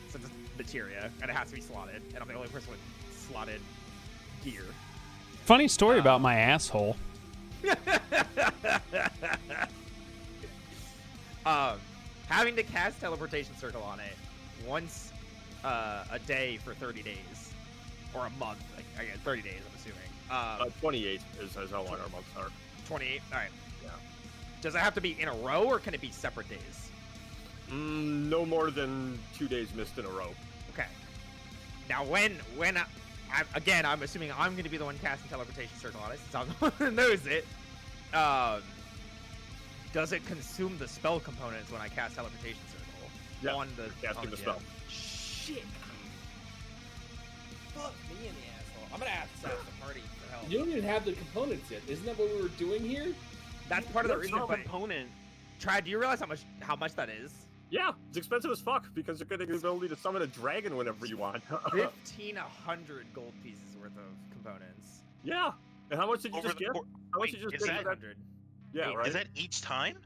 so just materia, and it has to be slotted, and I'm the only person with slotted gear. Funny story about my asshole. Having to cast teleportation circle on it once a day for 30 days, or a month. I guess 30 days. I'm assuming. 28 is how long our months are. 28. All right. Yeah. Does it have to be in a row, or can it be separate days? No more than 2 days missed in a row. Okay. Now, I'm assuming I'm going to be the one casting teleportation circle on it, since I'm the one that knows it. Does it consume the spell components when I cast teleportation circle on the casting the spell? Shit. Fuck me in the asshole. I'm gonna have to set up the party for help. You don't even have the components yet. Isn't that what we were doing here? That's part of the reason. Component. Try. Do you realize how much that is? Yeah, it's expensive as fuck because you're getting the ability to summon a dragon whenever you want. 1,500 gold pieces worth of components. Yeah. And how much did you just get? How much did you just get? 800. Yeah, right. Is that each time?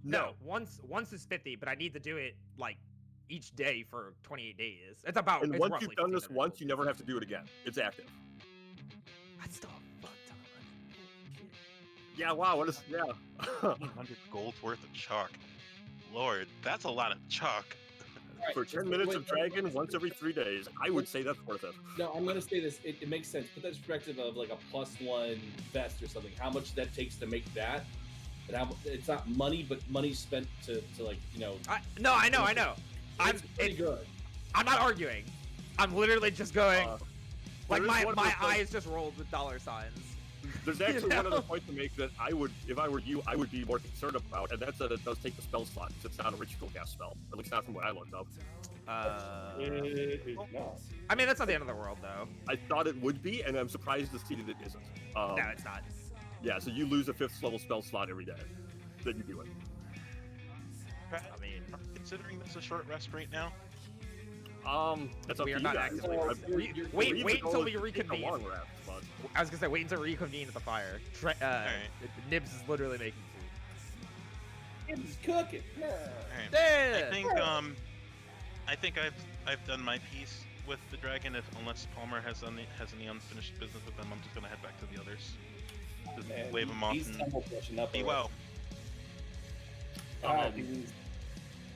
No, once is 50, but I need to do it like each day for 28 days. It's about. And it's once roughly you've done this 1,500 once, you never have to do it again. It's active. That's still a fuck ton of money. Yeah. Wow. What is? Yeah. 100 gold worth of chalk. Lord, that's a lot of chalk. Right, For 10 minutes of dragon once every 3 days, I would say that's worth it. No, I'm gonna say this. It makes sense. Put that in perspective of like a +1 vest or something. How much that takes to make that, and how it's not money, but money spent to like No, I know. It's pretty good. I'm not arguing. I'm literally just going. Like there is one my more point. eyes just rolled with dollar signs. There's actually You know? one other point to make that I would, if I were you, I would be more concerned about, and that's that it does take the spell slot. It's not a ritual cast spell, at least not from what I looked up. No. I mean, that's not the end of the world, though. I thought it would be, and I'm surprised to see that it isn't. No, it's not. Yeah, so you lose a 5th level spell slot every day. Then you do it. I mean, Considering this a short rest right now, That's up we to are you not guys. actively. You're- Wait until we Take a reconvene. long rest, but I was gonna say, wait until we reconvene at the fire. Nibs is literally making food. It's cooking. alright. Yeah. I think I've done my piece with the dragon. Unless Palmer has any unfinished business with them, I'm just gonna head back to the others. Just And wave them off He's and temple pushing up. be already. well.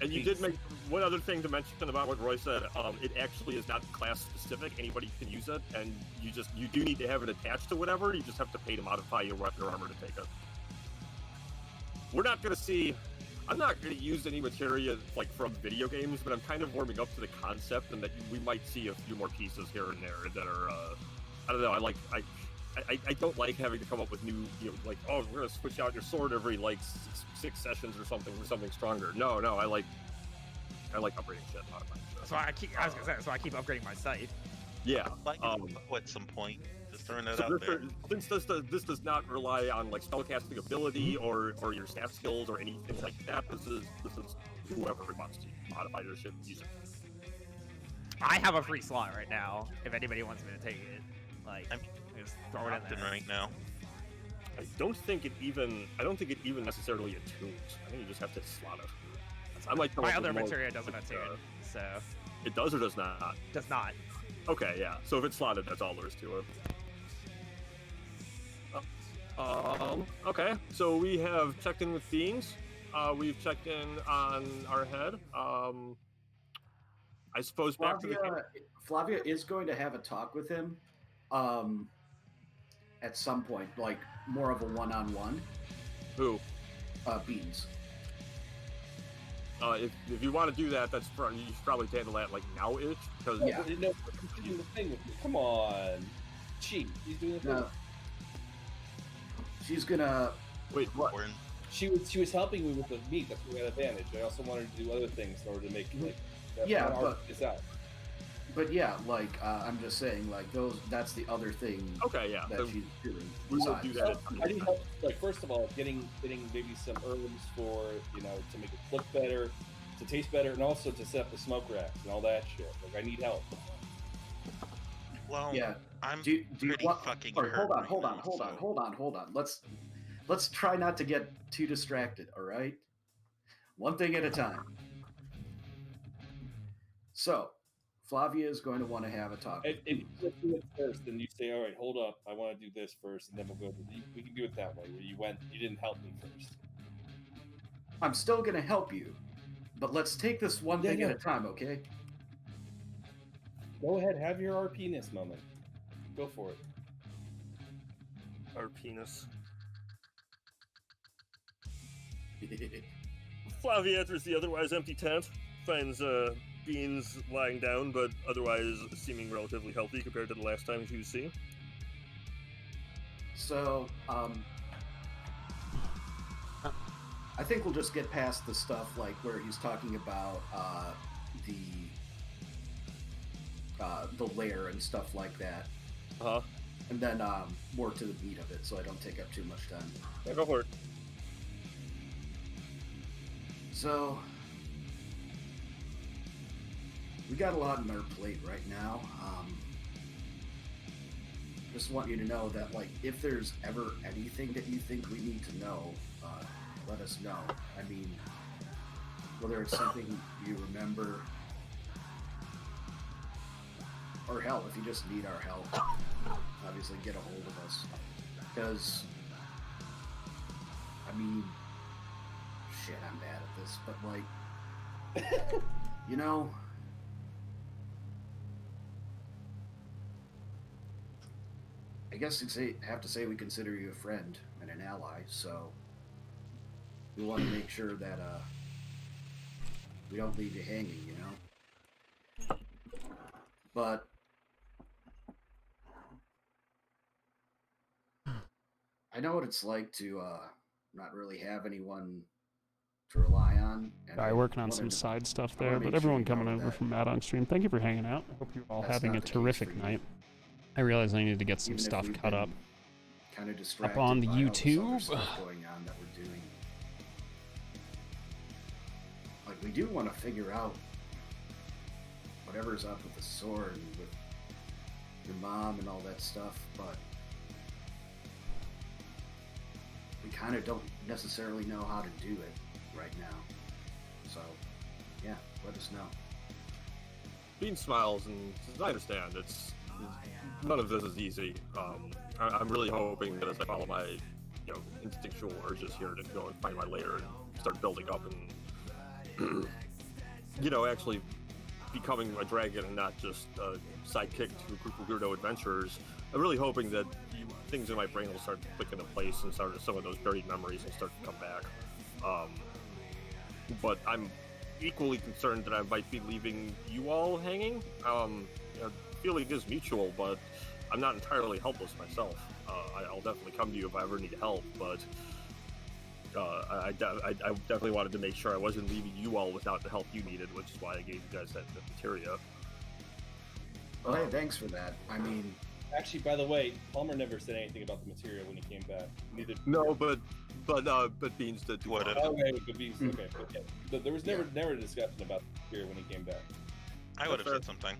and you did make one other thing to mention about what Roy said. It actually is not class specific. Anybody can use it, and you do need to have it attached to whatever. You just have to pay to modify your weapon or armor to take it. We're not going to see. I'm not going to use any materia like from video games, but I'm kind of warming up to the concept, and that we might see a few more pieces here and there that are. I don't know. I don't like having to come up with new, like, oh, we're gonna switch out your sword every like six sessions or something for something stronger. No, I like upgrading shit. So I was gonna say, so I keep upgrading my scythe. Yeah. Like at some point, just throwing it So out there. since this does not rely on like spellcasting ability or your staff skills or anything like that, this is whoever wants to modify their shit use it. I have a free slot right now. If anybody wants me to take it, like, I'm just throw it in Opting there. right now. I don't think it even necessarily attunes. I think you just have to slot it. I might come My up with other more, materia doesn't like, attune, so It does or does not? does not. Okay, yeah. So if it's slotted, that's all there is to it. Okay, so we have checked in with Fiends. We've checked in on our head. I suppose back to the... Flavia is going to have a talk with him at some point, like more of a one-on-one. Who? Beans. If you want to do that, you should probably handle that like now-ish, because Yeah. No, he's doing the thing with me. Come on. Cheat. He's doing the thing. No. She's gonna. wait, what? Or in- She was helping me with the meat. That's where we had advantage. I also wanted to do other things in order to make like Yeah, art but- this out. But yeah, like I'm just saying, like that's the other thing Okay, yeah. that So she's doing. we will besides. do that. I need help. Like first of all, getting maybe some herbs for to make it look better, to taste better, and also to set up the smoke racks and all that shit. Like I need help. Well, Yeah. I'm Do you pretty want? fucking Sorry, hurt right hold now, so- on. Let's try not to get too distracted. All right. One thing at a time. So Flavia is going to want to have a talk. And you just do it first, and you say, "All right, hold up, I want to do this first, and then we'll go." We can do it that way, where you didn't help me first. I'm still going to help you, but let's take this one thing at a time, okay? Go ahead, have your RP-ness moment. Go for it. Our penis. Flavia enters the otherwise empty tent, finds Beans lying down, but otherwise seeming relatively healthy compared to the last time she was seen. So, I think we'll just get past the stuff like where he's talking about the lair and stuff like that, and then more to the meat of it, so I don't take up too much time. Yeah, go for it. So, we got a lot on our plate right now. Just want you to know that, like, if there's ever anything that you think we need to know, let us know. I mean, whether it's something you remember, or hell, if you just need our help, obviously get a hold of us. Because, I mean, shit, I'm bad at this, but like, you know, I guess you'd have to say we consider you a friend and an ally, so we want to make sure that we don't leave you hanging, you know? But I know what it's like to not really have anyone to rely on. And Guy working on some side stuff there, but everyone coming over from Matt on stream, thank you for hanging out. I hope you're all having a terrific night. I realize I need to get some stuff cut up. Kind of distracted up on the by all this other YouTube. stuff going on that we're doing. Like, we do want to figure out whatever's up with the sword and with your mom and all that stuff, but we kind of don't necessarily know how to do it right now. So, yeah, let us know. Bean smiles and says, I understand. None of this is easy. I'm really hoping that as I follow my, instinctual urges here to go and find my lair and start building up and, actually becoming a dragon and not just a sidekick to a group of weirdo adventurers. I'm really hoping that things in my brain will start clicking into place and some of those buried memories will start to come back. But I'm equally concerned that I might be leaving you all hanging. Feeling is mutual, but I'm not entirely helpless myself. I'll definitely come to you if I ever need help, but I definitely wanted to make sure I wasn't leaving you all without the help you needed, which is why I gave you guys that materia. Well, hey, thanks for that. I mean... Actually, by the way, Palmer never said anything about the material when he came back. Neither. No, but Beans did. Okay, but Beans. Okay, but there was never a discussion about the material when he came back. I would have said something.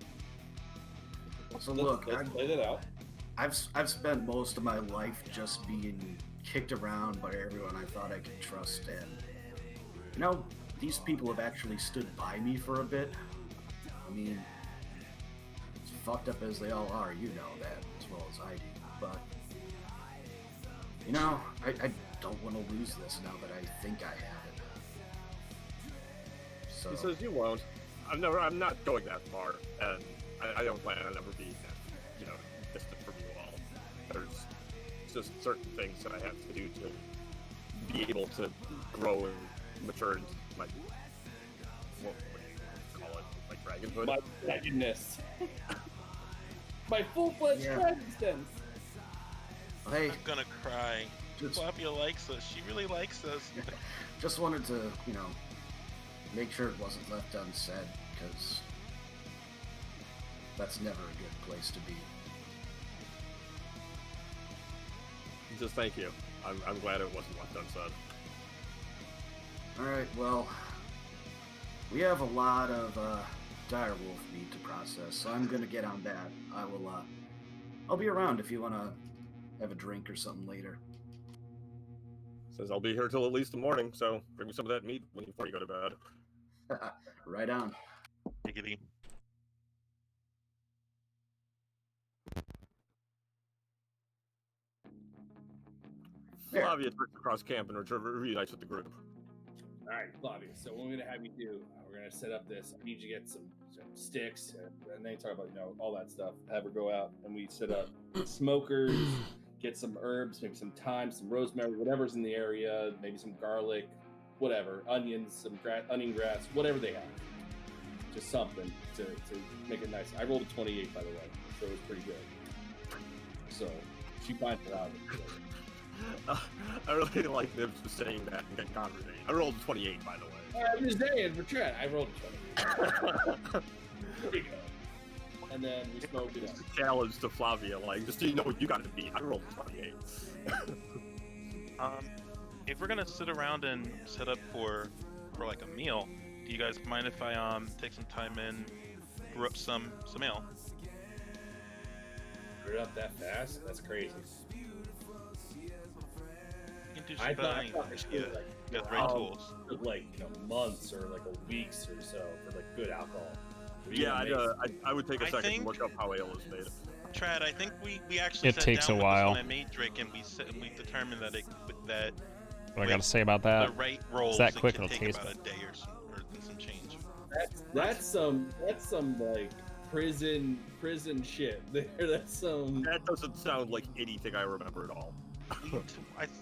So look, let's play that out. I've spent most of my life just being kicked around by everyone I thought I could trust, and these people have actually stood by me for a bit. I mean, as fucked up as they all are, you know that as well as I do. But I don't want to lose this now that I think I have it. So he says you won't. I'm not going that far, and I don't plan on ever being distant from you all. There's just certain things that I have to do to be able to grow and mature into my, what do you call it, my dragonhood? My dragonness. My full-fledged dragon sense. Hey, I'm gonna cry. Flavia likes us. She really likes us. Just wanted to, make sure it wasn't left unsaid, because that's never a good place to be. Just thank you. I'm glad it wasn't left unsaid. Alright, well, we have a lot of direwolf meat to process, so I'm gonna get on that. I'll be around if you wanna have a drink or something later. Says I'll be here till at least the morning, so bring me some of that meat before you go to bed. Right on. Giggity. Flavia turns across camp and reunites with the group. All right, Flavia. So what we're gonna have you do? We're gonna set up this. I need you to get some sticks, and then talk about all that stuff. Have her go out, and we set up smokers. Get some herbs, maybe some thyme, some rosemary, whatever's in the area. Maybe some garlic, whatever, onions, some onion grass, whatever they have. Just something to make it nice. I rolled a 28, by the way, so it was pretty good. So she finds it out. I really like Nibs for saying that and getting conversation. I rolled a 28, by the way. I'm just saying, for Trent, I rolled a 28. There you go. And then we smoke it up. It's a challenge to Flavia, like, just so you know what you got to be. I rolled a 28. If we're gonna sit around and set up for like a meal, do you guys mind if I take some time and brew up some ale? Brew it up that fast? That's crazy. You can do I some thought things. for sure, You got the right tools. like months or like a weeks or so for like good alcohol. Yeah, I would take a second to look up how ale is made. Trad, I think we actually It sat takes down a with while. this when I made Drake, and we determined that What I got to say about that? the right rolls that it quick, can it'll take taste about a day or some change. That's some like prison shit. There, that's some. That doesn't sound like anything I remember at all.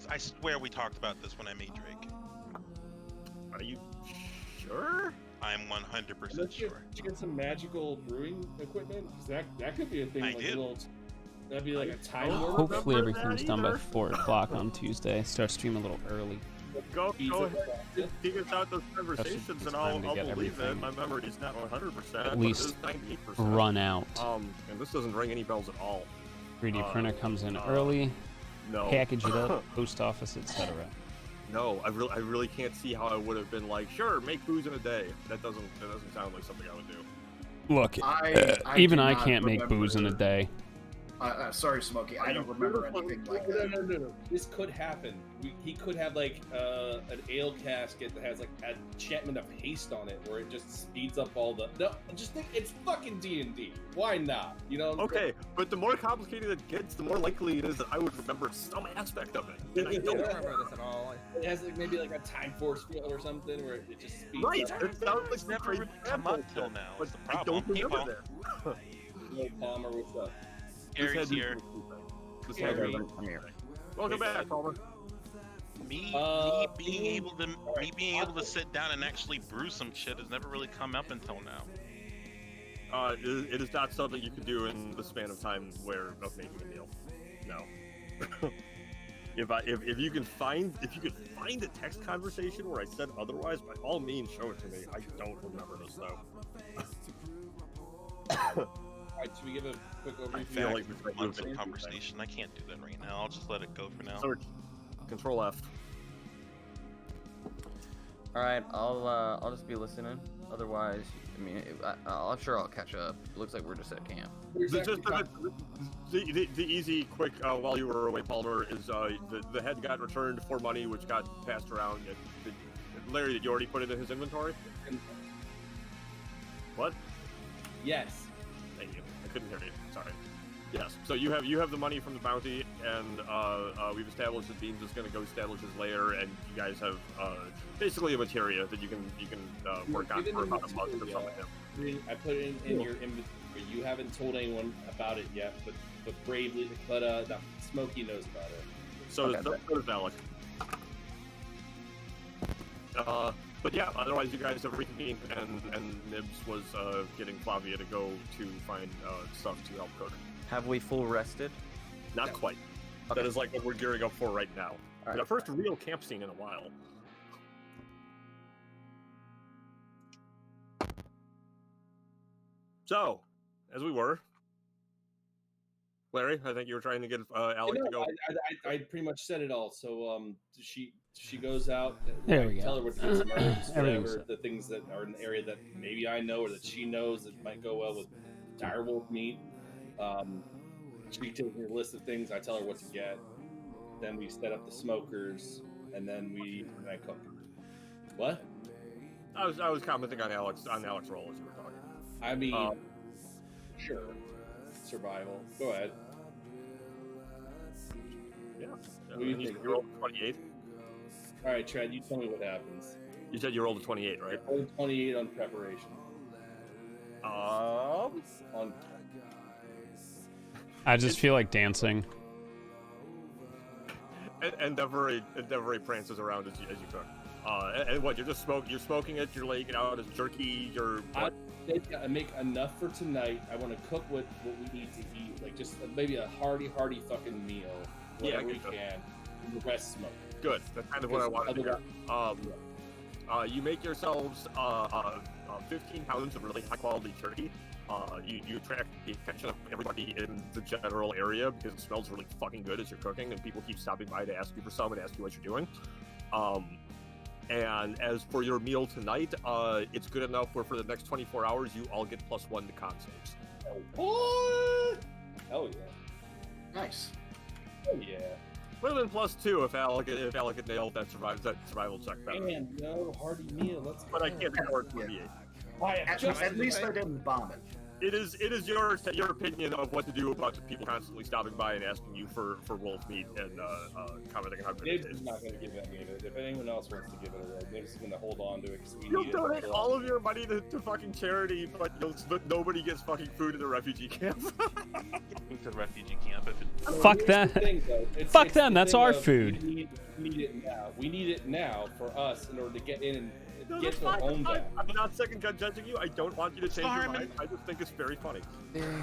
I swear we talked about this when I made Drake. Are you sure? I'm 100% sure. Did you get some magical brewing equipment? 'Cause that could be a thing. I like did. That'd be like a time warp. Hopefully remember everything's that done by either. 4 o'clock on Tuesday. Start stream a little early. Go ahead. Dig us out those conversations, it's and time to I'll get believe it. everything My memory's not 100%. at least but it is 98%. run out. And this doesn't ring any bells at all. 3D printer comes in early, No. package it up, post office, etc. No, I really can't see how I would have been like, sure, make booze in a day. That doesn't sound like something I would do. Look, do even I not can't make remember- booze in a day. Sorry, Smokey. I don't remember anything like that. No. This could happen. He could have like an ale casket that has like an enchantment of haste on it, where it just speeds up all the. No, just think it's fucking D&D. Why not? You know. Okay, but the more complicated it gets, the more likely it is that I would remember some aspect of it. And I I don't don't. remember this at all. It has like maybe like a time force field or something where it just speeds Right, up. it sounds like never crazy really come up till bullshit, now, but is the I problem. don't remember Hey, that. Yo, Palmer, what's up? Gary's here. This Gary. had- Welcome back, Palmer. Me being me- able to sit down and actually brew some shit has never really come up until now. It is not something you can do in the span of time of making a meal. No. If you can find a text conversation where I said otherwise, by all means show it to me. I don't remember this though. Alright, should we give a quick I overview? feel like Back we're to months moving. of conversation. I can't do that right now. I'll just let it go for now. Search. Control F. All right, I'll just be listening. Otherwise, I mean, I'm sure I'll catch up. It looks like we're just at camp. The easy, quick, while you were away, Palmer, is the head got returned for money, which got passed around. Larry, did you already put it in his inventory? What? Yes. Thank you. I couldn't hear you. Sorry. Yes. So you have the money from the bounty, and we've established that Beans is going to go establish his lair, and you guys have basically a materia that you can work on for about a month or something. I put it in your inventory. You haven't told anyone about it yet, but bravely, no, Smokey knows about it. So does Alec. But yeah, otherwise you guys have reconvened, and Nibs was getting Flavia to go to find stuff to help cook. Have we full rested? Not quite. Okay. That is like what we're gearing up for right now. All right. The first real camp scene in a while. So, as we were, Larry, I think you were trying to get Alec to go. I pretty much said it all. So she goes out. There we go. Tell her what to get some herbs, Everything's whatever set. the things that are in the area that maybe I know or that she knows that might go well with direwolf meat. She takes me a list of things. I tell her what to get. Then we set up the smokers, and then I cook. What? I was commenting on Alex role as you were talking. I mean, sure, survival. Go ahead. Yeah. What do you think? You rolled a 28. All right, Chad, you tell me what happens. You said you rolled a 28, right? I rolled 28 on preparation. On I just feel like dancing. Endeavory prances around as you cook. And what? You're smoking it. You're laying it out as jerky. I make enough for tonight. I want to cook what we need to eat, like just maybe a hearty fucking meal, whatever we can. And the rest smoke. Good. That's kind of what I wanted to hear. You make yourselves 15 pounds of really high quality turkey. You attract the attention of everybody in the general area because it smells really fucking good as you're cooking, and people keep stopping by to ask you for some and ask you what you're doing. And as for your meal tonight, it's good enough where for the next 24 hours you all get +1 to con saves. What? Hell yeah! Nice. Hell yeah! Would have been +2 if Alec had nailed that survival check better. Man, no hearty meal. Let's go. But I can't afford 28. At least I didn't bomb it. It is your opinion of what to do about the people constantly stopping by and asking you for wolf meat and commenting on how good it Nibs is. is not going to give it. If anyone else wants to give it away, Nibs is going to hold on to it. You'll donate all of your money to fucking charity, but nobody gets fucking food in the refugee camp. Move to the refugee camp if it. Fuck that. Fuck them. That's our food. We need it now. We need it now for us in order to get in and No, get that's their fine, own that's fine. back. I'm not second judging you. I don't want you to change your Harmon. mind. I just think it's very funny.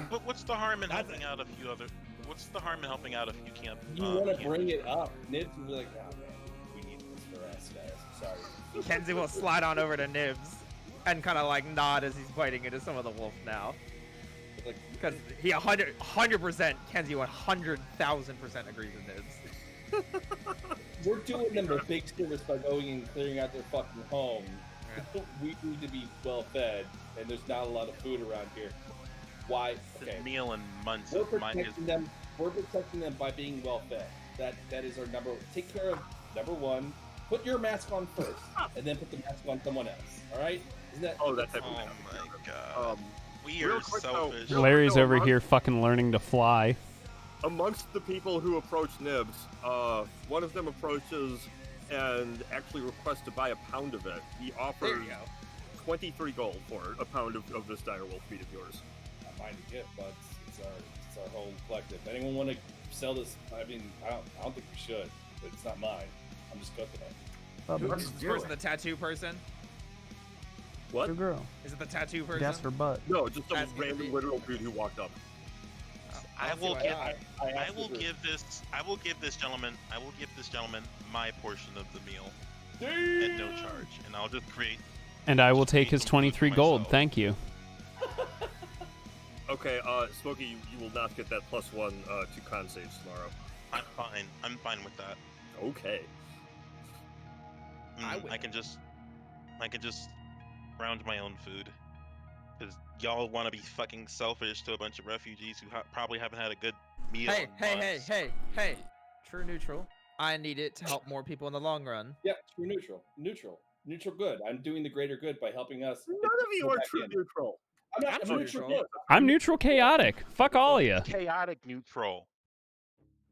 But what's the harm in helping out a few other? What's the harm in helping out if you can't? You want to bring it up. Nibs will be like, oh man, we need this for us, guys. Sorry. Kenzie will slide on over to Nibs and kind of like nod as he's biting into some of the wolf now. Like, Because he 100%, Kenzie 100,000% agrees with Nibs. we're doing them a big service by going and clearing out their fucking home. We need to be well fed, and there's not a lot of food around here. Why? Okay. Meal in months. We're Mine is protecting them. We're protecting them by being well fed. That is our number. Take care of number one. Put your mask on first, and then put the mask on someone else. All right? Isn't that? Oh, that type Oh of my god. We real are quick, though, selfish. Larry's no, over among- here fucking learning to fly. Amongst the people who approach Nibs, one of them approaches and actually requests to buy a pound of it. He There offers you go. 23 gold for a pound of this dire wolf meat of yours. Not mine to get, but it's our whole collective. Anyone want to sell this? I mean, I don't think we should, but it's not mine. I'm just cooking it. Let's Is this do person it. the tattoo person? What? Good girl. Is it the tattoo person? That's her butt. No, just some That's gonna random be- literal dude who walked up. I I'll see will what give. happens. I asked will her- give this. I will give this gentleman my portion of the meal at no charge, and I'll just create. And I will take his Food 23 for gold. myself. Thank you. Okay, Smokey, you will not get that +1 to con saves tomorrow. I'm fine. I'm fine with that. Okay. I can just round my own food. Because y'all want to be fucking selfish to a bunch of refugees who probably haven't had a good meal. Hey, in months. hey. True neutral. I need it to help more people in the long run. Yeah, true neutral good. I'm doing the greater good by helping us. None of you go are back true in. neutral. I'm not I'm true neutral. neutral. Good. I'm neutral chaotic. Fuck all of you. Chaotic neutral.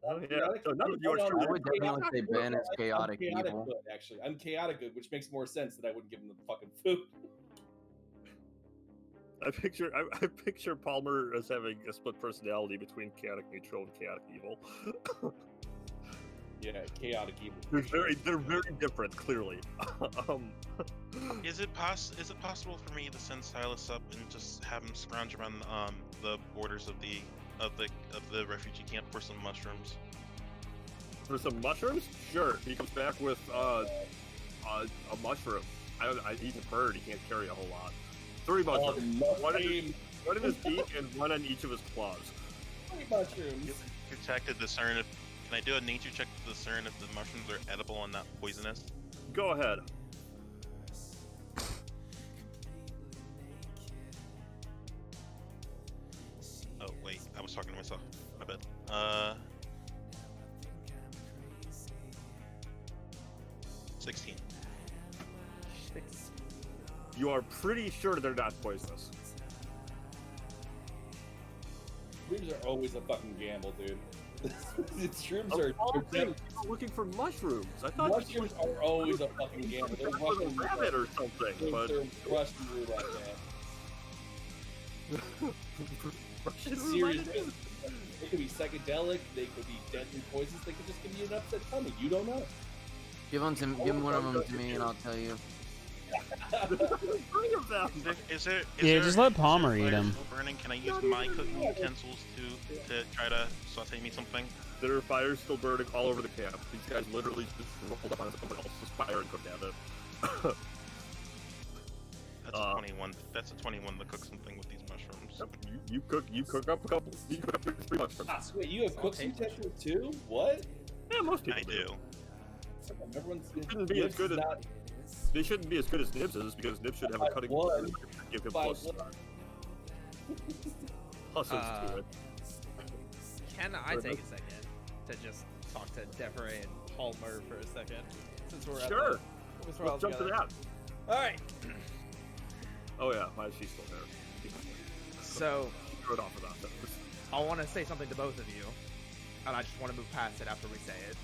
Oh, yeah, so none of you are Hold true on, I would neutral. definitely say Ben is I'm chaotic evil. good, actually. I'm chaotic good, which makes more sense that I wouldn't give him the fucking food. I picture Palmer as having a split personality between chaotic neutral and chaotic evil. Yeah, chaotic evil. They're very different, clearly. Is it possible for me to send Silas up and just have him scrounge around the borders of the refugee camp for some mushrooms? For some mushrooms? Sure. He comes back with a mushroom. He's a bird. He can't carry a whole lot. 3 mushrooms. One in his beak and one on each of his claws. Mushrooms. Nature check to discern if. Can I do a nature check to discern if the mushrooms are edible and not poisonous? Go ahead. Oh wait, I was talking to myself. My bad. 16. You are pretty sure they're not poisonous. Mushrooms are always a fucking gamble, dude. Shrooms Of are all they're things, people looking for mushrooms. I thought mushrooms are always a fucking gamble. They're was a Russian rabbit or something, but They're Russian roulette, man. Russian Serious roulette it is. business. They could be psychedelic. They could be deadly poisons. They could just give you an upset tummy. You don't know. Give one of them to me, and I'll tell you. Three of them. Is there? Yeah, just let Palmer eat fire 'em. still burning? Can I use my cooking utensils to try to saute me something? There are fires still burning all over the camp. These guys literally just rolled up on someone else's fire and cooked at it. That's a 21. That's a 21 to cook something with these mushrooms. You cook up a couple. You cook up 3 mushrooms. Ah, wait, you have cooks utensils too? What? Yeah, most people I do. Everyone's Shouldn't be as good as not they shouldn't be as good as Nibs is because Nibs should have a cutting board. Give him plus pluses to it. Can I take a second to just talk to Devere and Palmer for a second? Since we're Sure. since we're all Let's jump to together. that. All right. Oh yeah, why is she still there? So Throw it off without that. I want to say something to both of you, and I just want to move past it after we say it.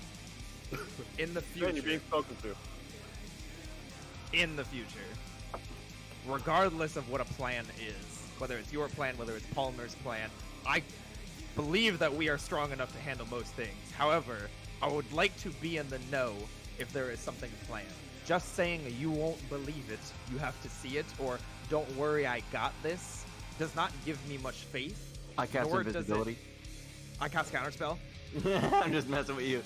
In the Man, you're future, being spoken to. regardless of what a plan is, whether it's your plan, whether it's Palmer's plan, I believe that we are strong enough to handle most things. However, I would like to be in the know if there is something planned. Just saying you won't believe it, you have to see it, or don't worry, I got this, does not give me much faith. I cast Nor does it- invisibility. I cast counterspell. I'm just messing with you.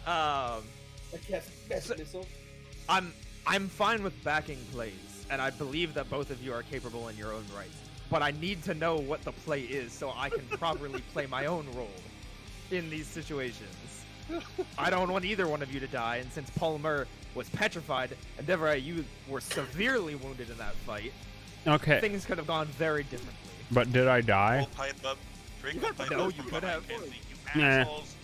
I guess best So- missile. I'm fine with backing plays, and I believe that both of you are capable in your own right. But I need to know what the play is so I can properly play my own role in these situations. I don't want either one of you to die, and since Palmer was petrified, and Deborah, you were severely wounded in that fight, Okay, things could have gone very differently. but did I die? Hold pipe up. Drake will pipe No, up you from could behind have. Kenzie, you Nah. assholes.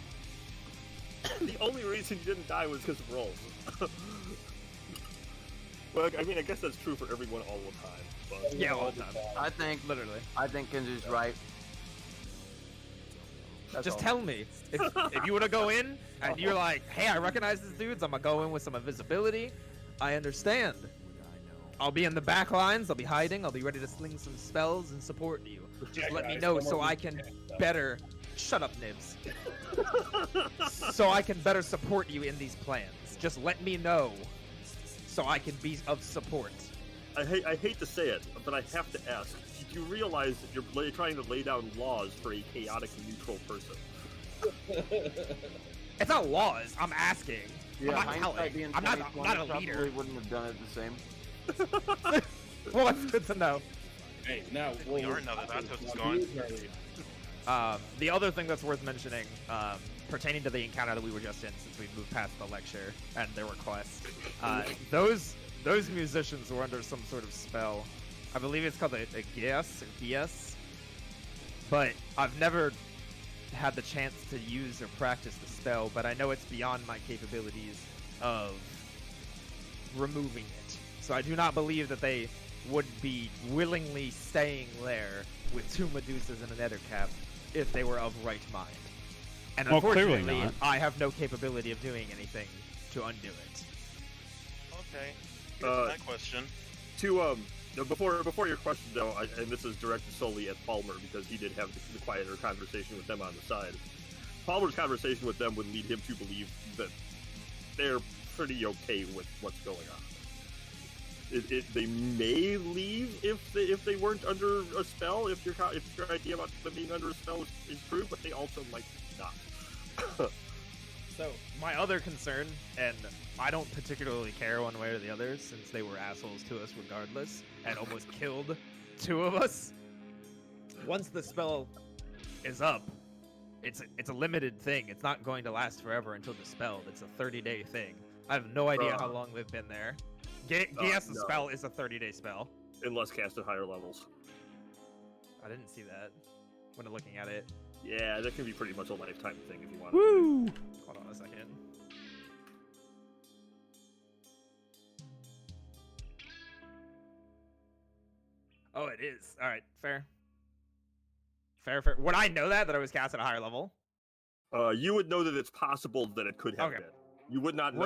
The only reason you didn't die was because of rolls. Well, I mean, I guess that's true for everyone all the time. But Yeah, all the time. I think Literally. Kenzu's right. That's Just all. tell me. If you were to go in, and you're like, hey, I recognize these dudes, I'm gonna go in with some invisibility, I understand. I'll be in the back lines, I'll be hiding, I'll be ready to sling some spells and support you. Just let me know so I can better... Shut up, Nibs. So I can better support you in these plans. Just let me know so I can be of support. I hate to say it, but I have to ask: did you realize that you're trying to lay down laws for a chaotic neutral person? It's not laws, I'm asking. Yeah, I'm not hindsight telling. being I'm not 20/20 a probably leader. wouldn't have done it the same. Well, that's good to know. Hey, now We are now that Aatos is gone. The other thing that's worth mentioning, pertaining to the encounter that we were just in, since we moved past the lecture and their request, those musicians were under some sort of spell. I believe it's called a Gias, but I've never had the chance to use or practice the spell, but I know it's beyond my capabilities of removing it. So I do not believe that they would be willingly staying there with 2 Medusas and a nether cap if they were of right mind. And Well, clearly unfortunately, not. I have no capability of doing anything to undo it. Okay. Here's that question. No, before your question though, and this is directed solely at Palmer because he did have the quieter conversation with them on the side. Palmer's conversation with them would lead him to believe that they're pretty okay with what's going on. They may leave if they weren't under a spell. If your idea about them being under a spell is true, but they also might not. So, my other concern, and I don't particularly care one way or the other, since they were assholes to us regardless, and almost killed 2 of us. Once the spell is up, it's a limited thing. It's not going to last forever until dispelled. It's a 30-day thing. I have no idea how long they've been there. Gias' no. spell is a 30-day spell. Unless cast at higher levels. I didn't see that when looking at it. Yeah, that can be pretty much a lifetime thing if you want. Woo! Hold on a second. Oh, it is. All right, fair. Fair, fair. Would I know that it was cast at a higher level? You would know that it's possible that it could have Okay. been. You would not know.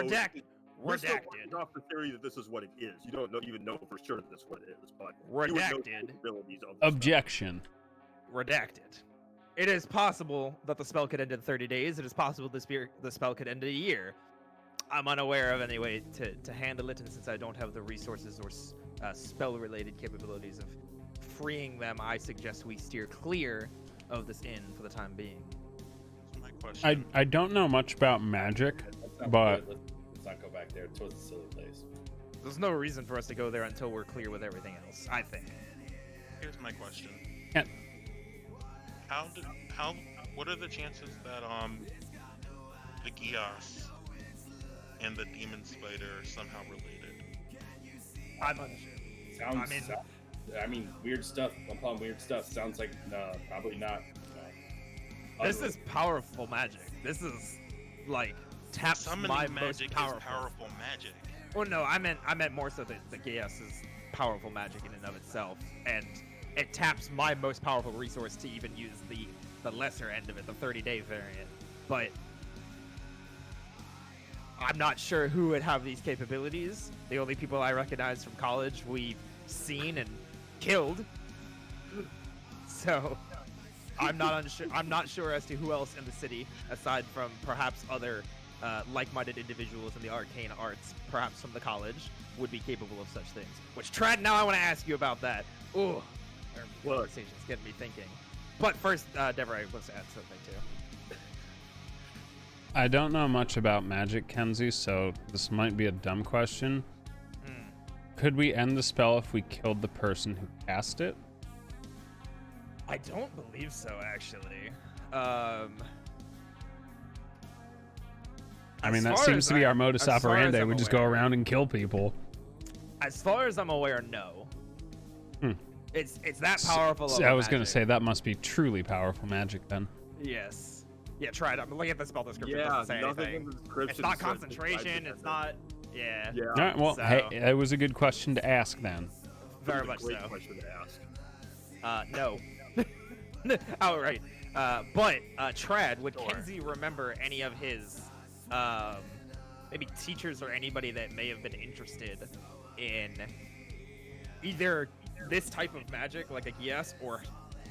We're still Redacted. working off the theory that this is what it is. You don't even know for sure that that's what it is, but you would know the Redacted. capabilities of the Objection. Redacted. It is possible that the spell could end in 30 days. It is possible the spell could end in a year. I'm unaware of any way to handle it, and since I don't have the resources or spell-related capabilities of freeing them, I suggest we steer clear of this inn for the time being. That's my question. I don't know much about magic, That's not but good. Let's not go back there. It's a silly place. There's no reason for us to go there until we're clear with everything else, I think. Here's my question. Yeah. What are the chances that the Gios and the demon spider are somehow related? I'm unsure. Sounds. I mean- I mean, weird stuff upon weird stuff. Sounds like probably not. This is powerful magic. This is like taps Summoning my magic most powerful. is powerful magic. Well, no, I meant more so that the Gios is powerful magic in and of itself, and it taps my most powerful resource to even use the lesser end of it, the 30-day variant. But I'm not sure who would have these capabilities. The only people I recognize from college we've seen and killed. So I'm not sure as to who else in the city, aside from perhaps other like-minded individuals in the arcane arts, perhaps from the college, would be capable of such things. Which, Trad, now I want to ask you about that. Ooh, our conversation's getting me thinking. But first, Deborah wants to add something too. I don't know much about magic, Kenzie, so this might be a dumb question. Could we end the spell if we killed the person who cast it? I don't believe so, actually. I mean, that seems to be our modus operandi. We just go around and kill people. As far as I'm aware, no. It's that powerful. I was going to say that must be truly powerful magic then. Yes. Yeah, try it. I'm looking at the spell description. Yeah, It doesn't say nothing anything. in the description It's not says concentration. It's not. Yeah. Yeah. All right, well, So- hey, it was a good question to ask then. Very That's much a great so. question to ask. No. Outright. But Trad, would Kenzie remember any of his maybe teachers or anybody that may have been interested in either this type of magic, like a Gias, or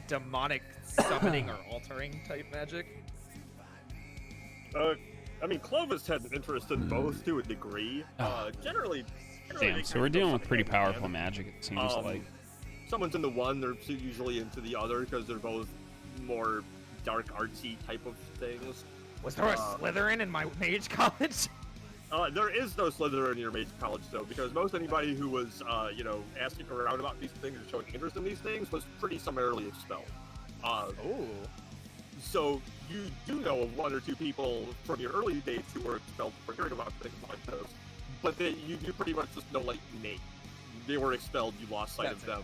demonic summoning or altering type magic? I mean, Clovis had an interest in both to a degree. Generally Damn, they so kind we're of dealing go with pretty hand in hand. powerful magic, it seems like. Someone's into one, they're usually into the other because they're both more dark artsy type of things. Was there a Slytherin in my mage college? There is no Slytherin in your mage college, though, because most anybody who was, asking around about these things and showing interest in these things was pretty summarily expelled. Oh. So you do know of one or two people from your early days who were expelled for hearing about things like those, but you pretty much just know, like, name. They were expelled, you lost sight of them.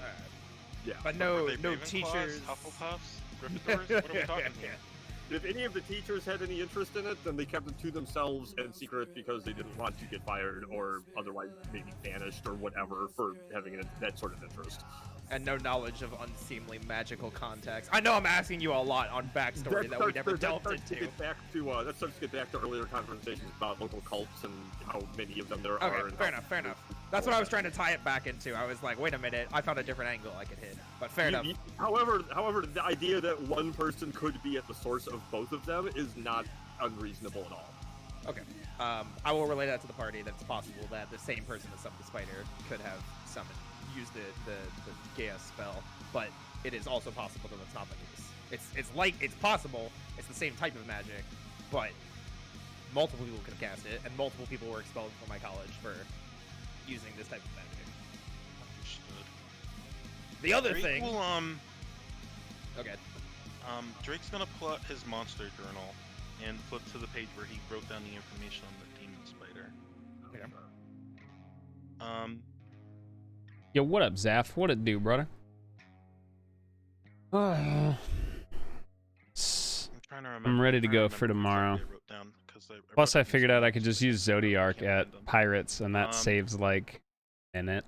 Yeah. But Were no they Ravenclaws, teachers. Hufflepuffs, Gryffindors? What are we talking here? If any of the teachers had any interest in it, then they kept it to themselves in secret because they didn't want to get fired or otherwise maybe banished or whatever for having that sort of interest. And no knowledge of unseemly magical contacts. I know I'm asking you a lot on backstory that we never delved into. That starts to get back to earlier conversations about local cults and how many of them there are. Okay, and fair how- enough, fair enough. That's what I was trying to tie it back into. I was like, wait a minute, I found a different angle I could hit. But fair enough. However, the idea that one person could be at the source of both of them is not unreasonable at all. Okay. I will relay that to the party that it's possible that the same person that summoned the spider could have used the Gaia spell, but it is also possible that that's not the case. It's possible, it's the same type of magic, but multiple people could have cast it, and multiple people were expelled from my college for using this type of magic. Understood. The other Drake thing... will, Okay. Drake's gonna pull out his monster journal and flip to the page where he wrote down the information on the demon spider. Okay. Yo, what up, Zaf? What it do, brother? I'm trying to remember. I'm ready to trying go remember for tomorrow. exactly what I wrote down, 'cause Plus, wrote I down figured some out I could just use pieces, but I Zodiark can't at find them. Pirates, and that saves like a minute.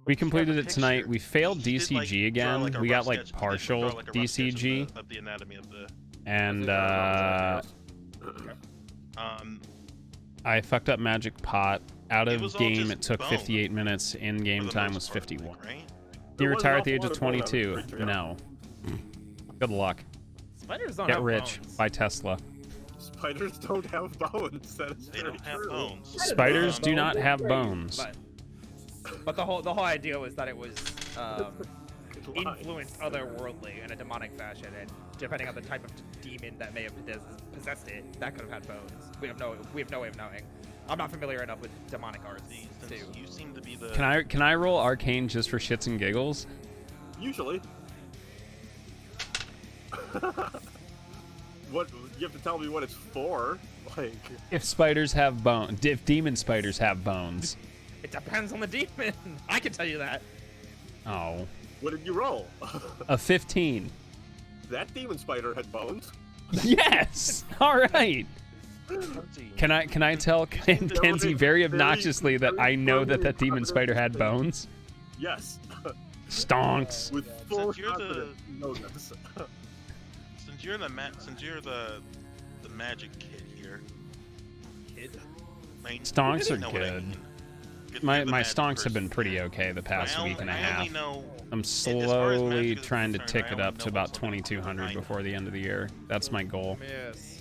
We completed a it tonight. picture. We failed He did, like, DCG draw, again. like, a We rough got like sketch- he did partial draw, like, a rough sketch DCG, of the anatomy of the. and I fucked up Magic Pot. Out It of was all game, just it took bone, 58 minutes. In game for the time most was part, I think, 51. right? He There was retired an at the age awful of lot of bone on this 22. creature, yeah. No. Good luck. Spiders don't Get have rich. bones. Buy Tesla. Spiders don't have bones. That is They very don't have true. bones. Spiders do not have Great, bones. But the whole idea was that it was Good line. influenced otherworldly in a demonic fashion, and depending on the type of demon that may have possessed it, that could have had bones. We have no way of knowing. I'm not familiar enough with demonic arts See, too. since you seem to be the. Can I roll Arcane just for shits and giggles? Usually. What you have to tell me what it's for? Like, If spiders have bones, if demon spiders have bones. It depends on the demon. I can tell you that. Oh, what did you roll? a 15. That demon spider had bones. Yes. All right. Kenzie, Can I tell Kenzie very obnoxiously that I know that demon spider had bones? Yes. Stonks. With full Since you're the- confidence. You know this. since you're the magic kid here. Kid? Right? Stonks You are know what I good. mean. You're My the my magic stonks have been person. pretty okay the past week and a I half. only know I'm as far as slowly magic is trying to concerned, tick I it only up to know about what's on the 2,200 line. before the end of the year. That's my goal. Yes.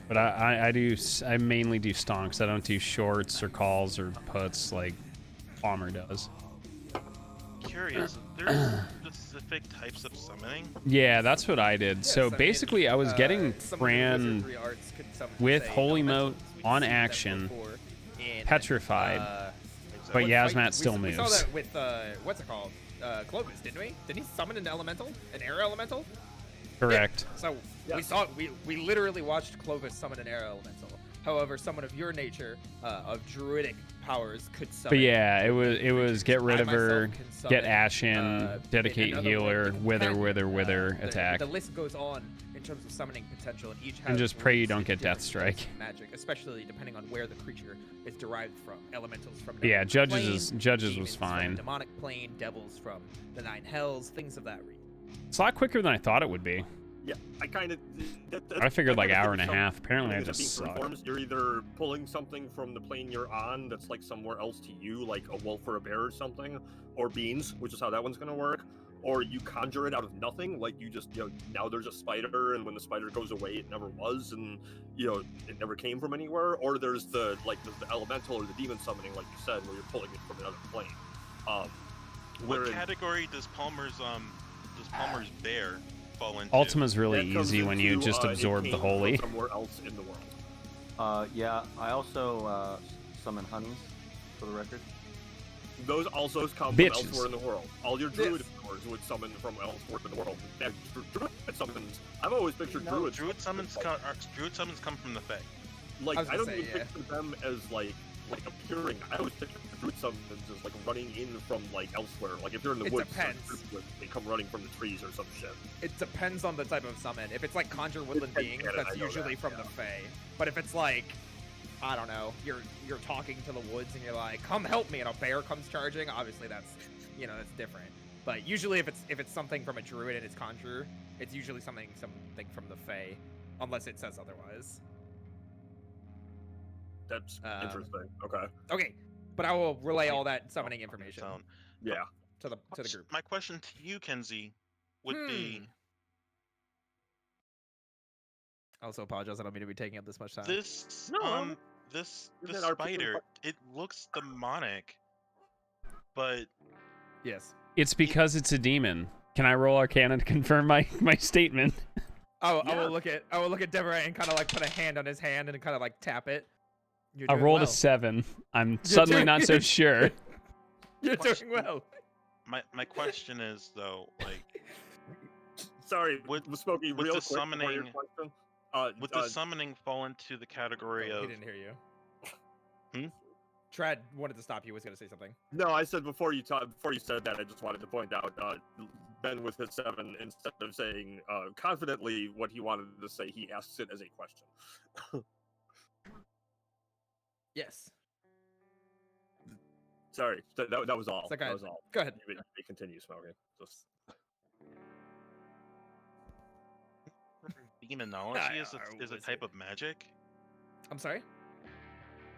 But I mainly do stonks. I don't do shorts or calls or puts like Palmer does. Curious. There's specific types of summoning. Yeah, that's what I did. So basically, I was getting Fran with Holy Moat on action, petrified, but Yasmat still we saw moves. that with what's it called? Clovis, didn't we? Didn't he summon an elemental, an air elemental? Correct. So we saw we literally watched Clovis summon an air elemental. However, someone of your nature, of druidic powers, could summon. But yeah, it was get rid I of her, myself can summon, get Ashen, dedicate another healer, one. wither, attack. The list goes on in terms of summoning potential, and each has And just pray you rules don't and get Death different types Strike. of magic, especially depending on where the creature is derived from. Elementals from Yeah, the Judges plane, was demons from fine. the demonic plane, devils from the nine hells, things of that region. It's a lot quicker than I thought it would be. Yeah, I kind of. I figured like hour and a half. Apparently, I Ends up just being three suck. forms. You're either pulling something from the plane you're on that's like somewhere else to you, like a wolf or a bear or something, or beans, which is how that one's gonna work. Or you conjure it out of nothing, like you just, now there's a spider, and when the spider goes away, it never was, and it never came from anywhere. Or there's the elemental or the demon summoning, like you said, where you're pulling it from another plane. What wherein- category does Palmer's bear fall into? Ultima's really that comes easy when you into, just it absorb came the from holy. somewhere else in the world. Yeah, I also summon honeys, for the record. Those also come Bitches. from elsewhere in the world. All your druid powers would summon from elsewhere in the world. And druid summons. I've always pictured druids. Druid summons come from the Fae. Like I was I gonna don't say, even yeah. picture them as like appearing. I always picture druid summons as like running in from like elsewhere. Like if you're in the It woods, depends. they come running from the trees or some shit. It depends on the type of summon. If it's like conjure woodland Depends, beings, yeah, I that's know usually that, from yeah. the Fae. But if it's like, I don't know, you're talking to the woods and you're like, come help me, and a bear comes charging, obviously that's that's different. But usually if it's something from a druid and it's conjure, it's usually something from the Fae, unless it says otherwise. That's Um, interesting. Okay. Okay, but I will relay all that summoning information Sound. Yeah. to the group. My question to you, Kenzie, would be I also apologize. I don't mean to be taking up this much time. this No, this isn't that our particular spider. It looks demonic, but Yes. It's because it's a demon. Can I roll Arcana to confirm my statement? Oh, Yeah. I will look at Deborah and kind of like put a hand on his hand and kind of like tap it. You're I doing rolled well. a 7. I'm suddenly doing- not so sure. You're doing well. my question is though, like, Sorry, Would- Smokey, would real the quick before your summoning- question. would the summoning fall into the category He of? didn't hear you. Hmm? Trad wanted to stop you. Was gonna say something. No, I said before you said that, I just wanted to point out Ben with his 7, instead of saying confidently what he wanted to say, he asks it as a question. Yes. Sorry, that was all. It's like That was all. Go ahead. You may continue smoking. Just... Demonology is a type of magic. I'm sorry?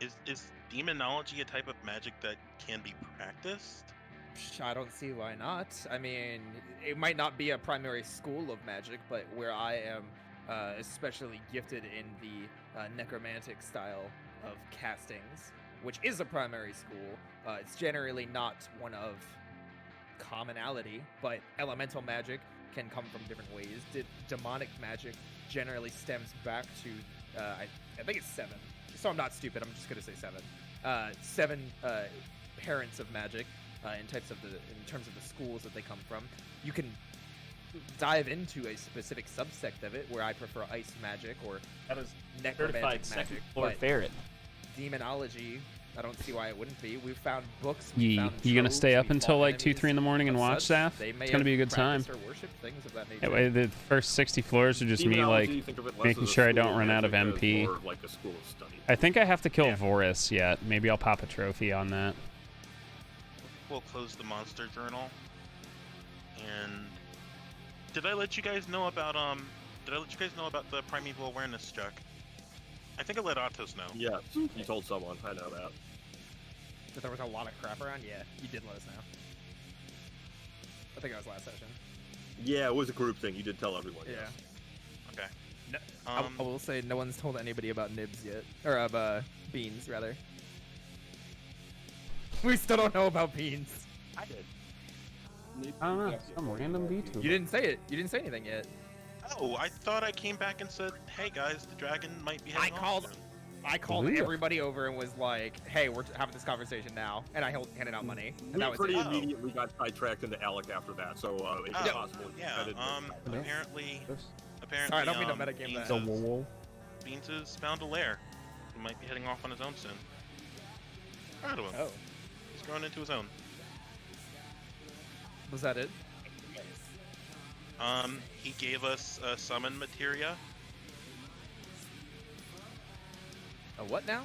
Is demonology a type of magic that can be practiced? I don't see why not. I mean, it might not be a primary school of magic, but where I am especially gifted in the necromantic style of castings, which is a primary school, it's generally not one of commonality, but elemental magic can come from different ways. Demonic magic generally stems back to, I think it's 7. So I'm not stupid, I'm just going to say 7. 7 parents of magic. In terms of the schools that they come from, you can dive into a specific subsect of it. Where I prefer ice magic or That was necromantic certified second magic, floor but ferret. demonology, I don't see why it wouldn't be. We've found books. You gonna stay up until like 2, 3 in the morning and watch that? It's gonna be a good time. Or worship things of that nature. That way, the first 60 floors are just me like think of it less making as a sure I school don't run out of magic as MP. more like a school of study. I think I have to kill Voris yet. Maybe I'll pop a trophy on that. We'll close the monster journal. And did I let you guys know about the primeval awareness check? I think I let Aatos know. Yes, you told someone. I know that. That there was a lot of crap around. Yeah, you did let us know. I think that was last session. Yeah, it was a group thing. You did tell everyone. Yeah. Yes. Okay. No, Um, I will say no one's told anybody about nibs yet, or beans rather. We still don't know about beans. I did. I don't know. Some random VTuber. You didn't say it. You didn't say anything yet. Oh, I thought I came back and said, "Hey guys, the dragon might be heading off soon." I called Ooh. everybody over and was like, "Hey, we're having this conversation now," and I handed out money, and We that was pretty it. immediately got sidetracked into Alec after that, so it's Oh, possible. yeah. that it- Apparently, Sorry, I don't mean to metagame that. Beans has found a lair. He might be heading off on his own soon. Proud of him. Oh, He's growing into his own. was that it? He gave us summon materia. A what now?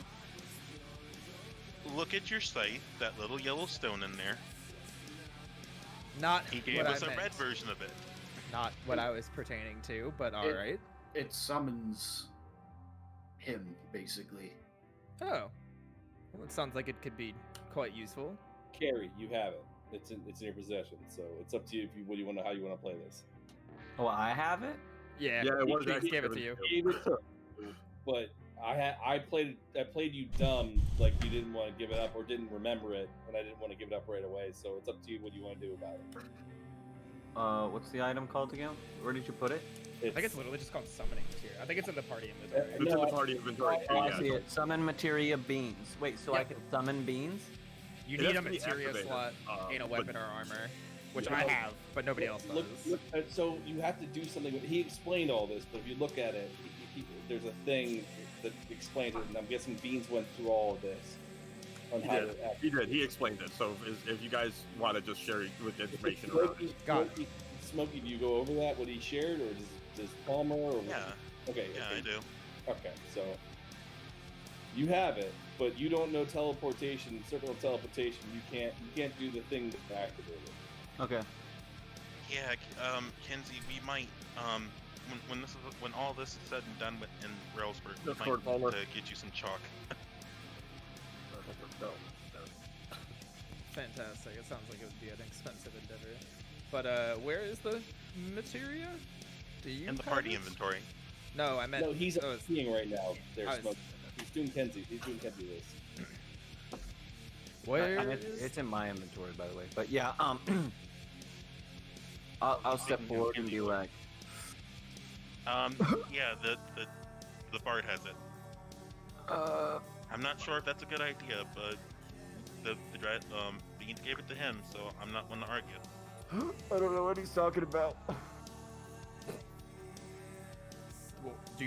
Look at your scythe, that little yellow stone in there. Not He gave what us I a meant. red version of it. Not what I was pertaining to, but all right. It summons him, basically. Oh, well, it sounds like it could be quite useful. Carrie, you have it. It's in your possession, so it's up to you if you how you want to play this. Oh, I have it. Yeah, Yeah, it was Beans actually gave it to you. Gave it to you, but I played you dumb, like you didn't want to give it up or didn't remember it, and I didn't want to give it up right away. So it's up to you what you want to do about it. What's the item called again? Where did you put it? I think it's literally just called summoning material. I think it's in the party inventory. It's in the party inventory too. I Yeah, see so- it. Summon materia beans. Wait, so I Yep. can summon beans? You It need has a to be materia activated, slot in a but- weapon or armor, which Yeah. I have, but nobody else does. Look, so you have to do something. He explained all this, but if you look at it, there's a thing that explains it, and I'm guessing Beans went through all of this. On He how did. to act. He did. He explained it. So if you guys want to just share with information around it. Got Smokey, do you go over that, what he shared, or does Palmer? Or Yeah. Okay. Yeah, okay. I do. Okay, so you have it, but you don't know teleportation, circle teleportation. You can't do the thing to activate it. Okay. Yeah, Kenzie, we might when all this is said and done in Railsburg, we Discord might Palmer. need to get you some chalk. No. Fantastic. It sounds like it would be an expensive endeavor. But where is the materia? Do you In the have party it? inventory. No, I meant. No, he's oh, it's- seeing right now. There's I was- Smokey. He's doing Kenzie. He's doing Kenzie this. Where It's, is- it's in my inventory, by the way. But yeah, I'll step forward and be like, Yeah, the bard has it. I'm not sure if that's a good idea, but Beans gave it to him, so I'm not one to argue. I don't know what he's talking about. Well, do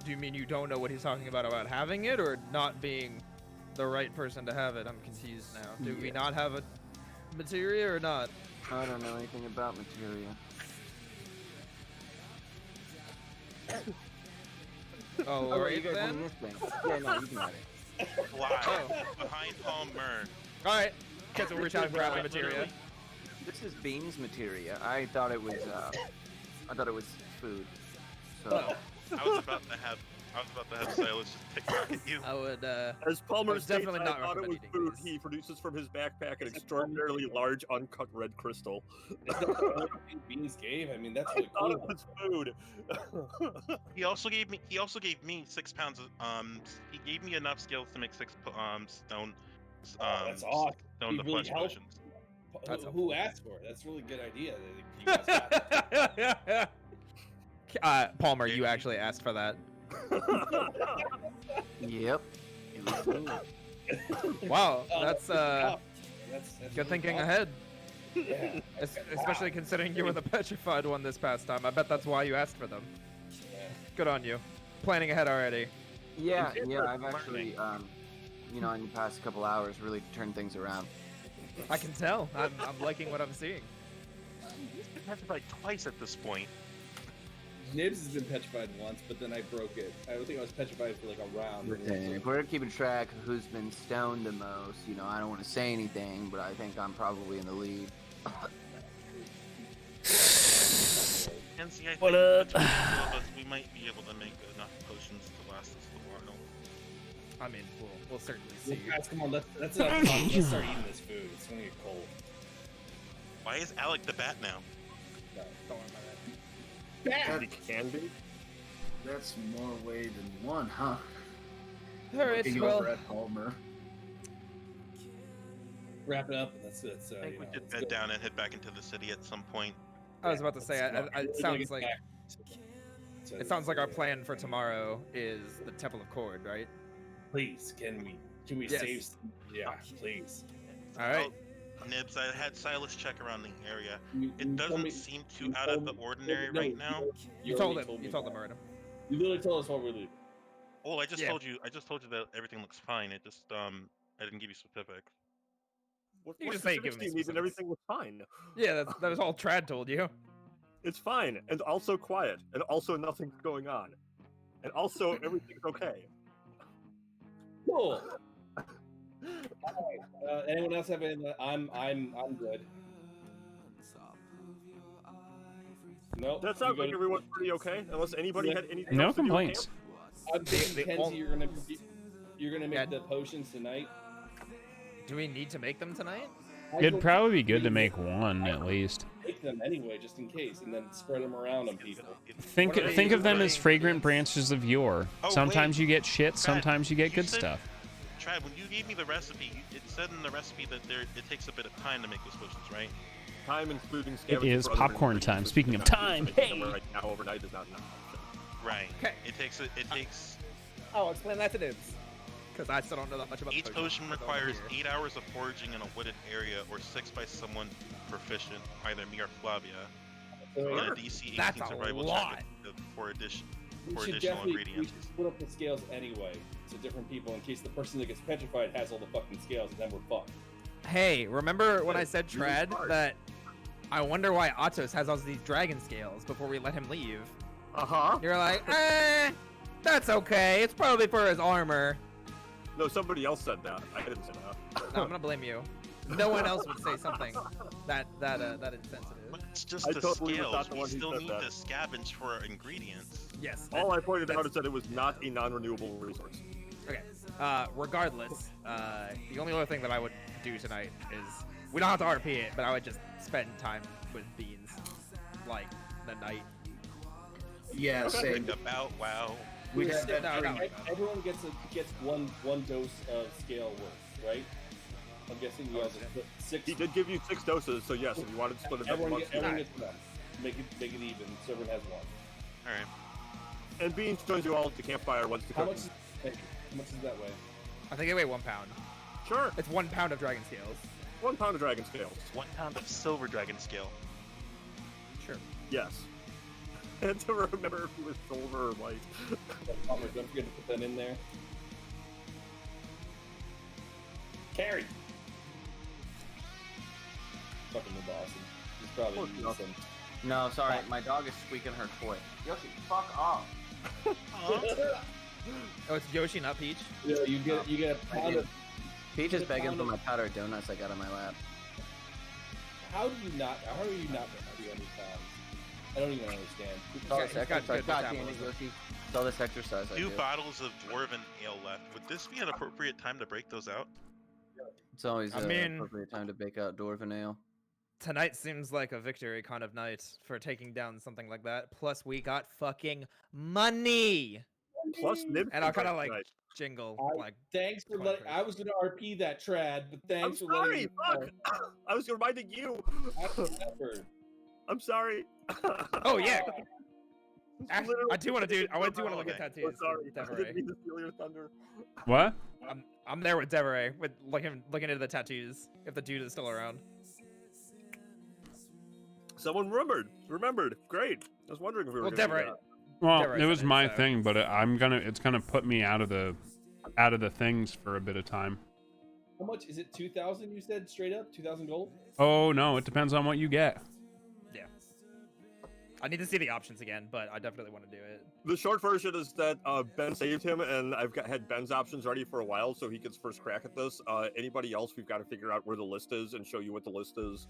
you mean you don't know what he's talking about having it, or not being the right person to have it? I'm confused now. Do we Yeah. not have a materia or not? I don't know anything about materia. Oh, Oh, right you guys then. want this thing? Yeah, no, you can have it. Fly behind Palmer. All right. Kids will reach out and grab my materia. This is beans materia. I thought it was food. So I was about to have Silas just pickpocket you. I would, As Palmer would states, definitely I not thought it was recommend food. eating these. He produces from his backpack an extraordinarily large uncut red crystal. Is that the only thing Beans gave? I mean, that's really I thought it cool. was food. He also gave me 6 pounds of he gave me enough scales to make 6 stone That's awesome. stone He to really flesh helped. potions. That's Who asked for it? That's a really good idea. That you guys got. Palmer, you actually asked for that. yep. Wow, Oh, that's that's good really thinking awesome. ahead. Yeah. Especially considering you were the petrified one this past time. I bet that's why you asked for them. Yeah. Good on you. Planning ahead already. Yeah. I've actually, in the past couple hours, really turned things around. I can tell. I'm liking what I'm seeing. He's been petrified twice at this point. Nibs has been petrified once, but then I broke it. I don't think I was petrified for like a round. And if we're keeping track of who's been stoned the most, I don't want to say anything, but I think I'm probably in the lead. And see, I think What between the two of us, we might be able to make enough potions to last us a while. I mean, we'll certainly see. Guys, come on, let's start eating this food. It's gonna get cold. Why is Alec the bat now? No, Don't worry about that. It can be. That's more way than one, huh? All right, Looking well, over at Palmer. wrap it up. That's I think we should bed down and head back into the city at some point. I was about to say, it sounds like our plan for tomorrow is the Temple of Cord, right? Please, can we Yes. save? Yeah, please. All right. Nibs, I had Silas check around the area. You It told doesn't me- seem you too out of the told me- ordinary no, right now. You told him. You told him already. You literally told us what we're leaving. Oh, I just Yeah. told you. I just told you that everything looks fine. It just I didn't give you specifics. What, You what just say specifics give do me you need and specifics. everything was fine. Yeah, that was all Trad told you. It's fine, and also quiet, and also nothing's going on, and also everything's okay. Cool. Alright, anyone else have anything? I'm good. No. That sounds like everyone's pretty okay, unless anybody Yeah. had anything No else to do with complaints. camp. I'm thinking, the Kenzie, you're gonna make Yeah. the potions tonight. Do we need to make them tonight? It'd probably be good to make one at least. Make them anyway, just in case, and then spread them around on people. Think What are think they of them as doing? fragrant branches of yore. Oh, Sometimes wait. you get shit, Brad, sometimes you get you good said- stuff. Trad, when you gave me the recipe, it said in the recipe that it takes a bit of time to make those potions, right? Time including scavenging is for other popcorn ingredients, time. which Speaking is of not time, something hey! right now overnight is not an option. Right. Okay. It takes Oh, explain that to Dibs. Because I still don't know that much about each the potion That's over requires here. 8 hours of foraging in a wooded area, or 6 by someone proficient, either me or Flavia. And a DC 18 That's a survival lot. check for We additional should definitely ingredients. split up the scales anyway to different people in case the person that gets petrified has all the fucking scales, and then we're fucked. Hey, remember when I That's said really Trad smart. that I wonder why Aatos has all these dragon scales before we let him leave? Uh-huh. You're like, that's okay. It's probably for his armor. No, somebody else said that. I didn't say that. No, I'm gonna blame you. No one else would say something that insensitive. But it's just I the totally was scales. not the We one who still said need that. to scavenge for ingredients. Yes. All I pointed out is that it was not a non-renewable resource. Okay. Regardless, the only other thing that I would do tonight is we don't have to RP it, but I would just spend time with beans, like the night. Yeah, same. Think about WoW. We had No, that no, during Everyone gets one dose of scale worth, right? I'm guessing you guys have 6. He did give you 6 doses, so yes, if you wanted to split it up Everyone, amongst everyone you. gets one. Make it even. So everyone has one. All right. And Beans joins you all at the campfire once to How cook. much? Thank you. How much does that weigh? I think they weigh 1 pound. Sure. It's 1 pound of dragon scales. 1 pound of dragon scales. 1 pound of silver dragon scale. Sure. Yes. And to remember if it was silver or white. Palmer, don't forget to put that in there. Carry. Fucking the Boston. He's probably Oh, using nothing. some. No, sorry, my dog is squeaking her toy. Yoshi, fuck off. Oh, it's Yoshi, not Peach. Yeah, you get a pound did. of Peach is Could've begging found for it. my powdered donuts I got on my lap. How are you not be any pounds? I don't even understand. It's all this He's got exercise. good God damn it, metabolism. Yoshi. It's all this exercise I 2 do. bottles of dwarven ale left. Would this be an appropriate time to break those out? It's always I an mean- appropriate time to bake out Dwarven Ale. Tonight seems like a victory kind of night for taking down something like that. Plus, we got fucking money. Plus, Nib And I'll kind of right, like right. jingle like. Thanks for 20%. letting. I was gonna RP that trad, but I'm thanks for letting sorry. me Fuck. I was reminding you. I remember. I'm sorry. Oh yeah. It's Actually, literally- I do want to do. I do want to look at Okay. Oh, tattoos. sorry. with I didn't Deveray. mean to steal your thunder. What? I'm there with Deveray with looking into the tattoos. If the dude is still around. Someone remembered. Great. I was wondering if we were Well, gonna do Deveray. that. Well, Deveray it was said it, my so- thing, but it's gonna put me out of the things for a bit of time. How much is it? 2,000? You said straight up 2,000 gold. Oh no, it depends on what you get. Yeah. I need to see the options again, but I definitely want to do it. The short version is that Ben saved him, and had Ben's options ready for a while, so he gets first crack at this. Anybody else, we've got to figure out where the list is and show you what the list is.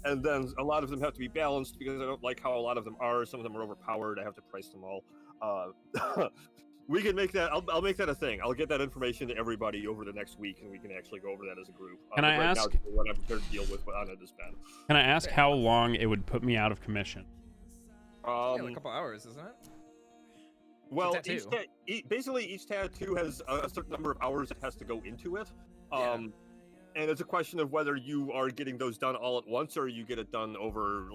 And then a lot of them have to be balanced because I don't like how a lot of them are. Some of them are overpowered. I have to price them all. We can make that. I'll make that a thing. I'll get that information to everybody over the next week, and we can actually go over that as a group. Can I but right ask- Now, what I'm prepared to deal with on it is Ben. Can I ask how long it would put me out of commission? Yeah, a couple hours, isn't it? Well, tattoo. basically each tattoo has a certain number of hours it has to go into it. And it's a question of whether you are getting those done all at once or you get it done over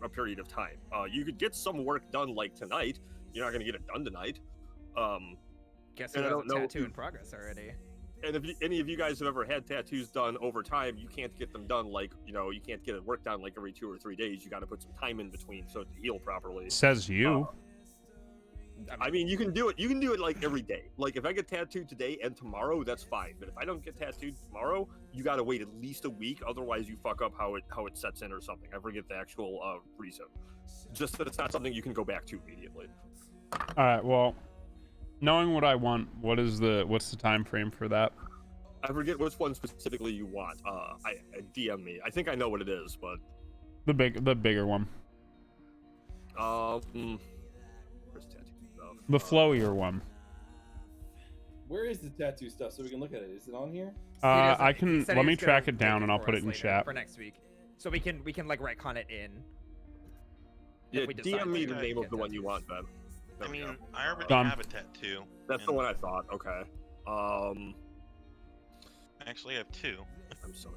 a period of time. You could get some work done like tonight. You're not going to get it done tonight. Guess And who I has a don't know tattoo who- in progress already? And if any of you guys have ever had tattoos done over time, you can't get them done you can't get it work done like every 2 or 3 days. You got to put some time in between so it to heal properly. Says you. I mean, you can do it. You can do it like every day. Like if I get tattooed today and tomorrow, that's fine. But if I don't get tattooed tomorrow, you got to wait at least a week. Otherwise, you fuck up how it sets in or something. I forget the actual reason. Just that it's not something you can go back to immediately. All right. Well, knowing what I want, what's the time frame for that? I forget which one specifically you want. I DM me. I think I know what it is, but The bigger one, where's tattoo stuff? the flowier one. Where is the tattoo stuff so we can look at it? Is it on here? He doesn't- I he can said let he me was gonna track it make down and I'll for put us it in later, chat. for next week, so we can like retcon it in. Yeah, if we decide DM me to the name get of the one you tattoos. want, Ben. There I we mean, go. I already Done. have a tattoo. That's the and one I thought. Okay. I actually have 2. I'm sorry.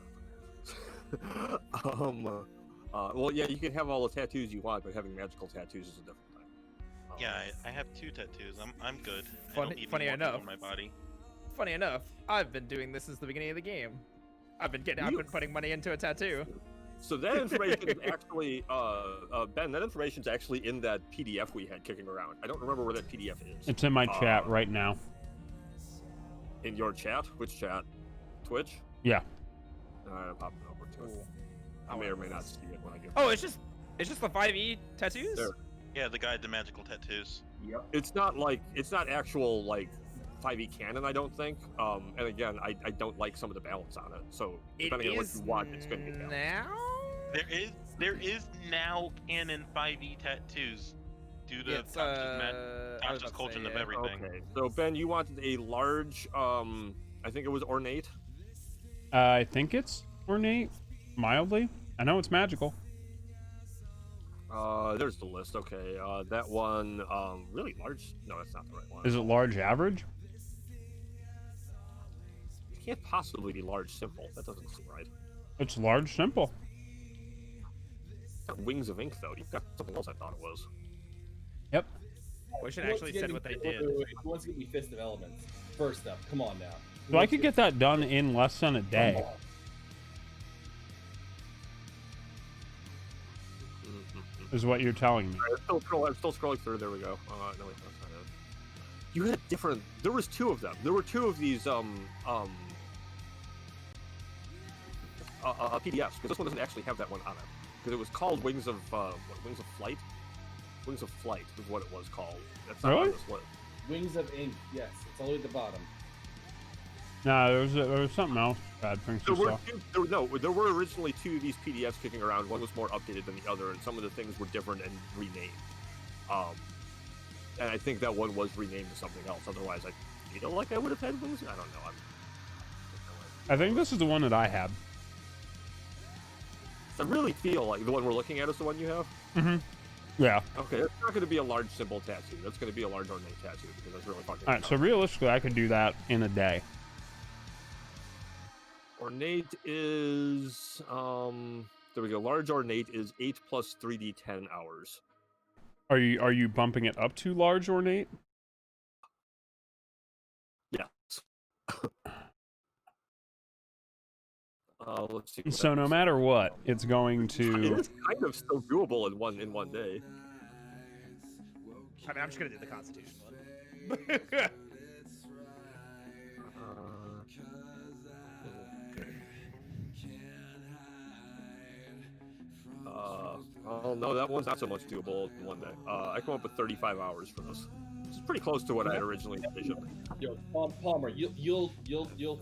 Well, yeah, you can have all the tattoos you want, but having magical tattoos is a different thing. Yeah, I have 2 tattoos. I'm good. I Funny- don't need funny any more enough. on my body. Funny enough, I've been doing this since the beginning of the game. I've been putting money into a tattoo. So that information is actually, Ben, that information's actually in that PDF we had kicking around. I don't remember where that PDF is. It's in my chat right now. In your chat? Which chat? Twitch? Yeah. Alright, I'm popping over to it. I Oh, may or may not see it when I get Oh, it's just the 5e tattoos. There. Yeah, the guide to magical tattoos. Yep. It's not actual 5e canon, I don't think. And again, I don't like some of the balance on it. So It depending on what is you want, it's going to get balanced. now. There is now canon 5e tattoos due to It's Tasha's I was Tasha's about to cauldron say, of yeah. everything. Okay, so Ben, you wanted a large, I think it was ornate. I think it's ornate, mildly. I know it's magical. There's the list. Okay, that one, really large. No, that's not the right one. Is it large average? It can't possibly be large simple. That doesn't seem right. It's large simple. It's got wings of ink though. You've got something else I thought it was. Yep. We should Who wants actually to said get what they me- did. wait, who wants to get me Fist of Elements? First up, come on now. Who So I wants could to- get that done in less than a day. Is what you're telling me. I'm still scrolling through. There we go. No, wait, that's not it. You had different. There was 2 of them. There were 2 of these PDFs because this one doesn't actually have that one on it because it was called Wings of Wings of Flight. Wings of Flight is what it was called. That's not on Really? this list. Wings of Ink. Yes, it's all at the bottom. No, there was something else. Bad things There you were, saw. there were originally 2 of these PDFs kicking around. One was more updated than the other, and some of the things were different and renamed. And I think that one was renamed to something else. Otherwise, I feel like I would have had those. I don't know. I think this is the one that I had. I really feel like the one we're looking at is the one you have. Mm-hmm. Yeah. Okay, it's not going to be a large symbol tattoo. That's going to be a large ornate tattoo because that's really fucking. All right. So realistically, I could do that in a day. Ornate is there we go. Large ornate is 8 plus 3d 10 hours. Are you bumping it up to large ornate? Yes. Let's see. So no matter what, it's going to. It's kind of still doable in one day. I mean, I'm just gonna do the Constitution one. Oh no, that one's not so much doable in one day. I come up with 35 hours for this. It's pretty close to what I had originally envisioned. Yo, Palmer, you'll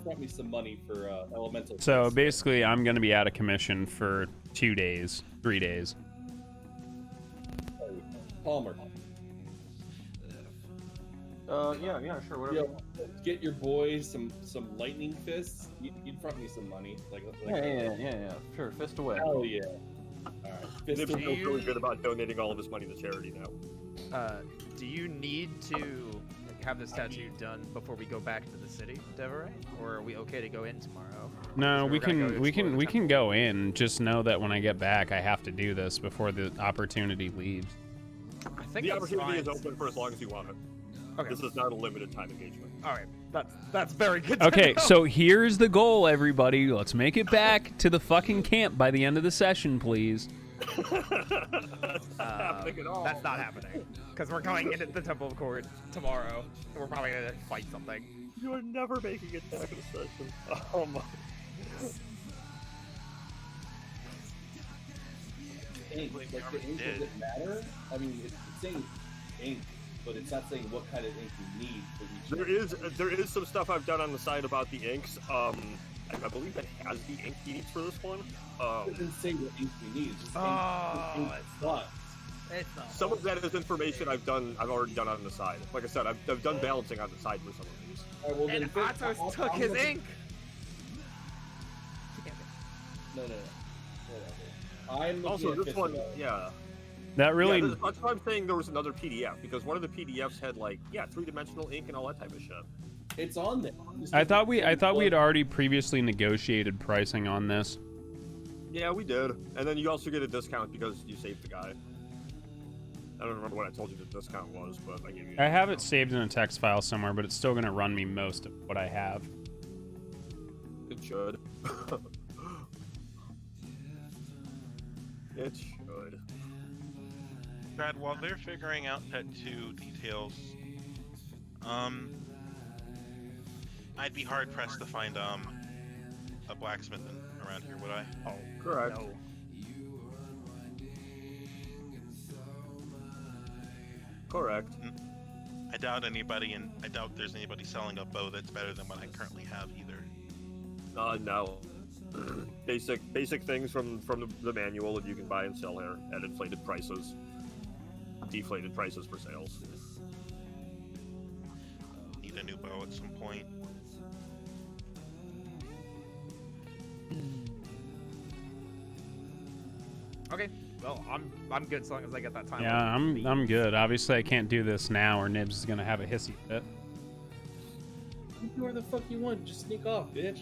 front me some money for elemental. So basically, I'm going to be out of commission for 2 days, 3 days. Palmer. Yeah, sure, whatever. Yo, get your boys some lightning fists. You'd front me some money. Yeah. Sure, fist away. Hell yeah. All right. Fist Nibs away. feels really good about donating all of his money to charity now. Do you need to have this tattoo done before we go back to the city, Deveray? Or are we okay to go in tomorrow? No, So we we're gonna go can explore the we can temple. go in. Just know that when I get back, I have to do this before the opportunity leaves. I think The that's opportunity is fine. open for as long as you want it. Okay. This is not a limited time engagement. All right. That's very good. To Okay, know. so here's the goal, everybody. Let's make it back to the fucking camp by the end of the session, please. That's not happening at all. That's not happening because we're going into the Temple of Court tomorrow. And we're probably gonna fight something. You are never making it back to the session. Oh my. Ink. Wait, Like, we the ink already doesn't matter. I mean, it's saying ink, but it's not saying what kind of ink you need for each. There is some stuff I've done on the side about the inks. I believe it has the ink he needs for this one. It doesn't say what ink we need. It's just Oh, ink plus. It's not. Some of that is information I've already done on the side. Like I said, I've done balancing on the side for some of these. All right, well, And then first, Aatos took I'm his looking- ink. No. Whatever. I'm looking Also, at this fist one, away. yeah. That really. Yeah, that's why I'm saying there was another PDF, because one of the PDFs had, like, yeah, 3-dimensional ink and all that type of shit. It's on there. I thought we had already previously negotiated pricing on this. Yeah, we did. And then you also get a discount because you saved the guy. I don't remember what I told you the discount was, but I gave you. I have it saved in a text file somewhere, but it's still going to run me most of what I have. It should. It should. Brad, while they're figuring out tattoo details, I'd be hard pressed to find a blacksmith around here, would I? Oh, Correct. no. Correct. I doubt there's anybody selling a bow that's better than what I currently have either. No. Basic things from the manual that you can buy and sell here at inflated prices. Deflated prices for sales. Need a new bow at some point. Okay. Well, I'm good as long as I get that time. Yeah, I'm good. Obviously, I can't do this now, or Nibs is going to have a hissy fit. You do whatever the fuck you want. Just sneak off, bitch.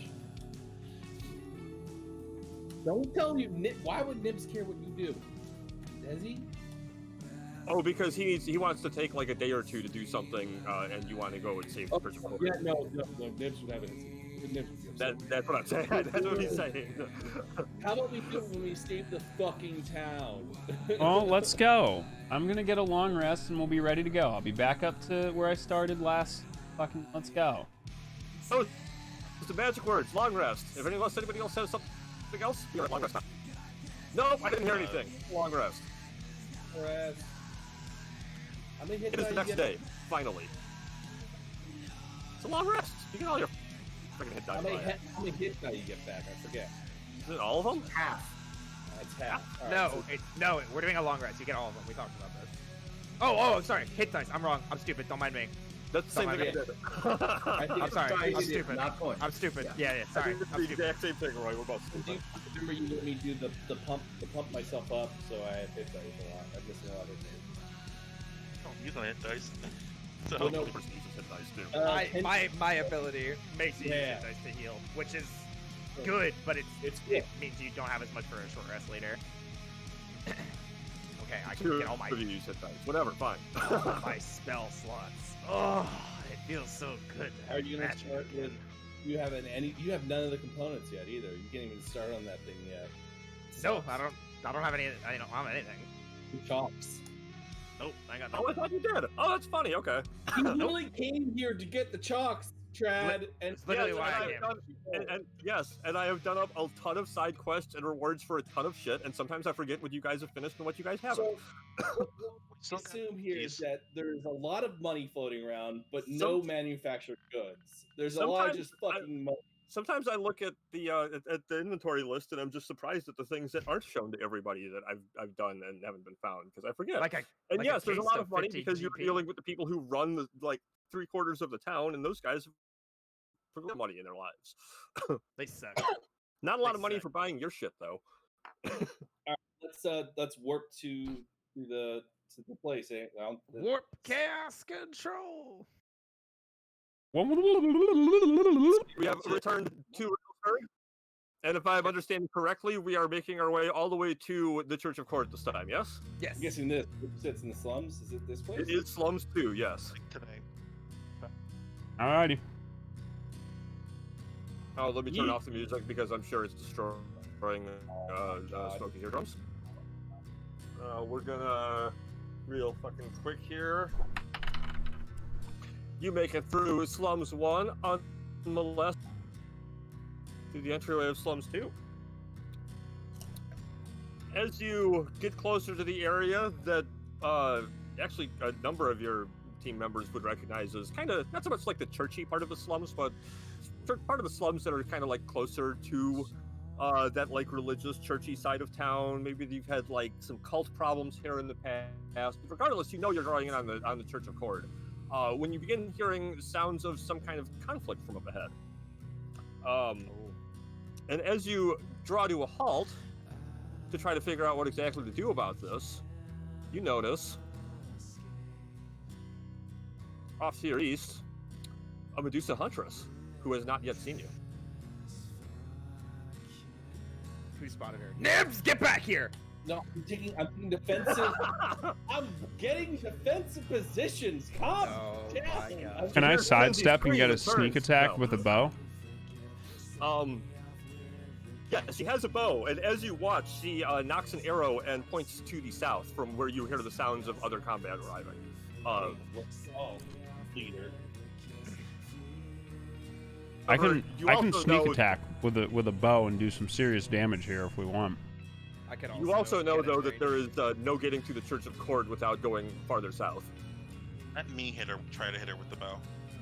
Don't tell you. Why would Nibs care what you do? Does he? Oh, because he wants to take like a day or two to do something, and you want to go and save the person. Yeah, no. Nibs would have it. That's what I'm saying. That's what he's saying. How about we do it when we save the fucking town? Well, let's go. I'm going to get a long rest, and we'll be ready to go. I'll be back up to where I started last. Fucking let's go. Oh, it's the magic words. Long rest. If anybody else says something else, you're long rest. Nope, I didn't hear anything. Long rest. Rest. I'm gonna hit It is the next day. Finally. It's a long rest. You get all your freaking hit die. How many hit die you get back? I forget. Is it all of them? Half. That's half. All right, No, so- no, we're doing a long rest. You get all of them. We talked about this. Oh, sorry. Hit dice. I'm wrong. I'm stupid. Don't mind me. That's the same Don't thing I mind did. I think I'm it's sorry. Dice, I'm stupid. Not points. I'm stupid. Yeah. Yeah. Sorry. It's I'm the stupid. exact same thing, Roy. We're both Do stupid. you remember you let me do the pump myself up, so I have hit dice a lot. I'm missing a lot of hit Don't use my hit dice. So Well, no, First uses hit dice, too. My ability makes you use Yeah. hit dice to heal, which is good, but it good. means you don't have as much for a short rest later. Okay, I can Two get all my of you use hit dice. Whatever, fine. my spell slots. Oh, it feels so good. To Are have you gonna magic start with? again. You haven't any. You have none of the components yet either. You can't even start on that thing yet. No, Sucks. I don't have any. I don't have anything. Chops. Nope, I got Oh, I nothing. thought you did. Oh, that's funny. Okay. You literally came here to get the chalks, Trad, and It's literally Yes, why and I I've came. done- and yes, and I have done up a ton of side quests and rewards for a ton of shit, and sometimes I forget what you guys have finished and what you guys haven't. So, what we we still got assume here is these. that there's a lot of money floating around, but no Some- manufactured goods. There's a lot of Sometimes just fucking money. Sometimes I look at the inventory list and I'm just surprised at the things that aren't shown to everybody that I've done and haven't been found because I forget. Like a and like yes, a there's a case lot of of money 50 because you're GP. dealing with the people who run the like 3/4 of the town, and those guys have money in their lives. They suck. Not a lot They of money suck. for buying your shit though. Let's warp to the place. Warp chaos control. We have returned to Earth, and if I'm understanding correctly, we are making our way all the way to the Church of Court this time. Yes, Yes. I'm guessing this sits in the slums. Is it this place? it is slums too. Yes. today. Alrighty. Oh, let me turn Yeet. off the music because I'm sure it's destroying Smokey's eardrums. We're gonna real fucking quick here. You make it through Slums 1 unmolested through the entryway of Slums 2. As you get closer to the area that actually a number of your team members would recognize as kind of not so much like the churchy part of the slums, but part of the slums that are kind of like closer to that like religious churchy side of town. Maybe you've had like some cult problems here in the past. Regardless, you know you're going in on the Church of Cord. When you begin hearing sounds of some kind of conflict from up ahead. And as you draw to a halt to try to figure out what exactly to do about this, you notice off to your east a Medusa Huntress who has not yet seen you. Who spotted her? Nibs, get back here! No, I'm taking defensive. I'm getting defensive positions. Calm Oh down. my God. Can I Here's sidestep and Lindsay's get a free sneak returns. attack No. with a bow? Yeah, she has a bow, and as you watch, she knocks an arrow and points to the south from where you hear the sounds of other combat arriving. Oh, leader. I can you I can also sneak know- attack with a bow and do some serious damage here if we want. I can You also know, get though, into that there is no getting to the Church of Cord without going farther south. Let me hit her. Try to hit her with the bow.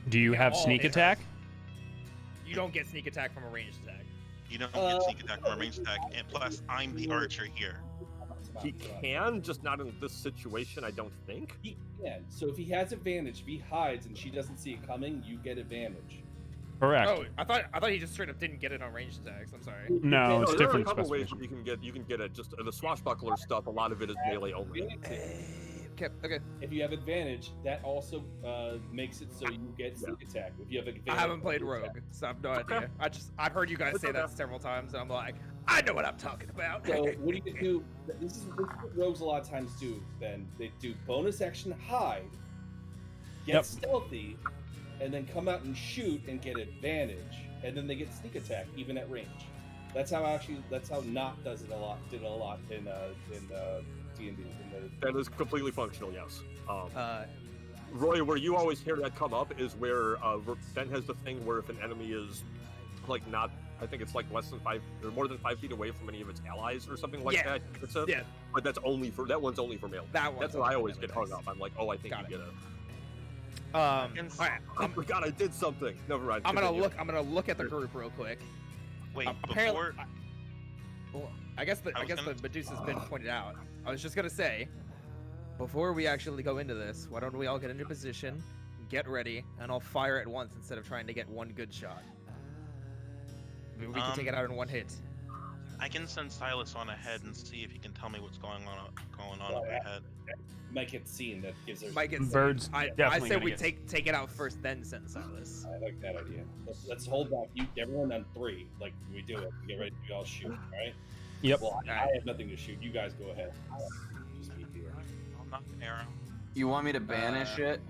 Do you Yeah, have all sneak hit her. attack? You don't get sneak attack from a ranged attack. You don't get sneak attack from a ranged attack, and plus I'm the archer here. He can, just not in this situation, I don't think. He can. So if he has advantage, if he hides and she doesn't see it coming, you get advantage. Correct. Oh, I thought he just straight up didn't get it on ranged attacks. I'm sorry. No, it's there are a different couple ways that specification. you can get it. Just the swashbuckler stuff, a lot of it is melee only. Okay. If you have advantage, that also makes it so you get sneak attack. If you have advantage, I haven't played you attack. Rogue, so I have no Okay. idea. I've heard you guys It's say that okay. several times, and I'm like, I know what I'm talking about. So what do you do? This is what rogues a lot of times do. Then they do bonus action hide, get Yep. stealthy, and then come out and shoot and get advantage, and then they get sneak attack even at range. That's how Not does it a lot. Did it a lot in D&D. That is completely functional, yes. Uh, Roy, where you always hear that come up is where Ben has the thing where if an enemy is like not, I think it's like less than 5 or more than 5 feet away from any of its allies or something like Yeah. that. It's a, yeah, but that one's only for melee. that one. That's where I always get hung up. I'm like, oh, I think Got you it. get All Can s- right, I forgot I did something. Never mind. I'm gonna continue. look. I'm gonna look at the group real quick. Wait, Apparently, before well, I guess the I was gonna- Medusa's been pointed out. I was just gonna say, before we actually go into this, why don't we all get into position, get ready, and I'll fire at once instead of trying to get one good shot. Maybe we can take it out in one hit. I can send Silas on ahead and see if he can tell me what's going on Oh, up yeah. ahead. Might get seen. That gives her. Might get Birds I definitely say gonna we get- take it out first, then send Silas. I like that idea. Let's hold back. You everyone on 3. Like we do it. We get ready to all shoot. All right. Yep. Well, I have nothing to shoot. You guys go ahead. Just be here. I'll knock an arrow. You want me to banish it?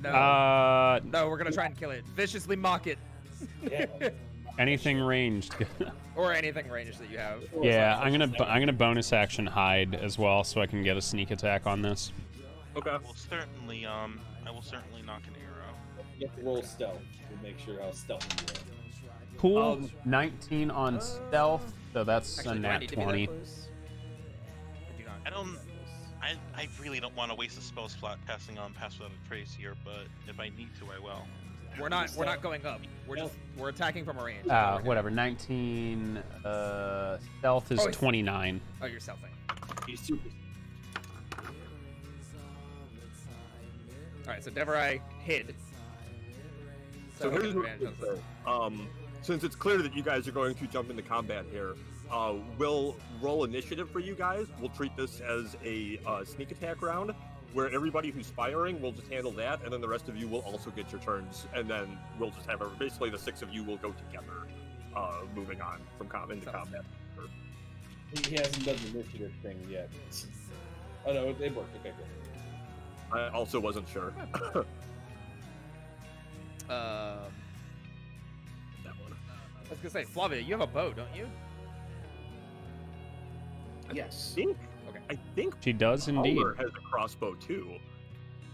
No, no, we're gonna try and kill it. Viciously mock it, Yeah. Anything ranged. or anything ranged that you have. Yeah, I'm gonna bonus action hide as well, so I can get a sneak attack on this. Okay. I will certainly knock an arrow. You have to roll stealth to make sure how stealthy you are. Cool. 19 on stealth, so that's Actually, a do I nat need to be that 20. close? I do not. I don't. I really don't want to waste a spell slot passing on Pass Without a Trace here, but if I need to, I will. We're not going up. We're attacking from a range. Whatever. 19. Stealth is Oh, it's- 29. Oh, you're stealthing. He's super. All right, so Deverai hid. So he'll here's get what advantage we on do. Since it's clear that you guys are going to jump into combat here, we'll roll initiative for you guys. We'll treat this as a sneak attack round, where everybody who's firing will just handle that, and then the rest of you will also get your turns, and then we'll just have basically the 6 of you will go together, moving on from into Sounds combat. He hasn't done the initiative thing yet. Oh no, it worked. Okay, good. I also wasn't sure. I That one. was gonna say, Flavia, you have a bow, don't you? Yes. I think She does indeed. Palmer has a crossbow too.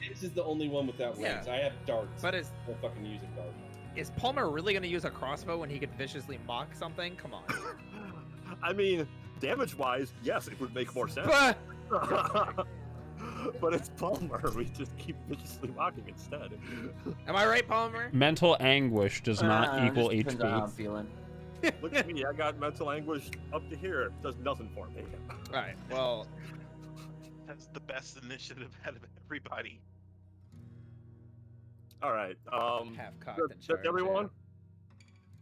This is the only one without Yeah. rings. I have darts. But is I'm fucking using darts. Palmer really gonna use a crossbow when he could viciously mock something? Come on. I mean, damage-wise, yes, it would make more sense. Bah! But it's Palmer. We just keep viciously mocking instead. Am I right, Palmer? Mental anguish does not equal just depends on how I'm HP. feeling. Look at me. I got mental anguish up to here. It does nothing for me. All right. Well, That's the best initiative out of everybody. All right. half cocked Does and charged. everyone?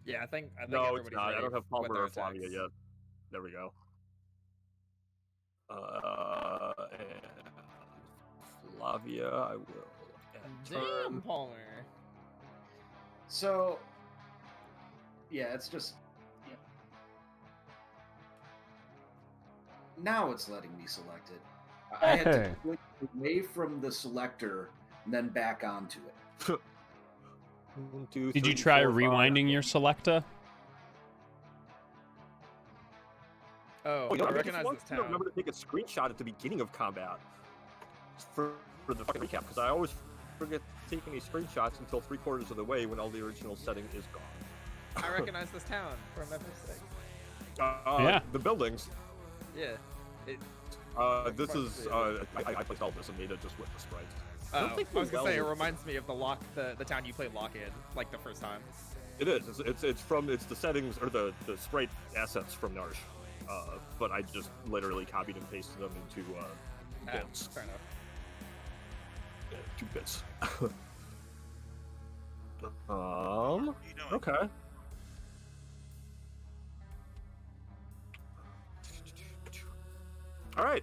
Yeah, I think No, it's everybody's not. I ready don't have with Palmer their or Flavia attacks. yet. There we go. And Flavia, I will. Damn, Palmer. So, yeah, it's just. Yeah. Now it's letting me select it. I had to Hey. click away from the selector and then back onto it. 1, 2, Did you 3, try 4, 5. rewinding your selecta? Oh, Oh, you know, I I recognize want this to town. remember to take a screenshot at the beginning of combat for the fucking recap, because I always forget to take any screenshots until 3/4 of the way when all the original setting is gone. I recognize this town from FF6. Yeah. The buildings. Yeah. It, This is I placed all this and made it just with the sprites. I don't think I was gonna say it well- reminds me of the town you played Lock in, like the first time. It is. It's the settings or the sprite assets from Narsh, but I just literally copied and pasted them into bits. Fair enough. 2 bits. What are you doing? Okay. All right.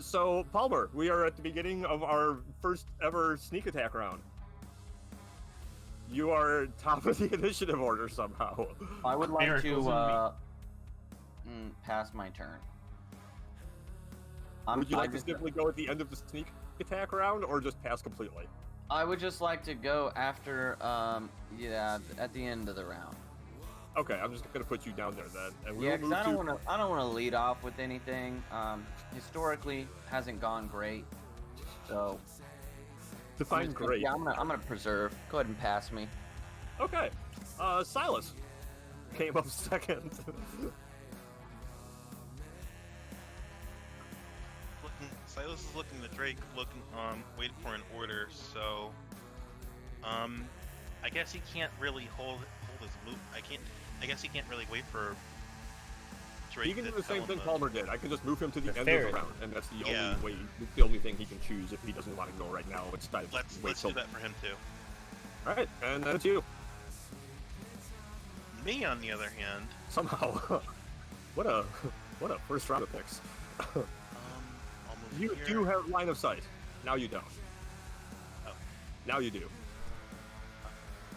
So Palmer, we are at the beginning of our first ever sneak attack round. You are top of the initiative order somehow. I would like Miracles to pass my turn. Would you I like to just- simply go at the end of the sneak attack round, or just pass completely? I would just like to go after, yeah, at the end of the round. Okay, I'm just gonna put you down there then, and we'll Yeah, because move I to. don't want to lead off with anything. Historically, hasn't gone great. So Define I'm just gonna- great. Yeah, I'm gonna preserve. Go ahead and pass me. Okay. Silas came up second. Silas is looking to Drake, waiting for an order. So I guess he can't really hold his move. I guess he can't really wait for. He can do the same thing Palmer did. I can just move him to the end Fair. of the round, and that's the Yeah. only way. The only thing he can choose if he doesn't want to go right now. Instead, Let's do that for him too. All right, and that's you. Me, on the other hand, Somehow, what a first round of picks. I'll move You here. do have line of sight. Now you don't. Oh. Now you do.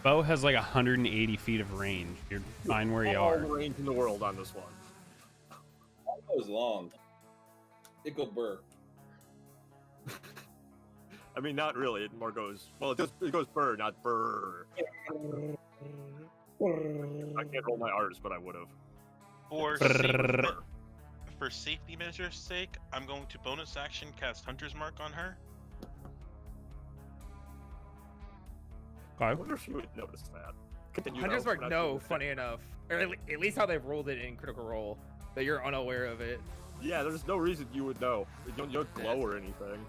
Bo has like 180 feet of range. You're fine where you All are. the range in the world on this one. That was long. It go burr. I mean, not really. It more goes. Well, it goes burr, not burr. I can't roll my R's, but I would have. For safety measure's sake, I'm going to bonus action cast Hunter's Mark on her. I Okay. wonder if you would notice that. Continue, Hunter's though. Mark, Not no, doing that. funny enough. Or at least how they've rolled it in Critical Role. That you're unaware of it. Yeah, there's no reason you would know. You don't glow or anything.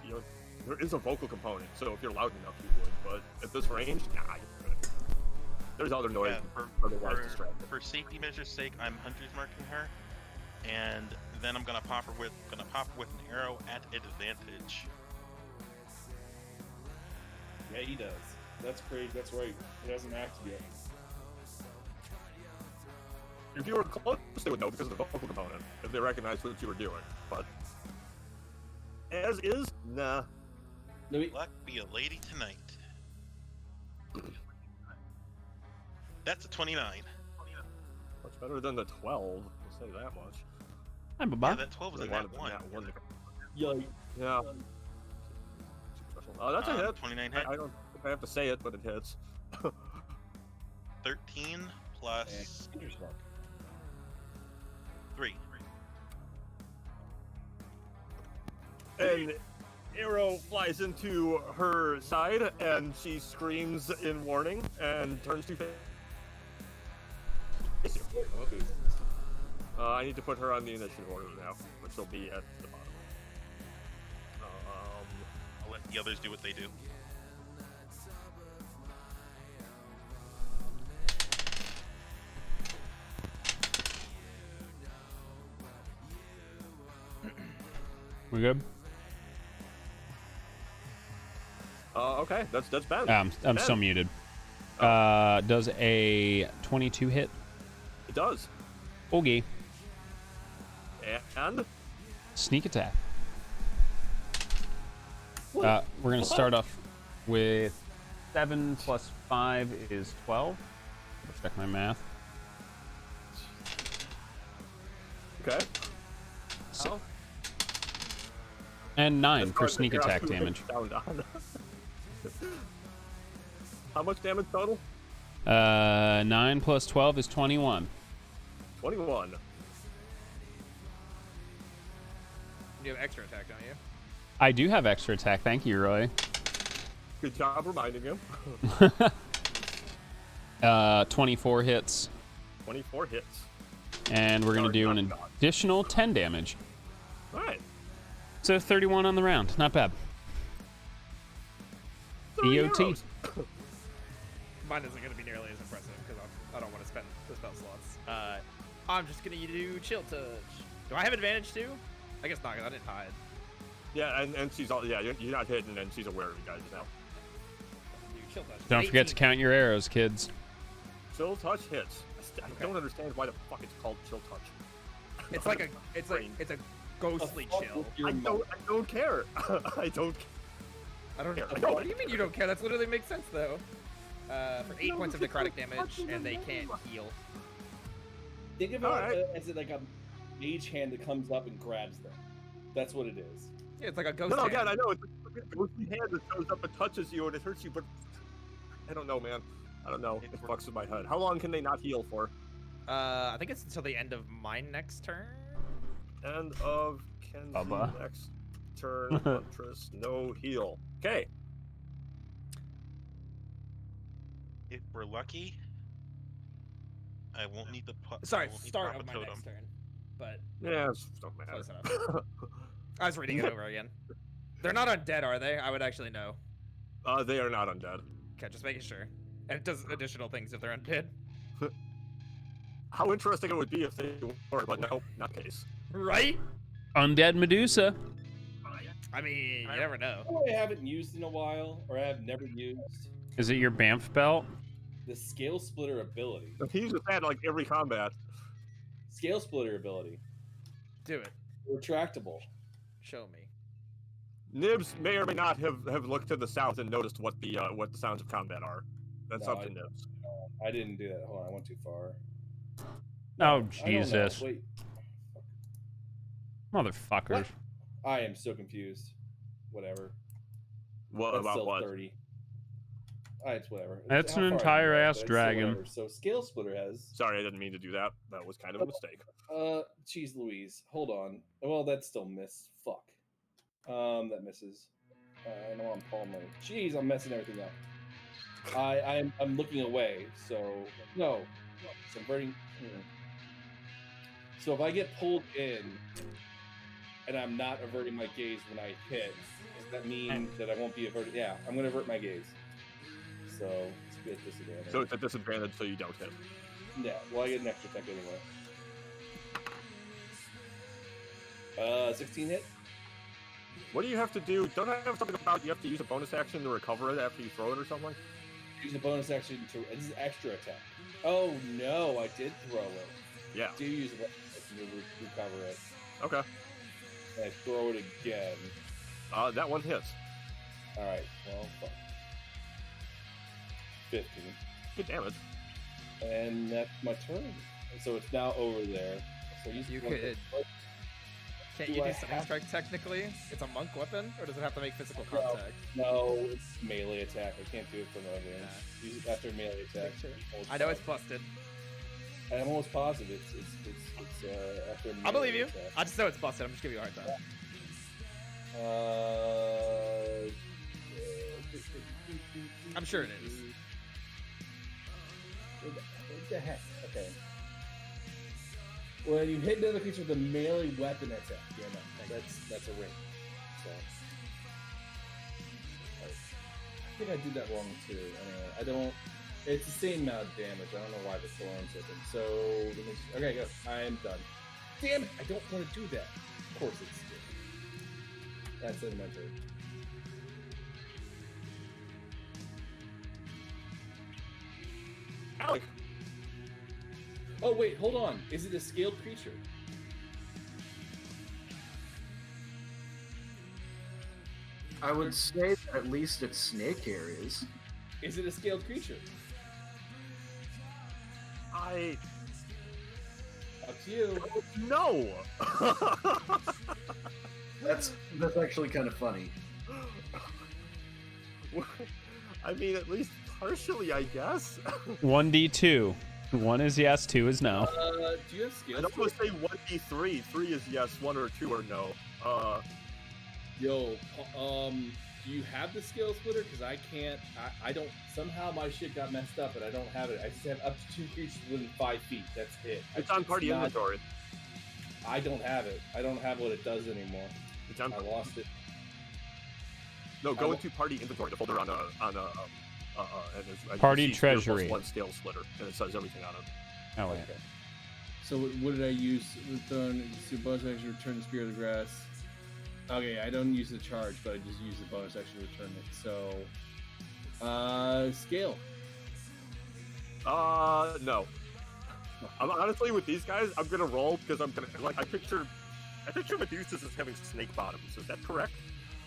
You know, there is a vocal component, so if you're loud enough, you would. But at this range, nah. You couldn't. There's other noise. Yeah, Otherwise distracting. for safety measure's sake, I'm Hunter's Marking her, and then I'm gonna pop her with an arrow at advantage. Yeah, he does. That's crazy. That's right. He hasn't acted yet. If you were close, they would know because of the vocal component. If they recognized what you were doing, but as is, nah. No, he, Luck be a lady tonight. That's a 29. Much better than the 12. I'll say that much. Hi, Yeah, Baba. that 12 was a Really nat wanted one. that one. yikes. Yeah. Oh, that's a hit. 29 hit. I don't think I have to say it, but it hits. 13 plus Hunter's Mark. 3. An arrow flies into her side, and she screams in warning and turns to face you. I need to put her on the initiative order now, which will be at the bottom. I'll let the others do what they do. We good? Okay, that's Ben. I'm still muted. Does a 22 hit? It does. Okay. And Sneak attack. We're gonna start off with 7 plus 5 is 12. Let's check my math. okay. So, and 9 That's for hard to sneak figure out attack who to damage. sound on. How much damage total? 9 plus 12 is 21. 21. You have extra attack, don't you? I do have extra attack. Thank you, Roy. Good job reminding him. 24 hits. 24 hits. And we're gonna Sorry, do not an God. additional 10 damage. All right. So 31 on the round. Not bad. 3 EOT. arrows. Mine isn't going to be nearly as impressive because I don't want to spend the spell slots. I'm just going to do Chill Touch. Do I have advantage too? I guess not, because I didn't hide. Yeah, and she's all, yeah, you're not hitting, and she's aware of you guys now. Do Chill Touch. Don't forget to 18. count your arrows, kids. Chill touch hits. I Okay. don't understand why the fuck it's called chill touch. It's like it's a ghostly chill. I don't care. I don't. I don't know. I know. What do you mean you don't care? That's literally makes sense though. For 8 points of necrotic damage, and they can't heal. Think about Alright. it as like a mage hand that comes up and grabs them. That's what it is. Yeah, it's like a ghost No, hand. again, I know it's a ghostly hand that shows up and touches you and it hurts you, but I don't know, man. I don't know. It fucks with my head. How long can they not heal for? I think it's until the end of my next turn. End of Kenzie Bubba. next turn. Huntress, no heal. Okay. If we're lucky, I won't need the Sorry, I won't need to start pop of a my totem. next turn. But Yeah, it's don't matter. close enough. I was reading it over again. They're not undead, are they? I would actually know. They are not undead. Okay, just making sure. And it does additional things if they're undead. How interesting it would be if they were, but no, not the case. Right? Undead Medusa. I mean, you never know. I haven't used in a while, or I have never used Is it your Banff belt? the Scale Splitter ability. He uses that like every combat. Scale Splitter ability. Do it. Retractable. Show me. Nibs may or may not have looked to the south and noticed what the sounds of combat are. That's No, up to Nibs. I didn't do that. Hold on, I went too far. Oh, I don't know. Jesus. Wait, Motherfuckers. What? I am so confused. Whatever. What That's about still what? 30. It's whatever. That's How an far I entire can go, ass but it's still dragon. whatever. So Scale Splitter has. Sorry, I didn't mean to do that. That was kind of a mistake. Jeez Louise. Hold on. Well, that still missed. Fuck. That misses. I know I'm Palmer. Jeez, I'm messing everything up. I'm looking away. So no. So I'm burning. So if I get pulled in, and I'm not averting my gaze when I hit, does that mean that I won't be averted? Yeah, I'm going to avert my gaze. So it's a bit disadvantage. So it's a disadvantage, so you don't hit. Yeah, well, I get an extra attack anyway. 16 hit? What do you have to do? Don't I have something about you have to use a bonus action to recover it after you throw it or something? Use a bonus action to. This is extra attack. Oh no, I did throw it. Yeah. I do use a bonus action to recover it. Okay. And I throw it again. That one hits. Alright, well, fuck. 15. Good damage. And that's my turn. So it's now over there. So You one- could. Can't Do you I do Stunning have- Strike technically? It's a monk weapon, or does it have to make physical contact? No, it's melee attack. I can't do it from range. Use it after melee attack. I know it's busted. I'm almost positive it's after melee I believe you. attack. I just know it's busted. I'm just giving you a hard time. I'm sure it is. What the heck? Okay. When you hit another creature with a melee weapon attack, yeah, no, that's a ring. So, I think I did that wrong too. Anyway, I don't. It's the same amount of damage. I don't know why the thorns hit them. So, okay, go. I am done. Damn it! I don't want to do that. Of course it's good. That's in my turn. Alec. Oh wait, hold on. Is it a scaled creature? I would say that at least its snake hair is. Is it a scaled creature? Up to you. No. That's actually kind of funny. I mean, at least partially, I guess. 1d2. 1 is yes, 2 is no. Do you have skills? I don't want to say 1d3. 3 is yes, 1 or 2 or no. Yo, do you have the skill splitter? Because I can't. I don't. Somehow my shit got messed up, and I don't have it. I just have up to 2 creatures within 5 feet. That's it. It's on party inventory. I don't have it. I don't have what it does anymore. It's on. I lost it. No, go into party inventory. The folder on and it's, Party you see Spear treasury. +1 scale splitter, and it says everything on it. Oh, wait. Okay. So what did I use? Return bonus action. Return the spear of the grass. Okay, I don't use the charge, but I just use the bonus action to return it. So, scale. No. I'm honestly with these guys. I'm gonna roll because I'm gonna I picture Medusas as having snake bottoms. Is that correct?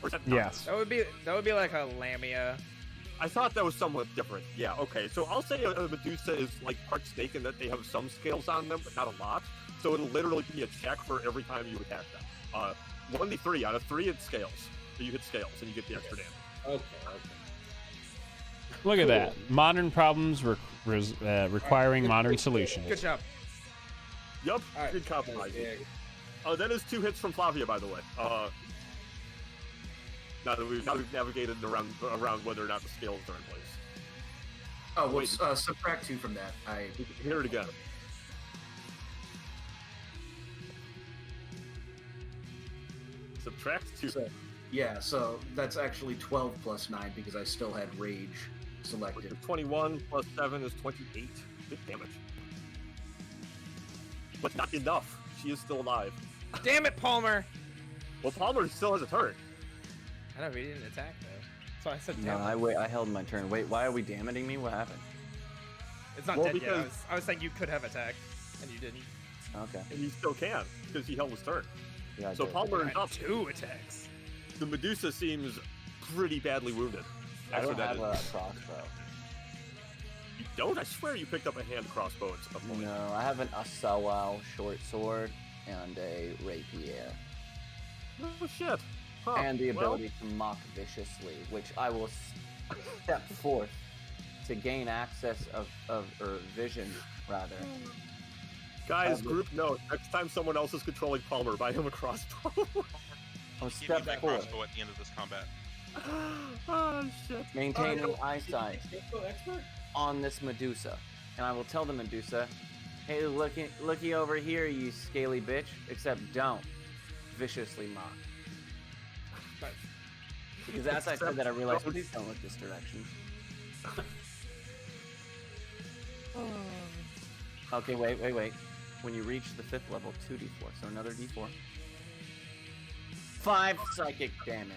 Or is that not? Yes. That would be like a Lamia. I thought that was somewhat different. Yeah. Okay. So I'll say a Medusa is like part snake in that they have some scales on them, but not a lot. So it'll literally be a check for every time you attack them. 1d3 out of 3 it scales. So you hit scales and you get the extra damage. Okay. Look at that. Modern problems requiring modern solutions. Good job. Yup. All right. Good compromise. Yeah. That is 2 hits from Flavia, by the way. Now that we've navigated around whether or not the scales are in place. Oh, well, Wait. subtract 2 from that. Hear it again. Subtract 2. So, yeah, so that's actually 12 plus 9 because I still had rage. Which selected. is 21 plus 7 is 28. Good damage. But not enough. She is still alive. Damn it, Palmer! Well, Palmer still has a turn. I know, he didn't attack, though. So I said No, damn. I held my turn. Wait, why are we damaging me? What happened? It's not Well, dead yet. because- I was saying you could have attacked, and you didn't. Okay. And he still can, because he held his turn. Yeah. I So did. Palmer You is had up. 2 attacks. The Medusa seems pretty badly wounded. I After don't that have a is- crossbow. You don't? I swear you picked up a hand crossbow at some point. No, I have an Asawao short sword and a rapier. Oh, shit. Huh. And the Well, ability to mock viciously, which I will step forth to gain access or vision, rather. guys, group note. Next time someone else is controlling Palmer, buy him a crossbow. I'll Give me step that forth, crossbow at the end of this combat. Oh, shit. maintaining eyesight Statesville expert? on this Medusa. And I will tell the Medusa, hey, looky over here, you scaly bitch, except don't viciously mock. Nice. Because as I said that, I realized, Don't- please don't look this direction. Okay, wait. When you reach the 5th level, 2d4, so another d4. 5 psychic damage.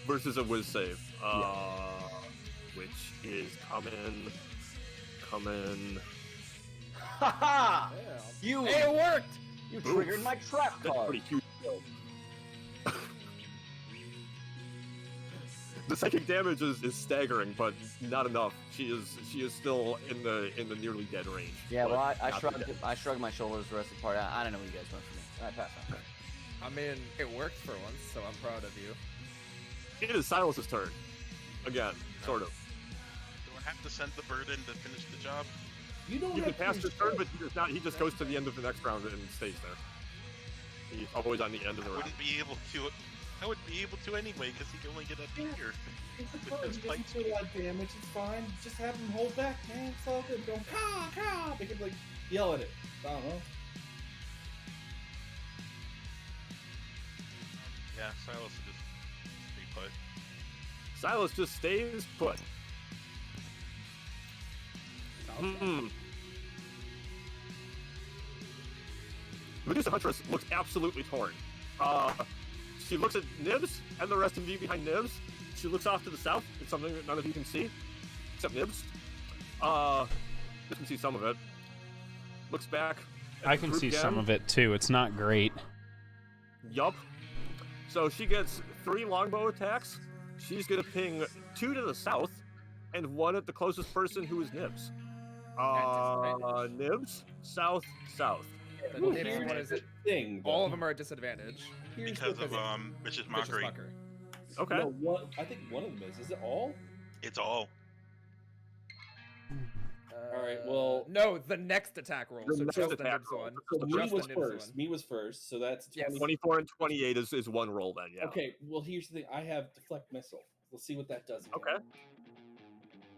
Versus a whiz save. Which is coming. Haha! You, Hey, it worked! you triggered my trap That's card. pretty huge. The psychic damage is staggering, but not enough. She is still in the nearly dead range. Yeah, but well, I not shrugged dead. I shrugged my shoulders the rest of the party. I don't know what you guys want from me. I pass on. I mean, it worked for once, so I'm proud of you. It is Silas's turn. Again, sort of. Do I have to send the bird in to finish the job? You don't You can have to pass his turn, show- but he does not. He just goes to the end of the next round and stays there. He's always on the end of the I round. wouldn't be able to. I would be able to anyway, because he can only get a finger. It's with fine. his He doesn't fight do a lot of damage. It's fine. Just have him hold back, man. It's all good. Don't caw, caw. They could like yell at it. I don't know. Yeah, Silas is just stay put. Silas just stays put. Medusa Huntress looks absolutely torn. She looks at Nibs and the rest of you behind Nibs. She looks off to the south. It's something that none of you can see, except Nibs. You can see some of it. Looks back. at I the can group see again. some of it too. It's not great. Yup. So she gets 3 longbow attacks. She's gonna ping 2 to the south, and 1 at the closest person, who is Nibs. Nibs, south. The Ooh, Nibs here's one is the it. thing. though. All of them are at disadvantage. Here's Because the of thing. Vicious Vicious Mockery. Fucker. Okay. No, I think one of them is. Is it all? It's all. All right, well- No, the next attack roll. The So next just the attack Nibs roll. one. So The me just was the Nibs first. one. Me was first. So that's Yes. 20. 24 and 28 is 1 roll then, yeah. Okay. Well, here's the thing. I have deflect missile. We'll see what that does. Again. Okay.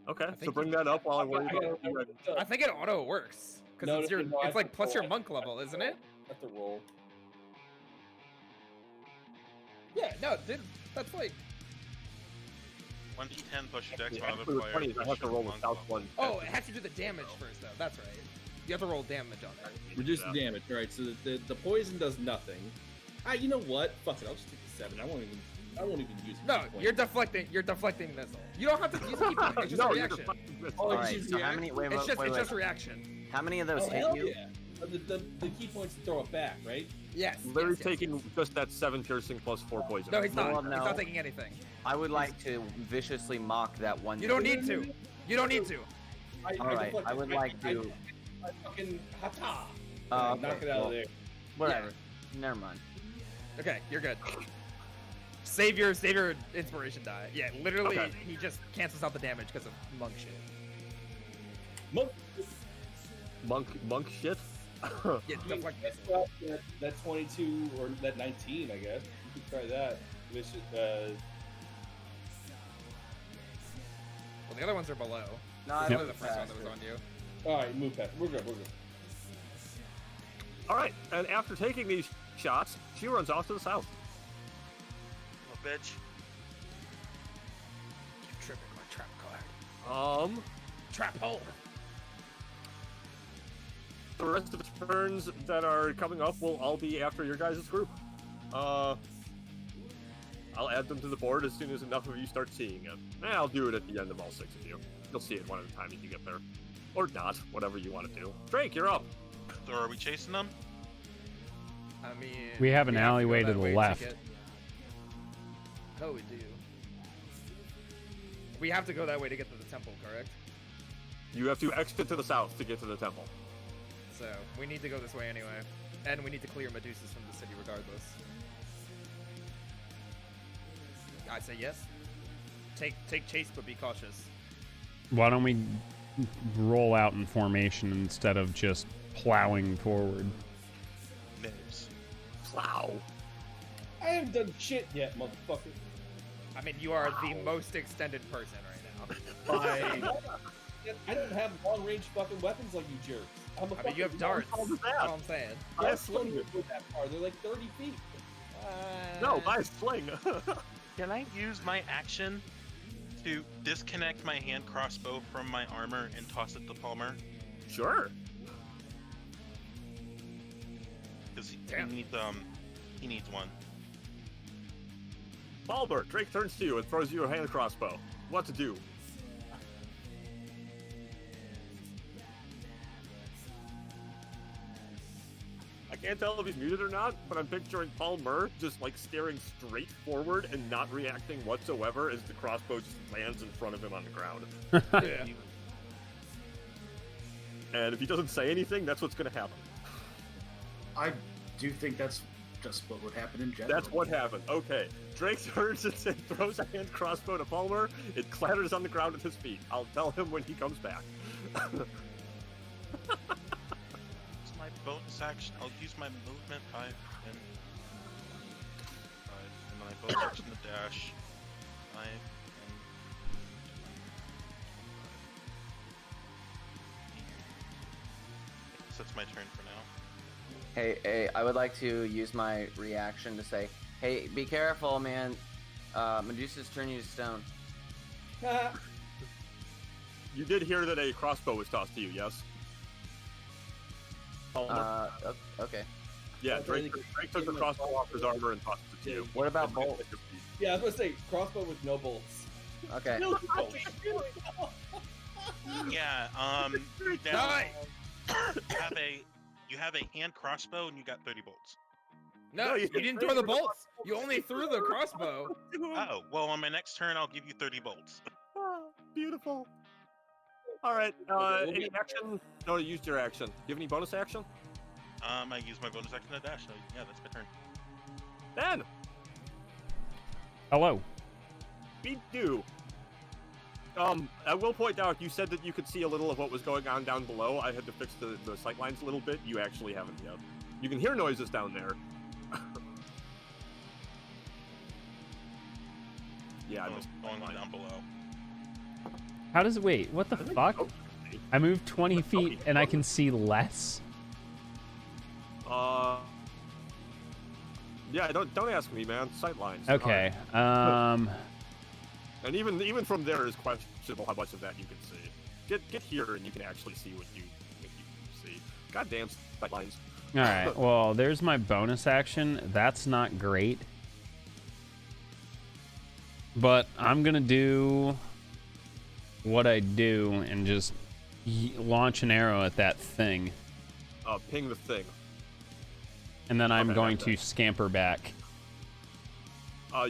Okay, so think bring you- that up while I I worry gotta about remember what it does. I think it auto works. Because No, it's, no, your, no, I it's like have to plus your roll. monk level, isn't it? I have to roll. Yeah, no, dude, that's like... 1d10 plus your dex Yeah, actually, with modifier. 20, I plus have to your roll the monk south level. one. Oh, it has to do the damage first, though. That's right. You have to roll damage on it. Reduce Yeah. the damage. All right. So the poison does nothing. You know what? Fuck it. I'll just take the 7. I won't even use it. No, you're deflecting missile. You don't have to use a key point. It's just No, a you're reaction. deflecting this. Oh, All it's right. just So how many? Wait, It's just wait, it's wait. just reaction. How many of those Oh, hit hell you? yeah. The key points to throw it back, right? Yes. Literally yes, yes, taking yes. just that 7 piercing plus 4 poison. No, he's not. Well, He's no. not taking anything. I would like to viciously mock that one. You don't need to. You don't need to. All right, deflect I it. would like to. I fucking hata. Okay, Knock it out well, of there. Whatever. Never mind. Okay, you're good. Save your inspiration die. Yeah, literally, Okay. he just cancels out the damage because of monk shit. Monk shit. Yeah, deflect missile. Well, that 22 or that 19, I guess. You could try that. Which, Well, the other ones are below. No, I This don't is the first one pass that was it. on you. all right, move past. We're good. All right, and after taking these shots, she runs off to the south. Little bitch. Keep tripping my trap card. Trap hole. The rest of the turns that are coming up will all be after your guys' group. I'll add them to the board as soon as enough of you start seeing it. I'll do it at the end of all 6 of you. You'll see it one at a time as you get there. Or not, whatever you want to do. Drake, you're up. So are we chasing them? I mean, We have an go alleyway that to the way left. Oh, we do. We have to go that way to get to the temple, correct? You have to exit to the south to get to the temple. So we need to go this way anyway, and we need to clear Medusas from the city regardless. I say yes. Take chase, but be cautious. Why don't we roll out in formation instead of just plowing forward? Nibs. Plow. I haven't done shit yet, motherfucker. I mean, you are the most extended person right now. I don't have long-range fucking weapons like you jerks. I mean, you have darts. That's all I'm saying. I Darts don't even go that far. They're like 30 feet. No, buy a sling. Can I use my action to disconnect my hand crossbow from my armor and toss it to Palmer? Sure. Because Damn. he needs one. Balber, Drake turns to you and throws you a hand crossbow. What to do? I can't tell if he's muted or not, but I'm picturing Palmer just like staring straight forward and not reacting whatsoever as the crossbow just lands in front of him on the ground. Yeah. And if he doesn't say anything, that's what's going to happen. I do think that's just what would happen in general. That's what happened. Okay. Drake turns and throws a hand crossbow to Palmer. It clatters on the ground at his feet. I'll tell him when he comes back. It's my bonus action. I'll use my movement 5 and 5, and my bonus action to dash 5 and 5. So that's my turn for now. Hey, I would like to use my reaction to say, hey, be careful, man. Medusa's turn you to stone. You did hear that a crossbow was tossed to you, yes? Palmer? Okay. Yeah, Drake took the crossbow off his armor and tossed it to you. What about bolts? Yeah, I was gonna say crossbow with no bolts. Okay. No bolts. Yeah, now you have a hand crossbow and you got 30 bolts. No, you didn't throw the bolts. You only threw the crossbow. Oh, well, on my next turn, I'll give you 30 bolts. Beautiful. All right. Any action? No, you used your action. Do you have any bonus action? I use my bonus action to dash, so yeah, that's my turn. Ben, Hello. we do. I will point out, you said that you could see a little of what was going on down below. I had to fix the sight lines a little bit. You actually haven't yet. You can hear noises down there. Yeah, I missed Going on down below. How does it wait? What the fuck? I moved 20 feet and I can see less. Yeah, don't ask me, man. Sight lines. Okay. And even from there is questionable how much of that you can see. Get here and you can actually see what you see. Goddamn sight lines. All right. Well, there's my bonus action. That's not great. But I'm going to do what I do and just launch an arrow at that thing. Ping the thing. And then I'm Okay, going got to that. scamper back.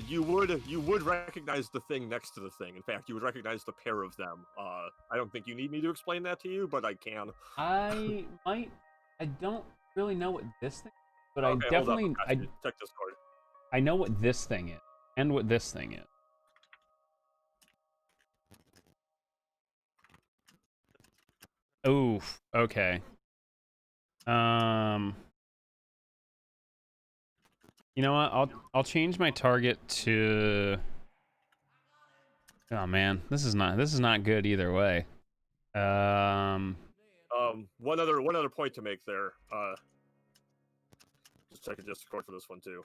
You would recognize the thing next to the thing. In fact, you would recognize the pair of them. I don't think you need me to explain that to you, but I can. I don't really know what this thing is, but Okay, I definitely hold up. Check Discord. I know what this thing is and what this thing is. Oof. Okay. You know what? I'll change my target to. Oh man, this is not good either way. One other point to make there. Just check Discord for this one too.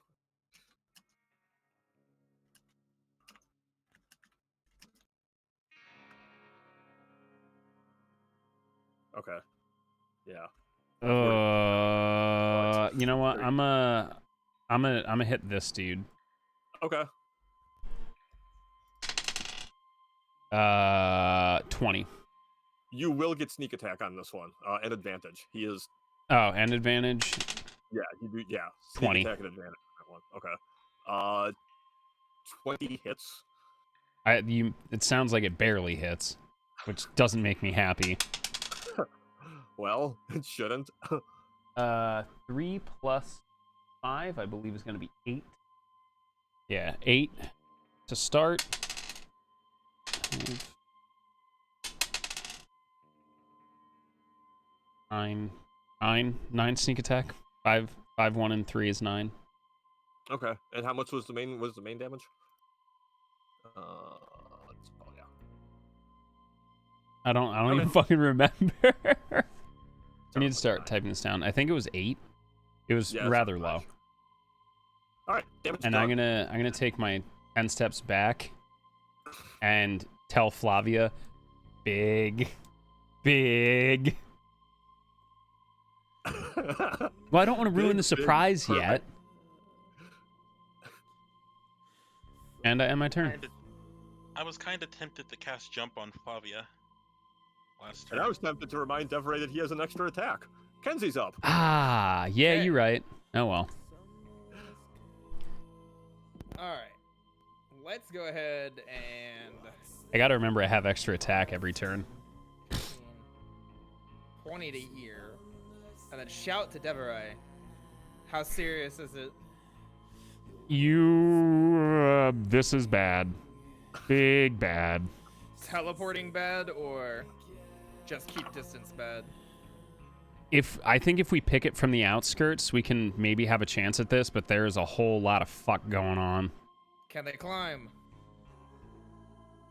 Okay. Yeah. You know what? I'm a hit this dude. Okay. 20. You will get sneak attack on this one. An advantage. He is. Oh, and advantage. Yeah. Yeah. Sneak 20. attack and advantage on that one. Okay. 20 hits. It sounds like it barely hits, which doesn't make me happy. Well, it shouldn't. 3 plus 5, I believe, is going to be 8. Yeah, 8 to start. 9 sneak attack. 5, 1, and 3 is 9. Okay. And how much was the main damage? Yeah. I don't Okay. even fucking remember. I need to Sounds start like typing this down. I think it was 8. It was Yeah, rather sounds low. much. All right, damage And done. I'm gonna take my 10 steps back and tell Flavia, big. Well, I don't want to ruin Big, the surprise big, yet. And I end my turn. I was kind of tempted to cast Jump on Flavia last turn. And I was tempted to remind Devray that he has an extra attack. Kenzie's up. Ah, yeah, Okay. you're right. Oh well. All right. Let's go ahead and I gotta remember I have extra attack every turn. 20 to ear, and then shout to Deveray. How serious is it? This is bad. Big bad. Teleporting bad or just keep distance bad? I think if we pick it from the outskirts, we can maybe have a chance at this, but there's a whole lot of fuck going on. Can they climb?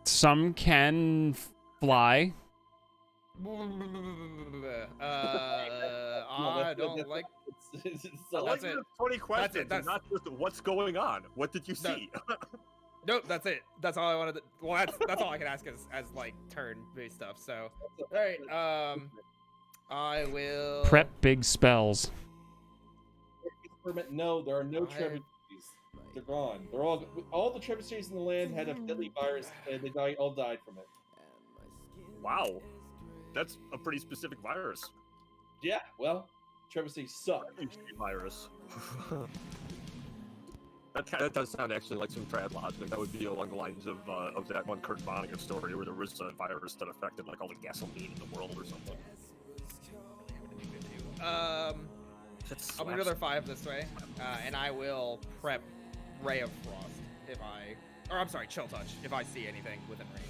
Some can fly. I don't like. I like That's it. the 20 questions, That's- and not just what's going on. What did you No. see? Nope, that's it. That's all I wanted. Well, that's all I can ask as like turn-based stuff. So, all right. I will Prep big spells. No, there are no I- trebuchets. They're gone. They're all the trebuchets in the land had a deadly virus, and they all died from it. Wow, that's a pretty specific virus. Yeah, well, trebuchets suck. Virus. That does sound actually like some trad logic. That would be along the lines of that one Kurt Vonnegut story where there was a virus that affected like all the gasoline in the world or something. I'll bring another 5 this way, and I will prep Ray of Frost I'm sorry, Chill Touch if I see anything within range.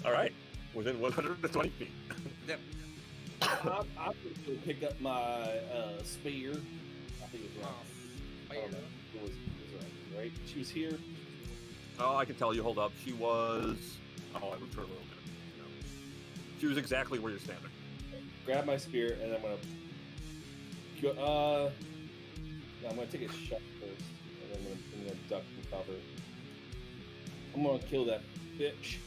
All right, within 120 feet. Yep. I'm going to pick up my spear. I think it was right. I don't know. It was right. She was here. Oh, I can tell you. Hold up. She was. Oh, I looked for a little bit. No. She was exactly where you're standing. Grab my spear, and I'm gonna no, I'm gonna take a shot first, and then I'm gonna duck and cover. I'm gonna kill that bitch.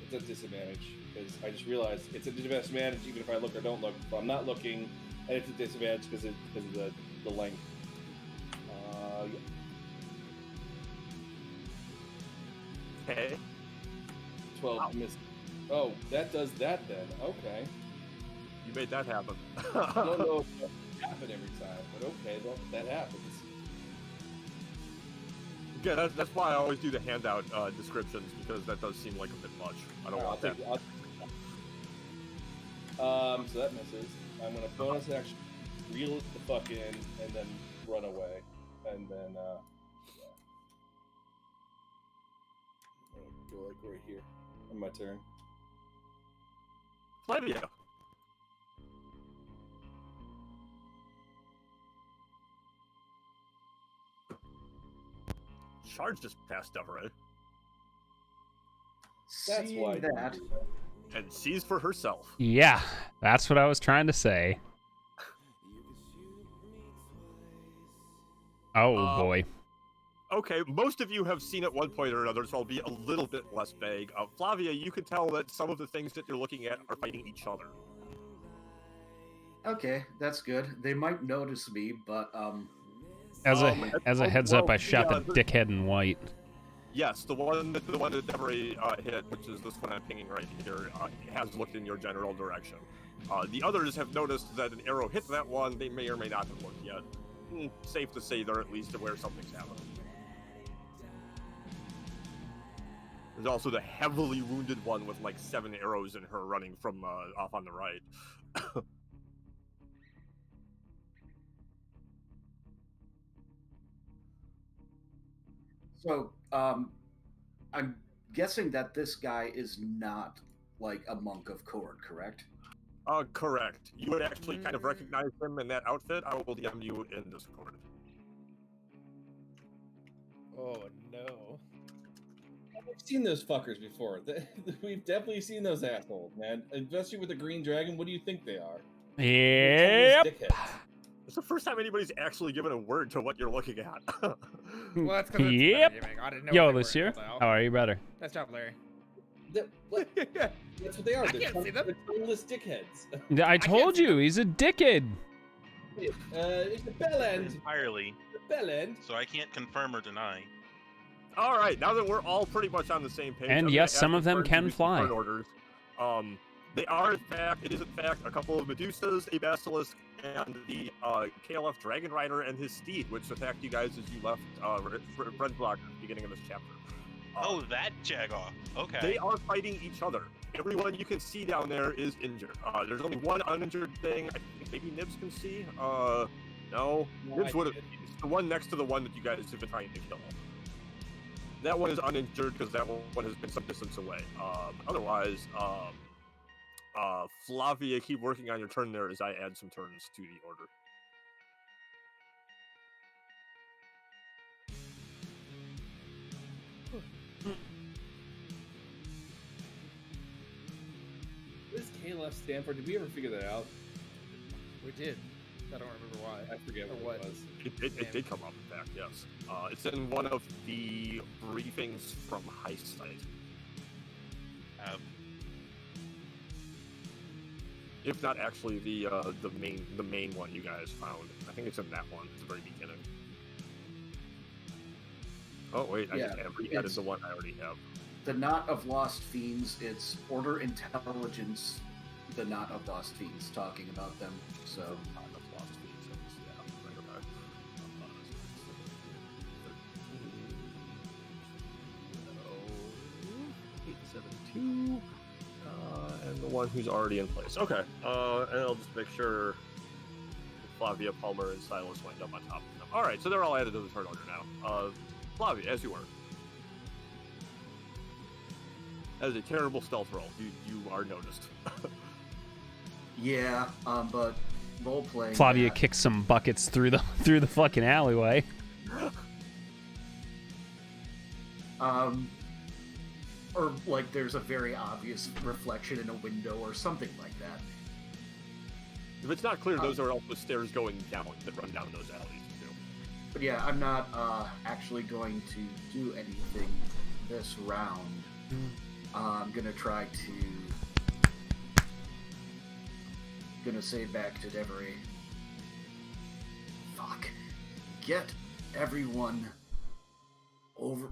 It's a disadvantage because I just realized it's a disadvantage even if I look or don't look. If I'm not looking, and it's a disadvantage because of the length. Yeah. Okay. 12 Wow. miss. Oh, that does that then. Okay. You made that happen. I don't know if that happens every time, but okay, that happens. Yeah, that's why I always do the handout descriptions because that does seem like a bit much. I don't want that. So that misses. I'm gonna bonus action, reel it the fuck in, and then run away, and then yeah. I'm gonna go like right here. On my turn. Flavia. Charge just past Deveray That's Seeing why. that, and sees for herself. Yeah, that's what I was trying to say. Oh boy. Okay, most of you have seen at one point or another, so I'll be a little bit less vague. Flavia, you can tell that some of the things that you're looking at are fighting each other. Okay, that's good. They might notice me, but As a heads up, I well, shot the dickhead in white. Yes, the one that never hit, which is this one I'm pinging right here, has looked in your general direction. The others have noticed that an arrow hit that one. They may or may not have looked yet. Safe to say they're at least aware something's happening. There's also the heavily wounded one with like 7 arrows in her running from off on the right. so I'm guessing that this guy is not like a monk of Kord, correct? Correct. You would actually kind of recognize him in that outfit. I will DM you in Discord. Oh no. We've seen those fuckers before. We've definitely seen those assholes, man. Especially with the green dragon. What do you think they are? Yep. It's the first time anybody's actually given a word to what you're looking at. Well, that's because Yep. I didn't know Yo, what they were Lucier, called out. how are you, brother? Nice job, Larry. What? That's what they are. I can't see them. They're toneless dickheads. I told you, he's a dickhead. It's the bell end. Entirely. The bell end. So I can't confirm or deny. All right, now that we're all pretty much on the same page. And I'm yes, gonna some ask of them you to can do some fly. turn orders. They are in fact, it is in fact a couple of Medusas, a Basilisk, and the KLF Dragon Rider and his steed, which attacked you guys as you left Red Block at the beginning of this chapter. Oh, that Jagoff. Okay. They are fighting each other. Everyone you can see down there is injured. There's only one uninjured thing. I think maybe Nibs can see. No. Nibs would have. It's the one next to the one that you guys have been trying to kill. That one is uninjured because that one has been some distance away. Otherwise, Flavia, keep working on your turn there as I add some turns to the order. What does KLF stand for? Did we ever figure that out? We did. I don't remember why. I forget what it was. It did come up, in fact, yes. It's in one of the briefings from Heist Site. If not actually the main one you guys found. I think it's in that one at the very beginning. Oh wait, I just added the one I already have. The Knot of Lost Fiends, it's Order Intelligence, the Knot of Lost Fiends, talking about them. So Knot of Lost Fiends, yeah, right about. 872. And the one who's already in place. Okay, and I'll just make sure Flavia, Palmer, and Silas wind up on top of them. Alright, so they're all added to the turn order now. Flavia, as you were. That is a terrible stealth roll. You are noticed. yeah, but role playing. Flavia kicks some buckets through the fucking alleyway. Or like there's a very obvious reflection in a window or something like that. If it's not clear, those are also stairs going down that run down those alleys too. But yeah, I'm not actually going to do anything this round. I'm gonna try to say back to Devery. Fuck. Get everyone over.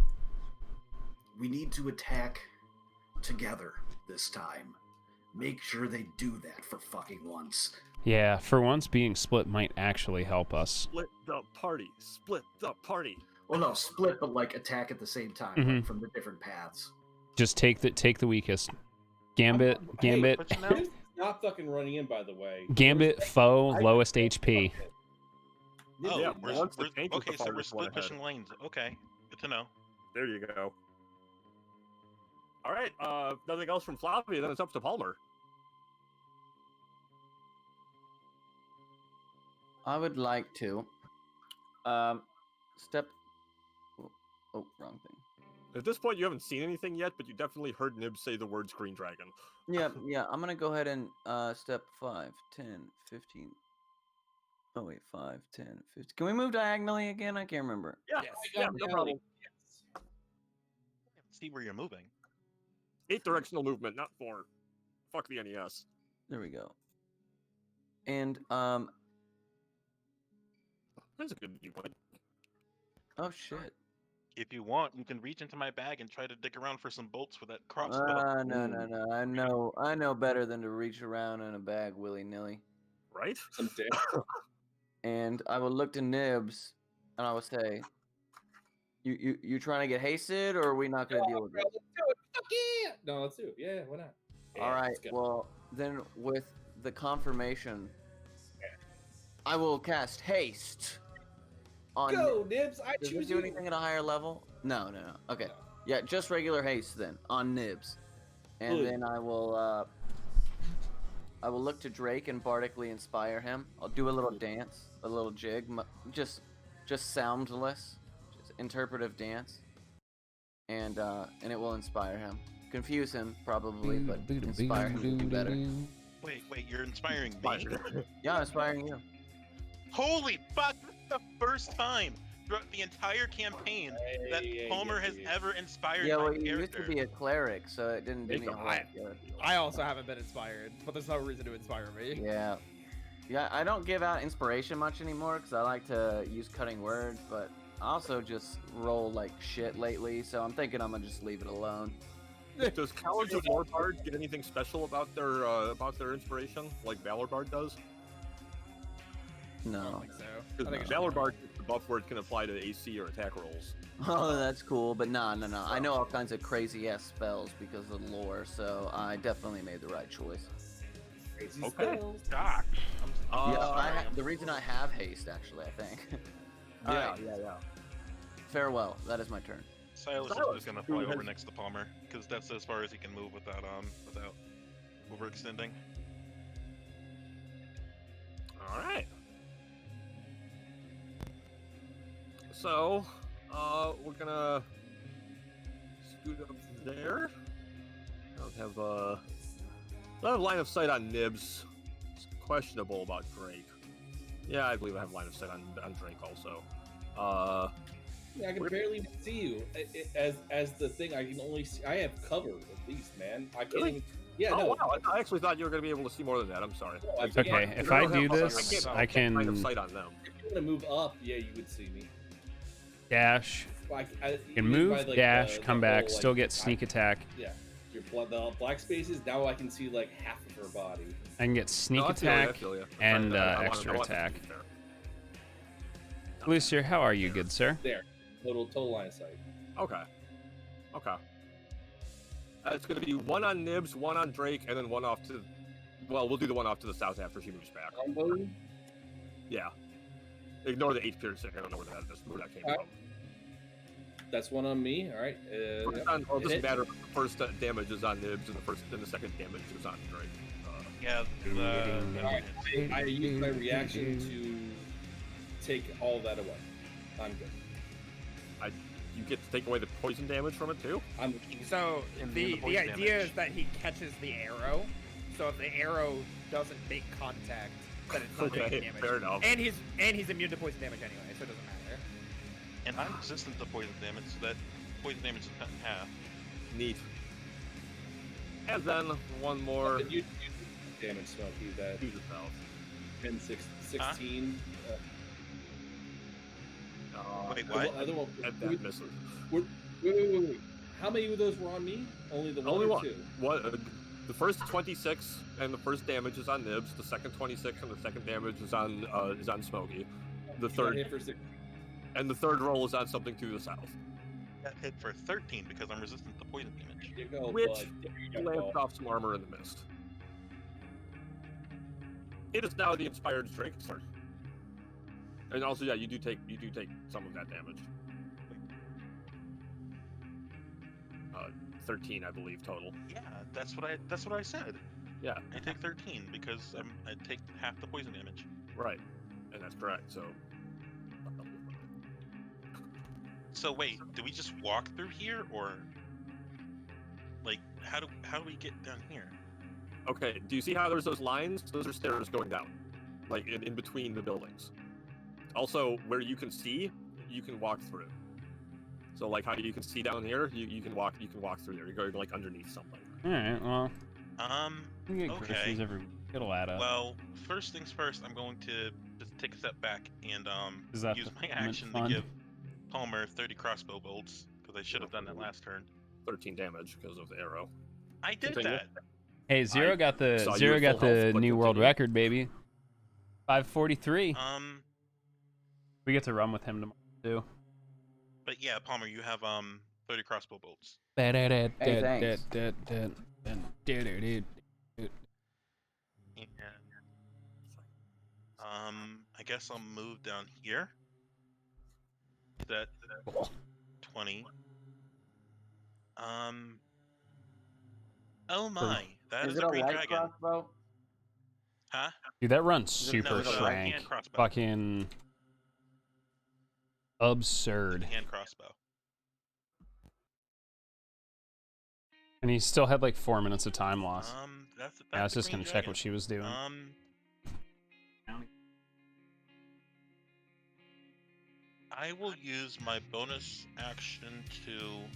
We need to attack together this time. Make sure they do that for fucking once. Yeah, for once being split might actually help us. Split the party. Split the party. Well, no, split, but like attack at the same time, like, from the different paths. Just take the weakest. Gambit. Not fucking running in, by the way. Gambit, foe, lowest HP. Oh, Yeah, we're once the tank with the okay, so fire we're is one split ahead. pushing lanes. Okay, good to know. There you go. All right. Nothing else from Flavia. Then it's up to Palmer. I would like to step. Oh, wrong thing. At this point, you haven't seen anything yet, but you definitely heard Nib say the words Green Dragon. Yeah. I'm gonna go ahead and step 5, 10, 15. Oh wait, 5, 10, 50. Can we move diagonally again? I can't remember. Yeah, Yes. yeah, no problem. See where you're moving. 8 directional movement, not 4. Fuck the NES. There we go. And That's a good viewpoint. oh shit. If you want, you can reach into my bag and try to dig around for some bolts for that crossbow. No. I know better than to reach around in a bag willy nilly. Right? Some dick. And I will look to Nibs, and I will say, "You trying to get hasted, or are we not going to deal with it?" Let's do it. Fuck yeah! No, let's do it. Yeah, why not? Yeah, All right. let's go. Well, then with the confirmation, I will cast haste on. Go, Nibs. I Does it choose do you. anything at a higher level? No. Okay. No. Yeah, just regular haste then on Nibs, and Good. then I will look to Drake and bardically inspire him. I'll do a little dance, a little jig, just soundless, just interpretive dance, and it will inspire him. Confuse him probably, but inspire him to do better. Wait, you're inspiring me? Yeah, I'm inspiring you. Holy fuck! That's the first time throughout the entire campaign that Palmer has ever inspired Yeah, my well, you used character. to be a cleric, so it didn't do me a whole lot good. I also haven't been inspired, but there's no reason to inspire me. Yeah, I don't give out inspiration much anymore because I like to use cutting words, but I also just roll like shit lately, so I'm thinking I'm gonna just leave it alone. Does College of Warbard get anything special about their inspiration, like Valor Bard does? I No. don't think so. I Because think it's Valor Bard gets the buff where it can apply to AC or attack rolls. Oh, that's cool, but no. I know all kinds of crazy ass spells because of the lore, so I definitely made the right choice. Crazy Okay. spells. Doc. Yeah, the reason I have haste, actually, I think. Yeah. Farewell. That is my turn. Silas is Silas, just gonna who fly over has- next to Palmer because that's as far as he can move without overextending. All right. So, we're gonna scoot up there. I don't have line of sight on Nibs. It's questionable about Drake. Yeah, I believe I have line of sight on Drake also. Yeah, I can barely see you. As the thing, I can only see. I have cover at least, man. I can't. Really? Even, yeah, Oh no. wow! I actually thought you were going to be able to see more than that. I'm sorry. No, I Okay, can't. if I I don't do have- this, I can't line of can sight on them. If you want to move up, yeah, you would see me. dash, I can even move, by, like, dash, the come whole, back, like, still get sneak attack. Yeah, the black spaces. Now I can see like half of her body. I can get sneak No, I feel you, I attack feel you. and I want extra this to be attack. fair. Lucier, how are you, good sir? There, total line of sight. Okay. It's going to be one on Nibs, one on Drake, and then one off to. Well, we'll do the one off to the south after she moves back. Combo. Yeah. Ignore the 8 piercing. I don't know where that came Alright. from. That's one on me. All right. Well, it doesn't hit. matter. The first damage is on Nibs, and the second damage is on Drake. Yeah. All right. I use my reaction to take all that away. I'm good. You get to take away the poison damage from it too. I'm So And the poison idea damage. is that he catches the arrow. So if the arrow doesn't make contact, then it's not taking damage. Fair enough. And he's immune to poison damage anyway, so it doesn't matter. And I'm resistant to poison damage, so that poison damage is cut in half. Neat. And then one more. you damage, Smokey. That to the south. 10, 16. Wait, The what? other one. That misses. Wait. How many of those were on me? Only the one Only or one. two? What? The first 26 and the first damage is on Nibs. The second 26 and the second damage is on Smokey. The You got third hit for 6. and the third roll is on something to the south. Got hit for 13 because I'm resistant to poison damage. There you go, Which bud. There you go. Lanced off some armor in the mist. It is now the inspired Drake turn. And also, yeah, you do take some of that damage. 13, I believe, total. Yeah, that's what I said. Yeah, I take 13 because I take half the poison damage. right, and that's correct. So wait, do we just walk through here, or like how do we get down here? Okay, do you see how there's those lines? Those are stairs going down. like in between the buildings. Also, where you can see, you can walk through. So like how you can see down here, you can walk through there. You're going like underneath something. All right. Well, we get Okay. groceries every week. It'll add up. Well, first things first, I'm going to just take a step back and Is that use the my payment action fund? to give Palmer 30 crossbow bolts because I should have done that last turn. 13 damage because of the arrow. I did Continue. that. Hey, Zero I got the saw you Zero at got full health, the but new world continue. record, baby. 543. We get to run with him tomorrow too. But yeah, Palmer, you have 30 crossbow bolts. Hey, thanks. And I guess I'll move down here. That 20. Oh my, that is it a a green light dragon. crossbow? Huh? Dude, that runs Is it- super no, it's a shrank. hand crossbow. Fucking absurd. Hand crossbow. And he still had like 4 minutes of time loss. That's Yeah, I was the just green gonna check dragon. what she was doing. I will use my bonus action to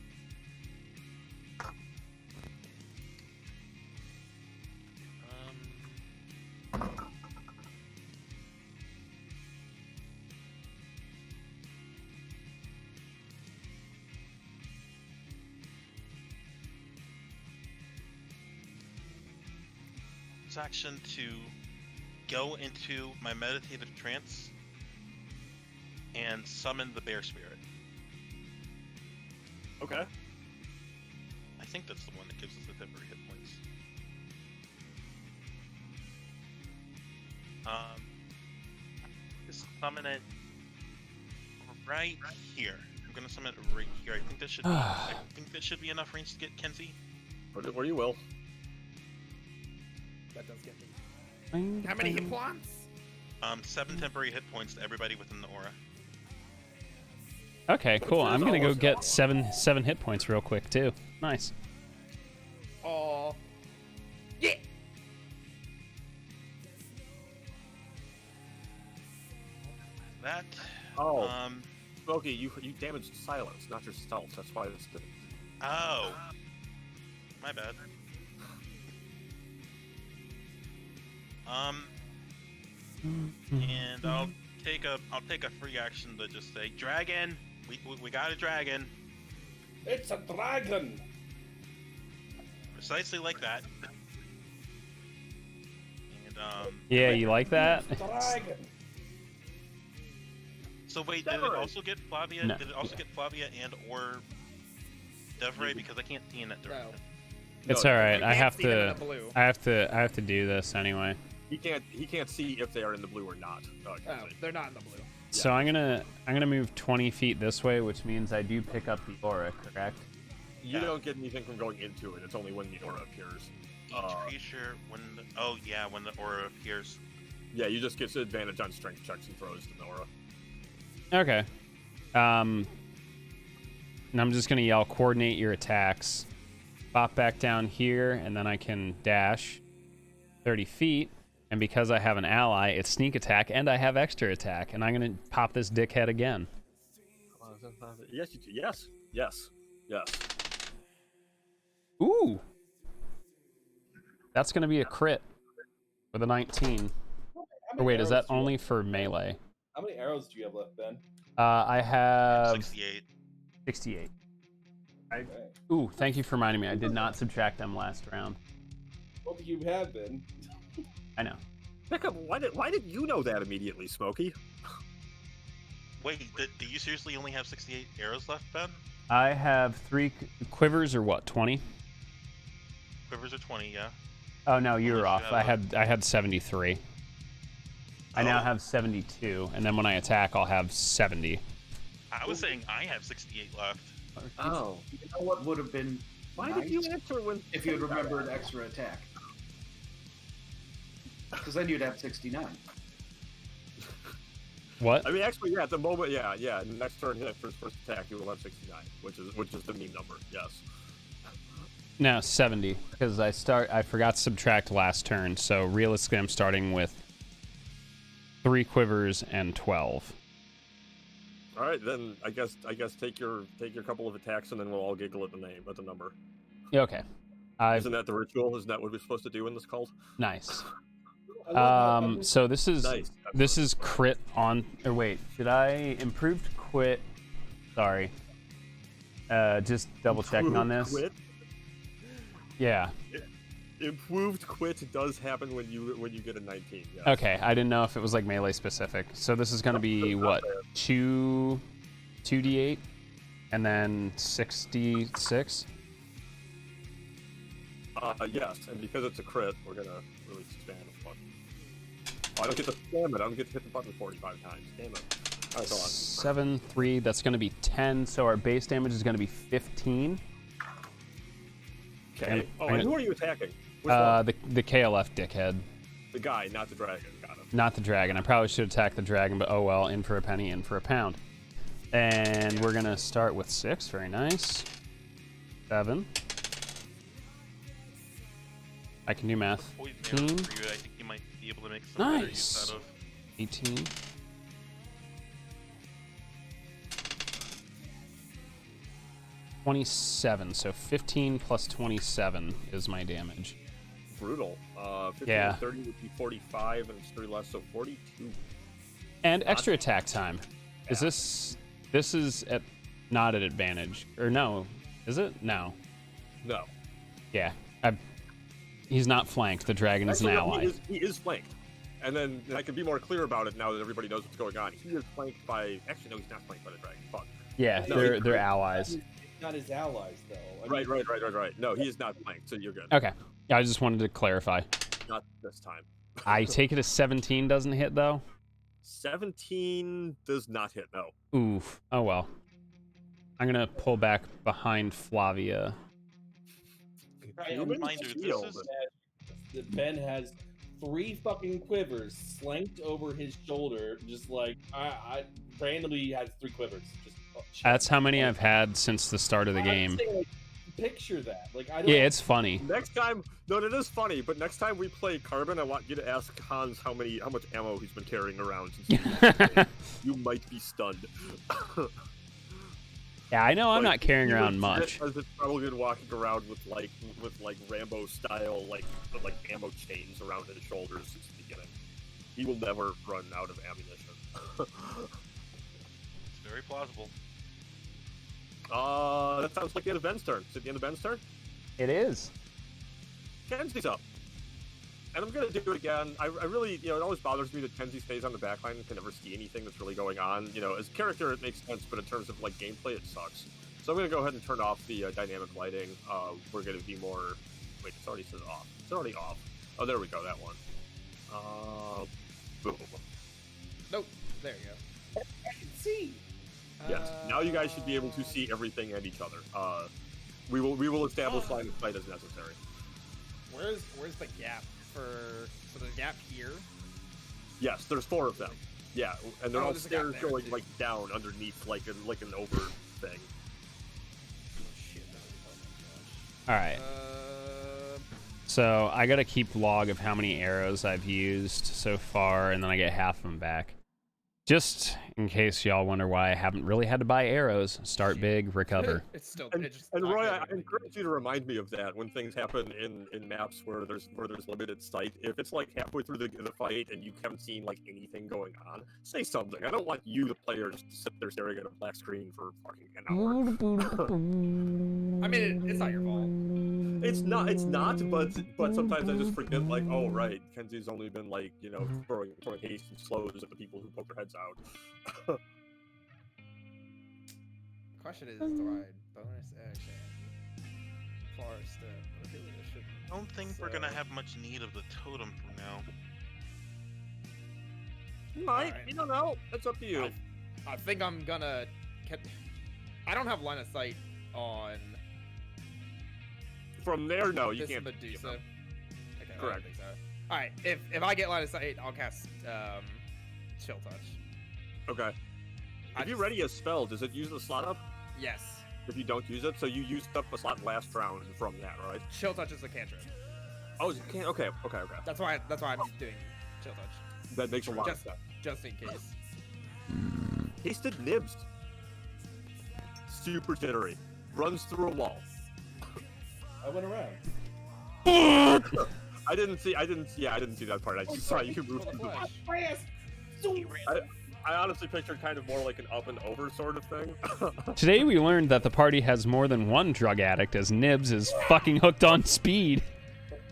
action to go into my meditative trance and summon the bear spirit. Okay. I think that's the one that gives us the temporary hit points. Just summon it right here. I'm gonna summon it right here. I think this should be enough range to get Kenzie. Where you will. That does get me. How many hit points? 7 temporary hit points to everybody within the aura. Okay, cool. I'm gonna go almost get seven hit points real quick too. Nice. Oh. Yeah. That. Oh. Smokey, you damaged silence, not yourself. That's why it's the. Oh. My bad. And I'll take a free action to just say, dragon. We got a dragon. It's a dragon. Precisely like that. And Yeah, you like that? Dragon. So wait, did it also get Flavia? No. Did it also get Flavia and or Devray? Because I can't see in that direction. It's No, all right. you I can't have see them in to. the blue. I have to do this anyway. He can't see if they are in the blue or not. Oh, they're not in the blue. So I'm gonna move 20 feet this way, which means I do pick up the aura, correct? You don't get anything from going into it. It's only when the aura appears. Each creature when when the aura appears. Yeah, you just get advantage on strength checks and throws to the aura. Okay. And I'm just gonna yell, coordinate your attacks. Pop back down here, and then I can dash 30 feet. And because I have an ally, it's sneak attack, and I have extra attack. And I'm gonna pop this dickhead again. Yes, you do. Yes. Ooh. That's gonna be a crit with a 19. Or wait, is that only for melee? How many arrows do you have left, Ben? I have 68. 68. Okay. Ooh, thank you for reminding me. I did not subtract them last round. What do you have, Ben? I know. Pickup, why did you know that immediately, Smokey? Wait, do you seriously only have 68 arrows left, Ben? I have 3 quivers, or what? 20? Quivers are 20, yeah. Oh no, you were Unless off. you have I had 73. I now Oh. have 72, and then when I attack, I'll have 70. I was saying I have 68 left. Oh, you know what would have been Why nice did you answer when? if you had remembered extra attack? Because then you'd have 69. What? I mean, actually, yeah. At the moment, yeah. Next turn, for his first attack, you will have 69, which is the mean number. Yes. No, 70, because I forgot to subtract last turn, so realistically I'm starting with 3 quivers, and 12. All right, then I guess take your couple of attacks, and then we'll all giggle at the number. Yeah, okay. Isn't that the ritual? Isn't that what we're supposed to do in this cult? Nice. I love how So this is Nice. this is crit on. Or wait, did I improved quit? Sorry. Just double checking on this. Quit? Yeah. Improved quit does happen when you get a 19. Yes. Okay, I didn't know if it was like melee specific. So this is gonna be what, 2d8, and then 66. Yes, and because it's a crit, we're gonna really spam the button. Oh, I don't get to spam it. I don't get to hit the button 45 times. Damn it. All right, go on. 7, 3. That's gonna be 10. So our base damage is gonna be 15. Okay. And- Oh, and- and who are you attacking? Which one? The KLF dickhead, The guy, not the dragon. Got him. not the dragon. I probably should attack the dragon, but oh well. In for a penny, in for a pound. And we're gonna start with 6. Very nice. 7. I can do math. Poison arrow 18. for you. I think you might be able to make some better Nice. use out of. 18. 27. So 15 plus 27 is my damage. Brutal. 15 Yeah. and 30 would be 45, and it's 3 less, so 42. And extra attack time. Is this is at not at advantage, or no? Is it? No. No. Yeah. He's not flanked. The dragon is an Actually, no, ally. he is flanked. And then I can be more clear about it now that everybody knows what's going on. He is flanked by... Actually, no, he's not flanked by the dragon. Fuck. Yeah, No, they're allies. not his allies though. I mean, Right. No, he is not flanked, so you're good. Okay. Yeah, I just wanted to clarify. Not this time. I take it as 17 doesn't hit though. 17 does not hit, no. Oof. Oh well. I'm gonna pull back behind Flavia. Right, Human Reminder, this shield. is- that Ben has 3 fucking quivers slanked over his shoulder, just like I randomly has 3 quivers. Just That's how many I've had since the start of the I'm game. saying, like, picture that. Like I don't. Yeah, it's funny. Next time, no, it is funny, but next time we play Carbon, I want you to ask Hans how much ammo he's been carrying around since he's been playing. You might be stunned. Yeah, I know I'm Like, not carrying he around legit much. Has probably been walking around with Rambo style like ammo chains around his shoulders since the beginning. He will never run out of ammunition. It's very plausible. That sounds like the end of Ben's turn. Is it the end of Ben's turn? It is. Kenzie's up. And I'm gonna do it again. I really, it always bothers me that Kenzie stays on the backline and can never see anything that's really going on. As a character, it makes sense, but in terms of like gameplay, it sucks. So I'm gonna go ahead and turn off the dynamic lighting. We're gonna be more. Wait, it's already says off. It's already off. Oh, there we go. That one. Boom. Nope. There you go. I can see. Yes. Now you guys should be able to see everything and each other. We will establish line of sight as necessary. Where's the gap for the gap here? Yes, there's 4 of them. Yeah, and they're Oh, all there's a gap stairs there, going too. like down underneath like an over thing. Shit. All right. So I gotta keep log of how many arrows I've used so far, and then I get half of them back. Just in case y'all wonder why I haven't really had to buy arrows. Start big, recover. It's still. And, it's just and not Roy, good I when you- encourage you to remind me of that when things happen in maps where there's limited sight. If it's like halfway through the fight and you haven't seen like anything going on, say something. I don't want you, the player, just to sit there staring at a black screen for fucking an hour. I mean, it's not your fault. It's not, but sometimes I just forget, like, oh right, Kenzie's only been like, throwing haste and slows at the people who poke their heads out. Question is, do I bonus action? Forest step. I feel like I should. I don't think we're gonna have much need of the totem for now. You might, Alright. you don't know. That's up to you. I think I'm gonna. I don't have line of sight on From there, no, you this can't. Medusa. Okay, I Correct. don't think so. All right, if I get line of sight, I'll cast Chill Touch. Okay. I If you just- ready a spell, does it use the slot up? Yes, If you don't use it, so you used up a slot last round from that, right? Chill Touch is a cantrip. Oh, you can't. Okay. That's why I'm doing Chill Touch. That makes a lot Just- of sense. just in case. Tasted nibs. Super jittery. Runs through a wall. I went around. I didn't see that part. I just saw you move through the wall. I honestly pictured kind of more like an up and over sort of thing. Today we learned that the party has more than one drug addict, as Nibs is fucking hooked on speed.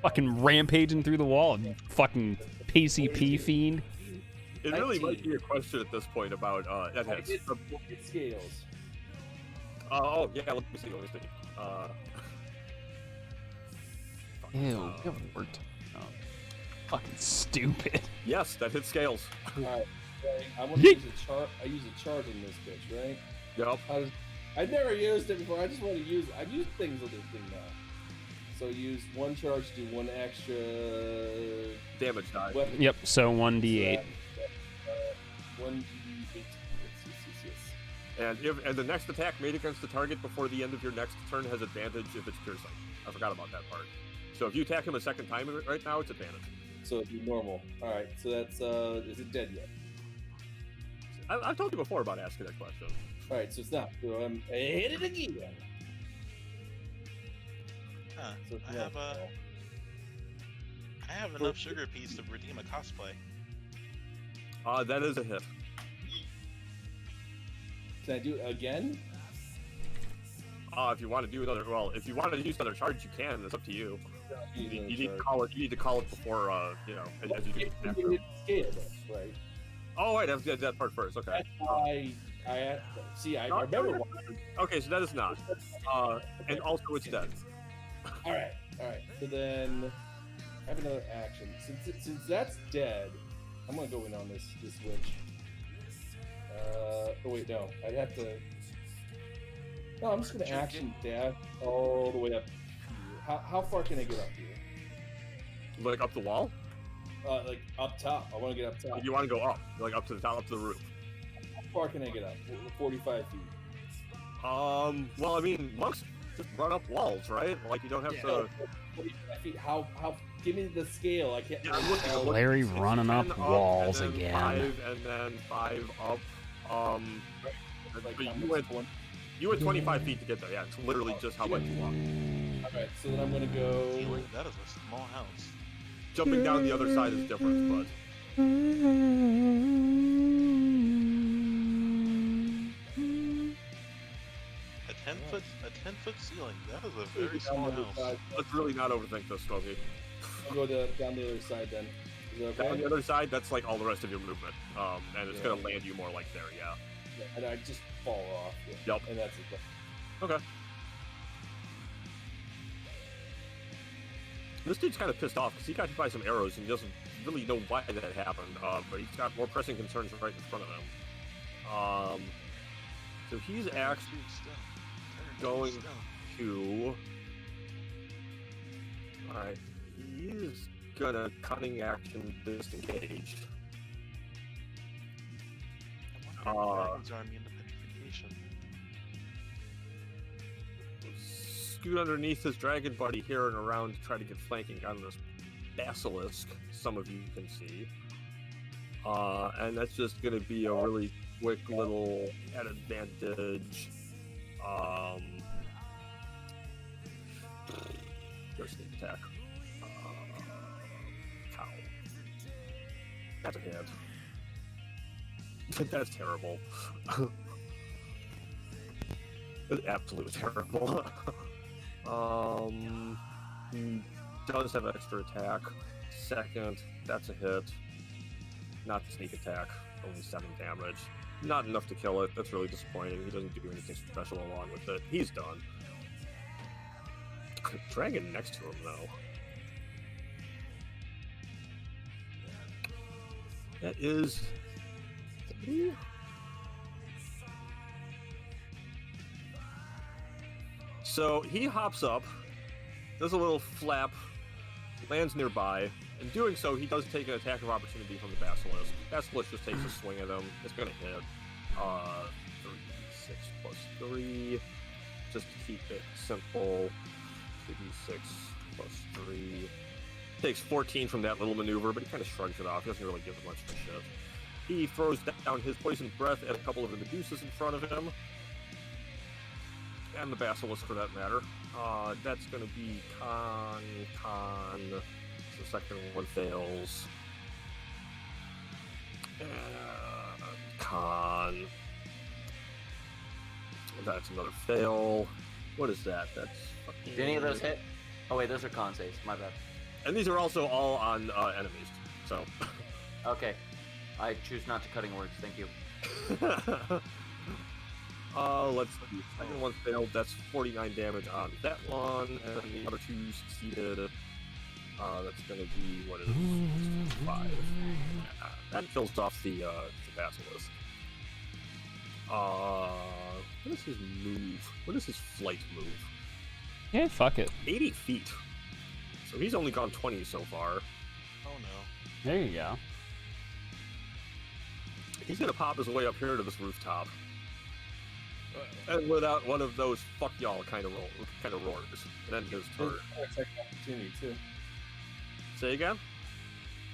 Fucking rampaging through the wall, fucking PCP fiend. It really might be a question at this point about that hits. It scales. Oh yeah, let me see. Ew, it worked. Oh, fucking stupid. Yes, that hits scales. Alright, I want to use a chart. I use a chart in this bitch, right? Yep. I've never used it before. I just want to use. I've used things with this thing now. So use one charge to do one extra Damage die. weapon. Yep, so 1d8. 1d8. And the next attack made against the target before the end of your next turn has advantage if it's piercing. I forgot about that part. So if you attack him a second time right now, it's advantage. So it'd be normal. All right. So that's is it dead yet? I've told you before about asking that question. All right. So it's not. So I hit it again. Huh. So it's I not. have enough sugar peas to redeem a cosplay. That is a hit. Can I do it again? If you want to do if you want to use another charge, you can. It's up to you. You need to call it. You need to call it before, as you do. It scale this, right? Oh wait, that part first. Okay. That's why I remember. Okay, so that is not. And also it's dead. All right. So then I have another action. Since that's dead, I'm gonna go in on this witch. Oh wait, no. I'd have to. No, I'm just gonna action dash all the way up here. How far can I get up here? Like up the wall? Like up top. I want to get up top. You want to go up, like up to the top, up to the roof. How far can I get up? 45 feet. Well, I mean, monks just run up walls, right? Like you don't have to. 45 feet. How? Give me the scale. I can't. Yeah, I'm looking at Larry running up walls and then again. 5 and then 5 up. Like, but you went 25 feet to get there. Yeah, it's literally just how much you walk. Alright, so then I'm gonna go. That is a small house. Jumping down the other side is different, but. A 10-foot ceiling. That is a very small house. Let's really not overthink this, Smokey. I'll go down the other side then. Is that okay? Down the other side, that's like all the rest of your movement. And it's gonna land you more like there, yeah. And I just fall off. Yeah. Yep. And that's it. Okay. This dude's kind of pissed off because he got hit by some arrows and he doesn't really know why that happened. But he's got more pressing concerns right in front of him. So he's actually going to. Alright. He's gonna cunning action disengage. Dragons are immune to petrification. Scoot underneath his dragon buddy here and around to try to get flanking on this basilisk, some of you can see. And that's just going to be a really quick little at advantage. There's the attack. Cow. That's a hit. That's terrible. That's absolutely terrible. He does have extra attack. Second, that's a hit. Not the sneak attack. Only 7 damage. Not enough to kill it. That's really disappointing. He doesn't do anything special along with it. He's done. Dragon next to him, though. That is... So he hops up, does a little flap, lands nearby. In doing so, he does take an attack of opportunity from the Basilisk. Basilisk just takes a swing at him. It's going to hit. 3d6 plus 3. Just to keep it simple. 3d6 plus 3. Takes 14 from that little maneuver, but he kind of shrugs it off. He doesn't really give it much of a shit. He throws down his poison breath at a couple of the Medusas in front of him. And the Basilisk, for that matter. That's going to be con. The second one fails. Con. That's another fail. What is that? That's fucking... Did any of those hit? Oh wait, those are con saves. My bad. And these are also all on enemies. So. Okay. I choose not to cutting words. Thank you. Let's see. Second one failed. That's 49 damage on that one, and the other 2 succeeded. That's gonna be what is 5. That kills off the Basilisk. What is his move? What is his flight move? Yeah, fuck it. 80 feet. So he's only gone 20 so far. Oh no. There you go. He's gonna pop his way up here to this rooftop. And without one of those "fuck y'all" kind of roars, and then his turn. Attack opportunity too. Say again?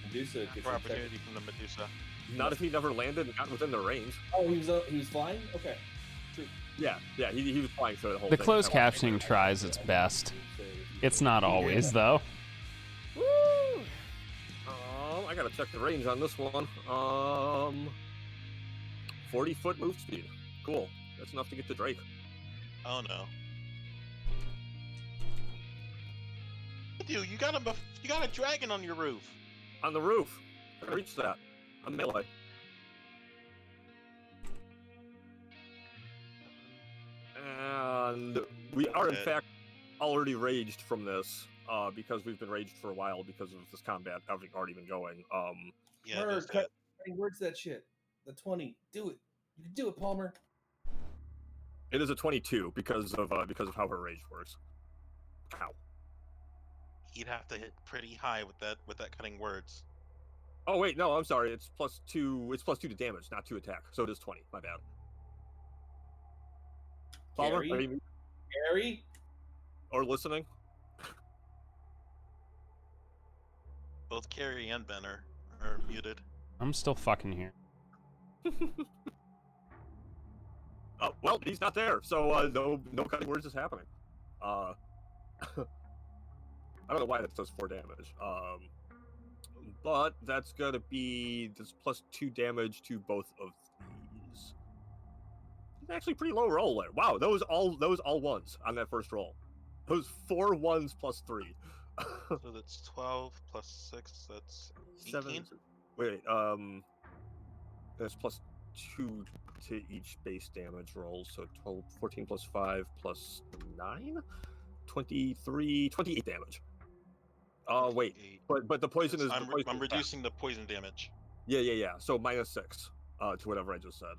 Medusa gets For attack. opportunity from the Medusa. Not if he never landed and got within the range. Oh, he was flying. Okay. True. Yeah, he was flying through the whole The thing. closed captioning tries its best. It's not always, though. Woo! I gotta check the range on this one. 40-foot move speed. Cool. That's enough to get to Drake. Oh no. Dude, you got a dragon on your roof. On the roof. I reached that. I'm melee. And we are, in fact, already raged from this, because we've been raged for a while because of this combat having already been going. Yeah, Palmer, there's cut. Where's that shit? The 20. Do it. You can do it, Palmer. It is a 22 because of how her rage works. Ow. He'd have to hit pretty high with that cutting words. Oh wait, no, I'm sorry. It's +2. It's +2 to damage, not to attack. So it is 20. My bad. Palmer, are you Gary? or listening? Both Carrie and Ben are muted. I'm still fucking here. Oh, well, he's not there, so no cutting words is happening. I don't know why that does 4 damage. But that's gonna be this +2 damage to both of these. It's actually pretty low roll there. Wow, those all ones on that first roll. Those 4 ones +3. So that's 12 plus 6. That's 18. 7. Wait, that's +2 to each base damage roll, so 12, 14 plus 5 plus 9? 23, 28 damage. Wait, 28. but the poison is... I'm reducing the poison damage. Yeah. So -6 to whatever I just said.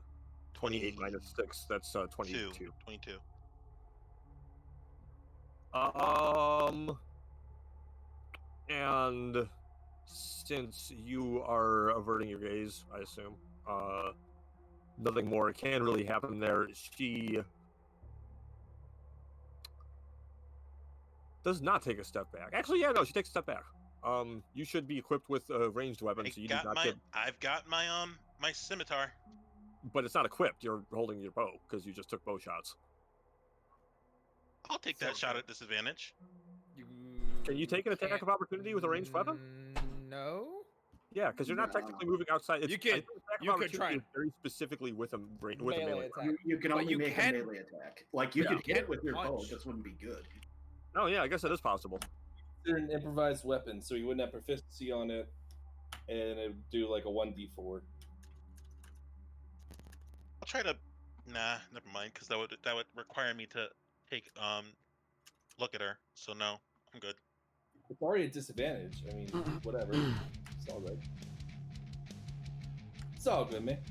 28 minus 6, that's 22. 22. And since you are averting your gaze, I assume, nothing more can really happen there. She does not take a step back. Actually, yeah, no, she takes a step back. You should be equipped with a ranged weapon, so you do not get... I've got my my scimitar. But it's not equipped. You're holding your bow because you just took bow shots. I'll take that shot at disadvantage. Can you take an attack of opportunity with a ranged weapon? No. Yeah, because you're not technically moving outside. It's, You could- I think attack of you could opportunity try. is very specifically with a melee Melee attack. attack. You can But only you make can- a melee attack. Like, you Yeah. could hit it with your bow, Punch. it just wouldn't be good. Oh yeah, I guess that is possible. They're an improvised weapon, so you wouldn't have proficiency on it, and it would do like a 1d4. I'll try to. Nah, never mind, because that would require me to take look at her. So no, I'm good. It's already a disadvantage. I mean, whatever. It's all right. It's all good, man.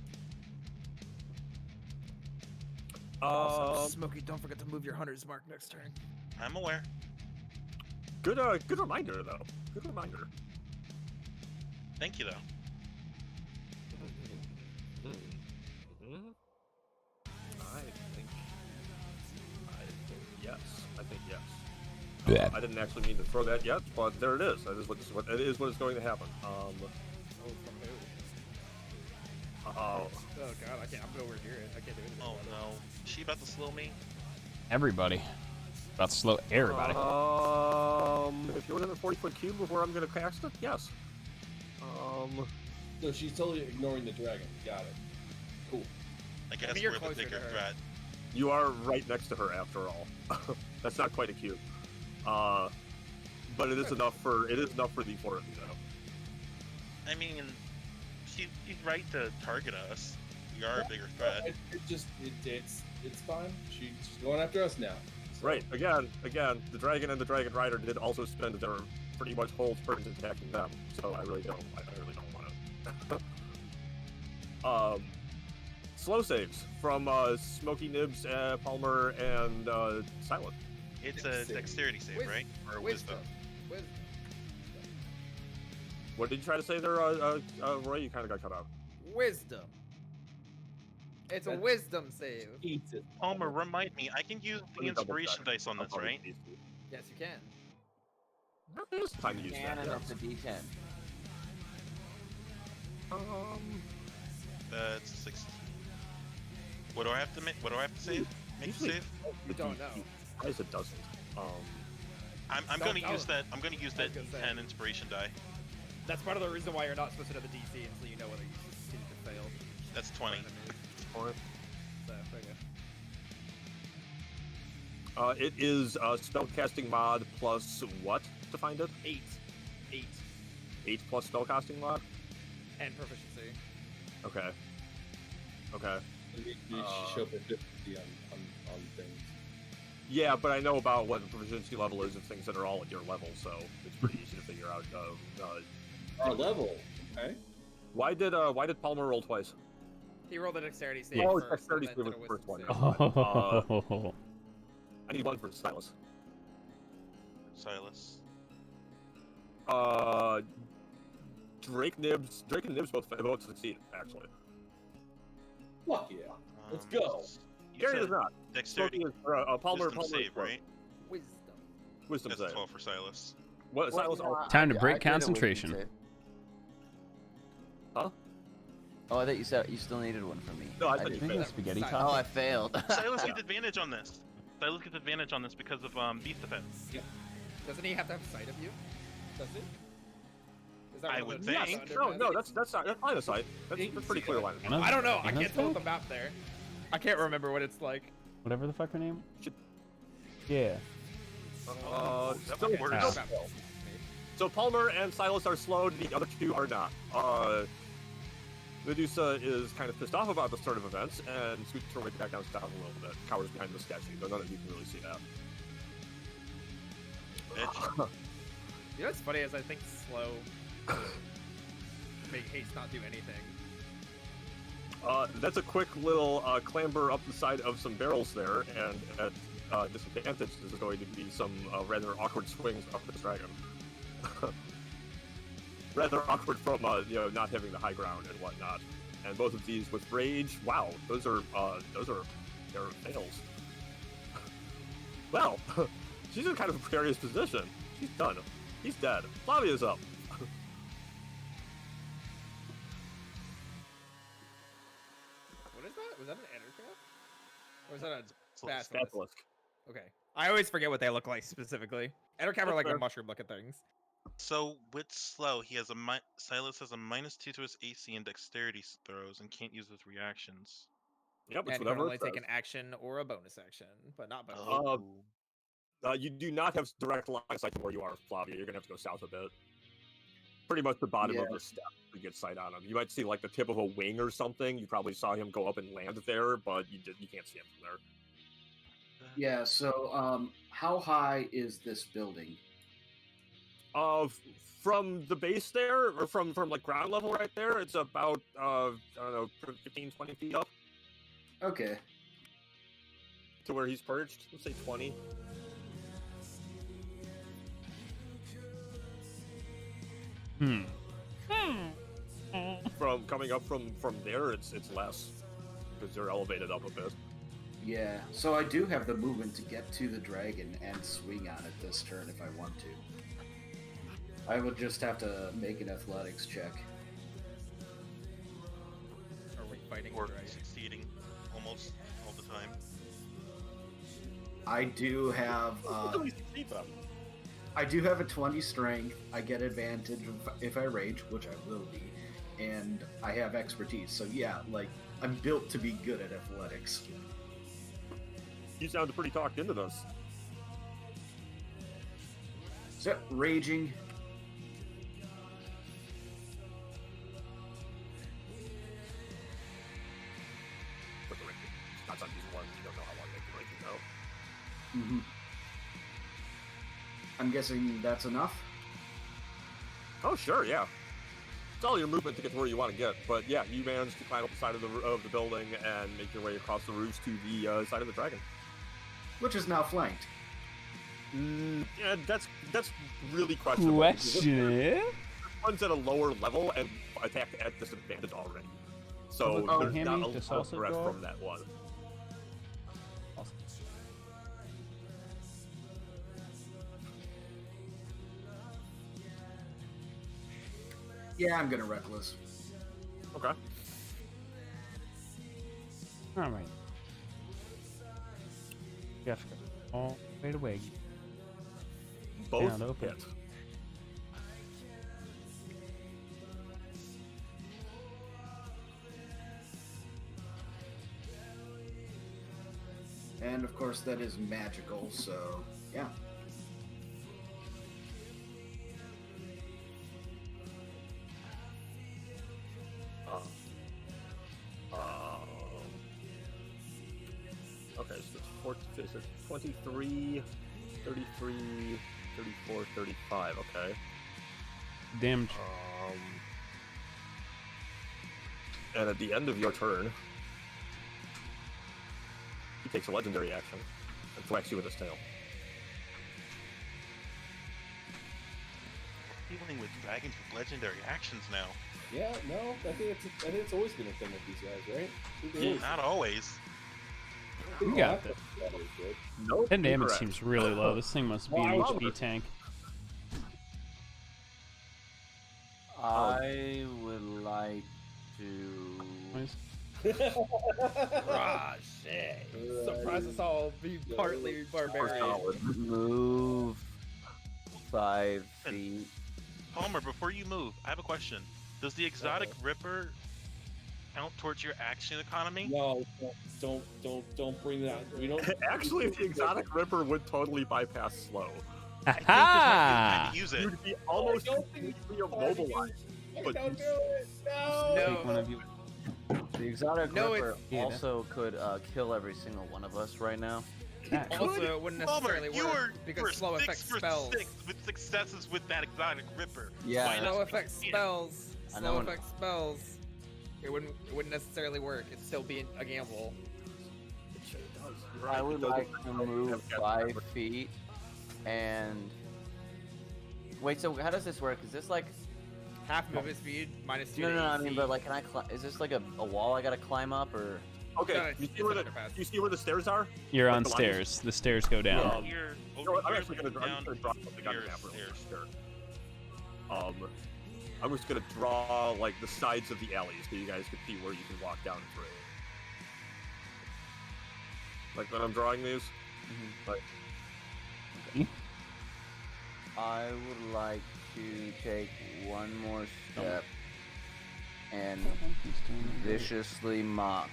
Also, Smokey, don't forget to move your hunter's mark next turn. I'm aware. Good reminder though. Good reminder. Thank you though. Mm-hmm. I think yes. Yeah. I didn't actually mean to throw that yet, but there it is. That is what is going to happen. Oh god, I can't. I'm nowhere near it. I can't do anything. Oh about it. no. Is she about to slow me? Everybody. About to slow everybody. If you're within a 40-foot cube of where I'm going to cast it, yes. So she's totally ignoring the dragon. Got it. Cool. I guess you're we're the closer to bigger her. threat. You are right next to her after all. That's not quite a cube. But it is enough for the four of you though. I mean, she's right to target us. We are a bigger threat. It's fine. She's going after us now. So- Right. Again, the dragon and the dragon rider did also spend their pretty much whole turns attacking them. So I really don't want to. Slow saves from Smoky Nibs, Palmer, and Silent. It's a dexterity save, Wis- right? Or Wisdom. wisdom. What did you try to say there, Roy? You kind of got cut out. Wisdom. It's a That's- wisdom save. Eats it. Palmer, remind me. I can use Let the me double inspiration check. dice on I'll this, probably right? use these. Yes, you can. There's time to use And that. it's a D10. That's 16. What do I have to make? What do I have to save? Make a Usually- save? You don't know. Why is it doesn't? I'm Don't gonna know. use that. I'm gonna use I that was gonna say. D10 inspiration die. That's part of the reason why you're not supposed to know the DC until you know whether you succeeded or failed. That's 20. Alright. So, there you go. It is spellcasting mod plus what to find it? 8. 8 plus spellcasting mod? And proficiency. Okay. Okay. It should show up at 50 on things. Yeah, but I know about what the proficiency level is of things that are all at your level, so it's pretty easy to figure out. Our level. Okay. Why did Palmer roll twice? He rolled a dexterity save Oh, first. dexterity and save then was did a the first wisdom one. save. Oh. I need one for Silas. Silas. Drake and Nibs both succeed, actually. Fuck yeah. Let's go. You Gary said does not. Dexterity. Smoky is, Palmer Wisdom is save, close. right? Wisdom. Wisdom That's save. 12 for Silas. What? Silas? Well, no, Time to I break did a wisdom concentration. save. Huh? Oh, I thought you said you still needed one from me. No, I said didn't. you failed. Spaghetti Silence. Oh, top. I failed. Silas gets advantage on this. Silas gets advantage on this because of beast defense. Doesn't he have to have sight of you? Does he? Is that I one would of the think. under No, benefits? that's line of sight. That's pretty clear line. of sight. I don't know. I Anna's can't tell with back? the map there. I can't remember what it's like. Whatever the fuck her name. Should- Yeah. That So, might work. Ah. so Palmer and Silas are slowed. The other two are not. Medusa is kind of pissed off about this sort of events and scoots her way back down a little bit. Cowers behind the statue, though none of you can really see that. Bitch. You know what's funny is I think slow make haste not do anything. That's a quick little clamber up the side of some barrels there, and at disadvantage, this is going to be some rather awkward swings up this dragon. Rather awkward from not having the high ground and whatnot. And both of these with rage. Wow, those are they're fails. Well, she's in kind of a precarious position. She's done. He's dead. Flavia's up. What is that? Was that an Endercraft? Or was that a Basilisk. basilisk? Basilisk. Okay. I always forget what they look like specifically. Endercraft are like fair. the mushroom-looking things. So with slow, he has Silas has a -2 to his AC and dexterity throws and can't use his reactions. Yep, it's And can whatever only it take says. an action or a bonus action, but not both. You do not have direct line of sight to where you are, Flavia. You're gonna have to go south a bit. Pretty much the bottom of Yeah. the step to get sight on him. You might see like the tip of a wing or something. You probably saw him go up and land there, but you can't see him from there. Yeah, so how high is this building? From the base there, or from like ground level right there, it's about I don't know, 15, 20 feet up Okay. to where he's perched. Let's say 20. From coming up from there, it's less because they're elevated up a bit. Yeah, so I do have the movement to get to the dragon and swing on it this turn if I want to. I would just have to make an athletics check. Or fighting or the dragon. succeeding almost all the time. I do have I do have a 20 strength. I get advantage if I rage, which I will be, and I have expertise. So yeah, like I'm built to be good at athletics. You sounded pretty talked into this. So raging. But the range, not something you want. You don't know how long they can range go. Mm-hmm. I'm guessing that's enough. Oh, sure, yeah. It's all your movement to get to where you want to get, but yeah, you managed to climb up the side of the building and make your way across the roofs to the side of the dragon. Which is now flanked. Yeah, that's really questionable. Question? One's at a lower level and attacked at disadvantage already, so Oh, there's not Hammy, a does lot of also threat go from up? that one. Yeah, I'm gonna reckless. Okay. All right. Jeff, go all the way to Wig. Both Down, open. hit. And of course, that is magical, so yeah. Okay, so it's 23, 33, 34, 35. Okay. Damage. And at the end of your turn, he takes a legendary action and thwacks you with his tail. Dealing with dragons with legendary actions now. Yeah, no, I think it's always been a thing with these guys, right? I think they always- Not always. You got this. Nope. 10 damage incorrect. seems really low. This thing must be an Well, HP tank. I would like to. Ah, shit. Surprise us all be partly barbarian. Solid. Move 5 feet. Palmer, before you move, I have a question. Does the exotic ripper count towards your action economy? No, don't bring that. We don't. Actually, the exotic ripper would totally bypass slow. I think there's not Ha! time to use it. You'd be almost don't think completely immobilized. But Don't do you it. No. Take one of you. The exotic No, ripper Yeah, also could kill every single one of us right now. Also, it wouldn't Palmer, necessarily you work were because slow six affects for spells. 6 with successes with that exotic ripper. Yeah. Why not Slow affects succeed? spells. I Slow know. affects spells. It wouldn't necessarily work. It'd still be a gamble. I would like to move 5 feet and. Wait, so how does this work? Is this like. Half movement speed minus 2 No, to no, I AC. mean, but like, can I is this like a wall I gotta climb up or? Okay, No, it's you an underpass. see where the stairs are? You're Like on the lines? stairs. The stairs go down. Um, Here, You know over what, I'm here, actually gonna down draw something on the here, map real stairs. quick. Sure. I'm just gonna draw like the sides of the alleys so you guys can see where you can walk down through. Like when I'm drawing these, like I would like to take one more step and viciously mock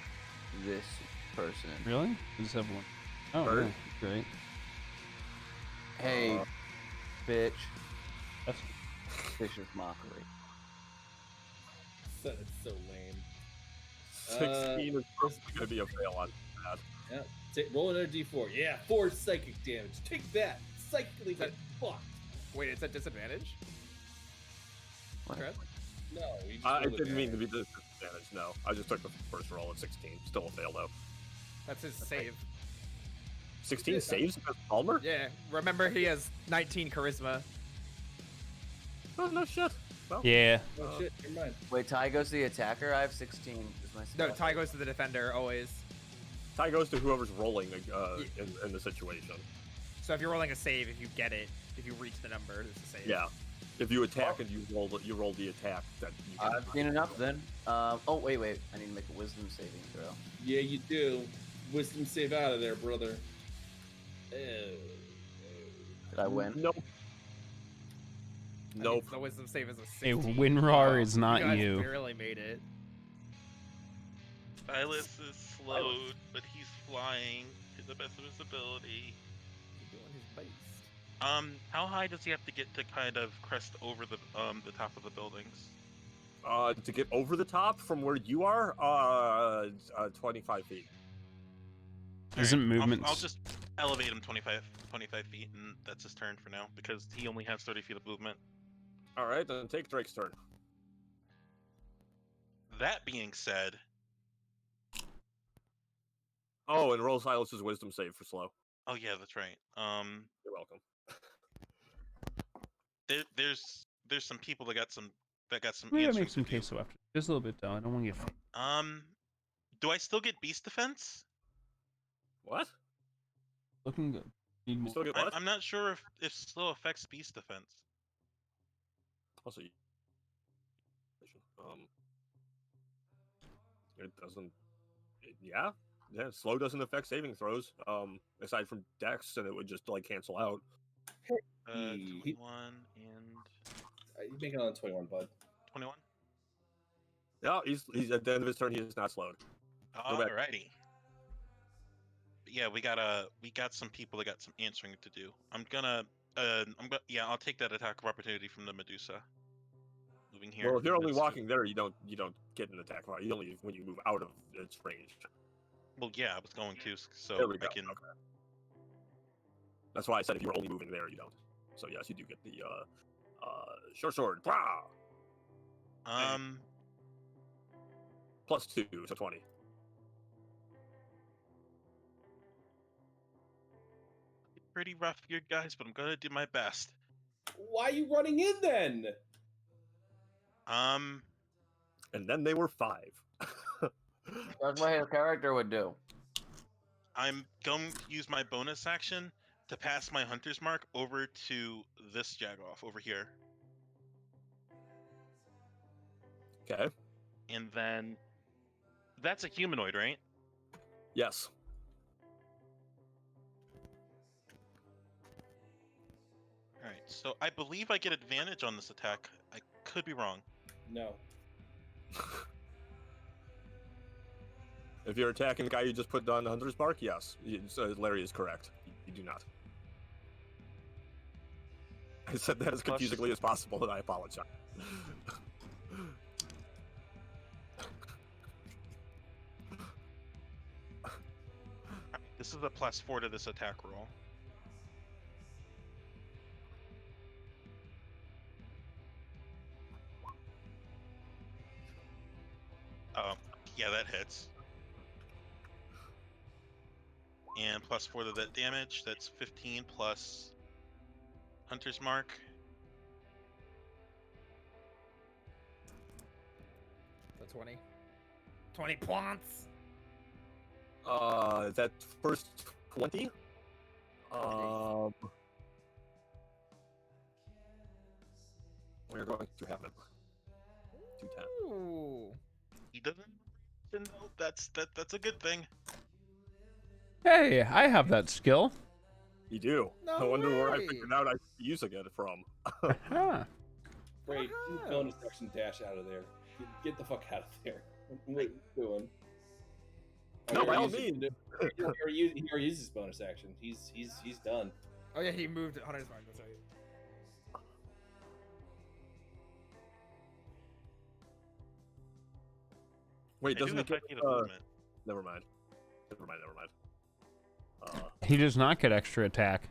this person. Really? I just have one. Oh, Bird. yeah. Great. Hey, bitch. That's Vicious mockery. That's so lame. 16 is probably gonna be a fail on that. Yeah. Roll another d4. Yeah, 4 psychic damage. Take that. Psychically get fucked. Wait, it's at disadvantage? Correct? No, you just I rolled didn't mean to advantage. be disadvantage. No, I just took the first roll at 16. Still a fail though. That's his save. 16 saves against Palmer? Yeah, remember he has 19 charisma. Oh no shit. Well, Yeah. Oh shit, never mind. Wait, Ty goes to the attacker. I have 16. Is my No, spell. Ty goes to the defender always. tie goes to whoever's rolling in the situation. So if you're rolling a save, if you get it, if you reach the number, it's a save. Yeah. If you attack and you roll the attack, that you can I've seen enough then. Oh, wait. I need to make a wisdom saving throw. Yeah, you do. Wisdom save out of there, brother. Did I win? Nope. That Nope. means the wisdom save is a Hey, 16. WinRAR is not you. Guys you. barely made it. Silas is slowed, but he's flying to the best of his ability. He's doing his best. How high does he have to get to kind of crest over the top of the buildings? To get over the top from where you are, 25 feet. Isn't Alright, movement? I'll just elevate him 25 feet, and that's his turn for now, because he only has 30 feet of movement. All right, then take Drake's turn. That being said, Oh, and roll Silas's wisdom save for slow. oh yeah, that's right. You're welcome. There's some people that got some Maybe I answering make some to do. queso after. Just a little bit though. I don't want to get Do I still get beast defense? What? looking good. Need You more. still get what? I'm not sure if slow affects beast defense. Also, it doesn't. Yeah, slow doesn't affect saving throws. Aside from Dex, and it would just like cancel out. 21 and You make it on 21, bud. 21. Yeah, he's at the end of his turn. He is not slowed. Go back. Alrighty. Yeah, we got some people that got some answering to do. I'll take that attack of opportunity from the Medusa. Moving here. Well, if you're only That's walking there, you don't get an attack. You only when you move out of its range. Well, yeah, I was going to, so There we go. I can. Okay. That's why I said if you're only moving there, you don't. So yes, you do get the short sword. Blah! +2, so 20. Pretty rough here, guys, but I'm gonna do my best. Why are you running in then? And then they were 5. That's what his character would do. I'm going to use my bonus action to pass my hunter's mark over to this Jagoff over here. Okay. And then that's a humanoid, right? Yes. Alright, so I believe I get advantage on this attack. I could be wrong. No. If you're attacking the guy you just put on the hunter's mark, yes. Larry is correct. You do not. I said that as confusingly as possible, and I apologize. This is a +4 to this attack roll. Yeah, that hits. And +4 to that damage. That's 15 plus Hunter's Mark. So 20. 20 points. That first 20. We're going to have it. 210. Ooh. He doesn't know. That's a good thing. Hey, I have that skill. You do. No I wonder where I way. figured out I should be using it from. Huh. Great. Wow. Bonus action dash out of there. Get the fuck out of there. What are you doing? No, He by all already means. he already used his bonus action. He's done. Oh yeah, he moved at Hunter's Mark. That's right. Wait, I do doesn't have it get? 5 feet of movement. Never mind. He does not get extra attack.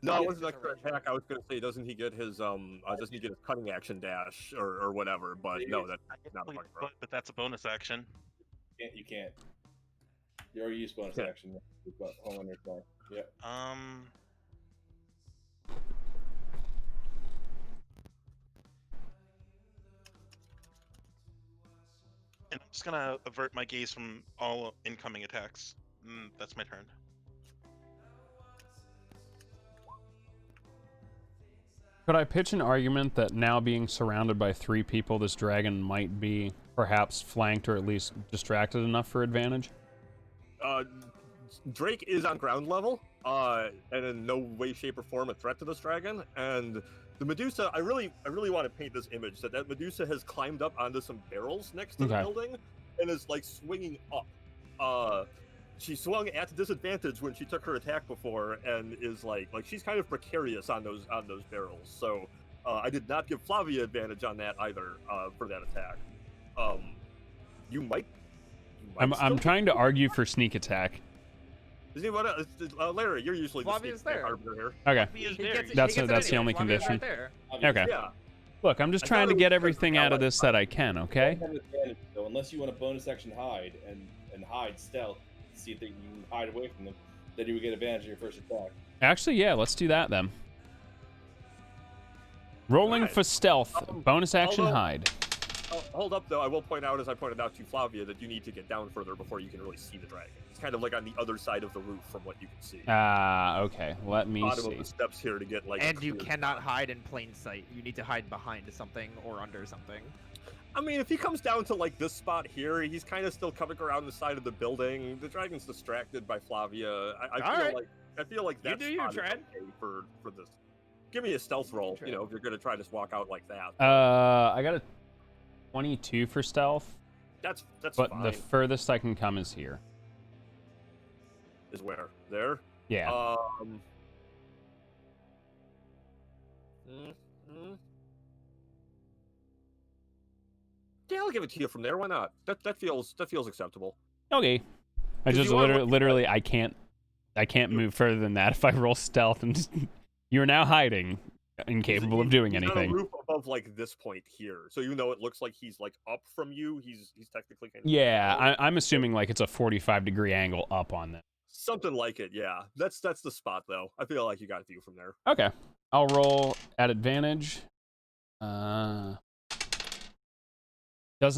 No, Yeah, it wasn't it's extra original. attack. I was gonna say, doesn't he get his doesn't he get his cutting action dash or whatever? But no, that's not a part. But that's a bonus action. You can't. You already used bonus Yeah. action. But hold on your phone. Yeah. And I'm just gonna avert my gaze from all incoming attacks. That's my turn. Could I pitch an argument that now being surrounded by 3 people, this dragon might be perhaps flanked or at least distracted enough for advantage? Drake is on ground level, and in no way, shape, or form a threat to this dragon. And the Medusa, I really want to paint this image that Medusa has climbed up onto some barrels next to the building and is like swinging up. She swung at disadvantage when she took her attack before, and is like she's kind of precarious on those barrels. So I did not give Flavia advantage on that either for that attack. You might I'm trying to argue for sneak attack. Is anyone Larry, you're usually Flavia's the there. arbiter here. Okay. That's the anyway. only Flavia's condition. Right there. Okay. Yeah. Look, I'm just I trying thought to it get was everything out of this that I can, okay? Have an advantage, though, unless you want a bonus action hide and hide stealth, see if you can hide away from them, then you would get advantage of your first attack. Actually, yeah, let's do that then. Rolling for stealth, bonus action although- hide. Hold up, though. I will point out, as I pointed out to Flavia, that you need to get down further before you can really see the dragon. It's kind of like on the other side of the roof from what you can see. Okay. Let me Bottom see. of the steps here to get like. a And you clear cannot shot. hide in plain sight. You need to hide behind something or under something. I mean, if he comes down to like this spot here, he's kind of still coming around the side of the building. The dragon's distracted by Flavia. I feel like that's do you, Trent. okay for this. Give me a stealth roll. Trent. You know, if you're gonna try to walk out like that. I got a 22 for stealth, That's but fine. the furthest I can come is here. Is where there. Yeah. Yeah, I'll give it to you from there. Why not? That feels acceptable. Okay. I 'Cause just you are looking literally I can't move further than that if I roll stealth and just, you're now hiding, incapable of doing he's anything. on a roof above like this point here, so even though it looks like he's like up from you, he's technically kind of Yeah, I'm assuming like it's a 45-degree angle up on that. something like it. Yeah, that's the spot though. I feel like you got a view from there. Okay. I'll roll at advantage. Does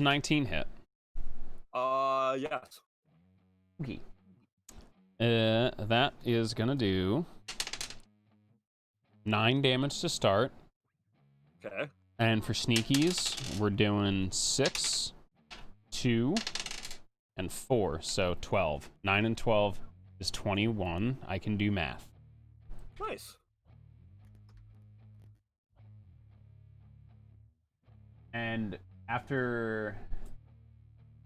19 hit? Yes. Okay. That is gonna do 9 damage to start. Okay. And for sneakies, we're doing 6, 2, and 4, so 12. 9 and 12 is 21. I can do math. Nice. And after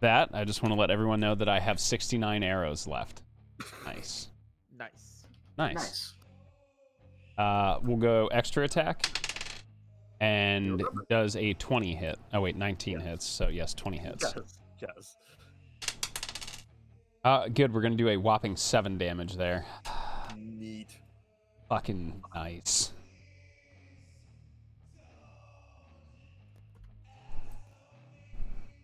that, I just want to let everyone know that I have 69 arrows left. Nice. Nice. Nice. We'll go extra attack. And does a 20 hit. Oh, wait, 19 hits. So, yes, 20 hits. Yes. Good. We're going to do a whopping 7 damage there. Neat. Fucking nice.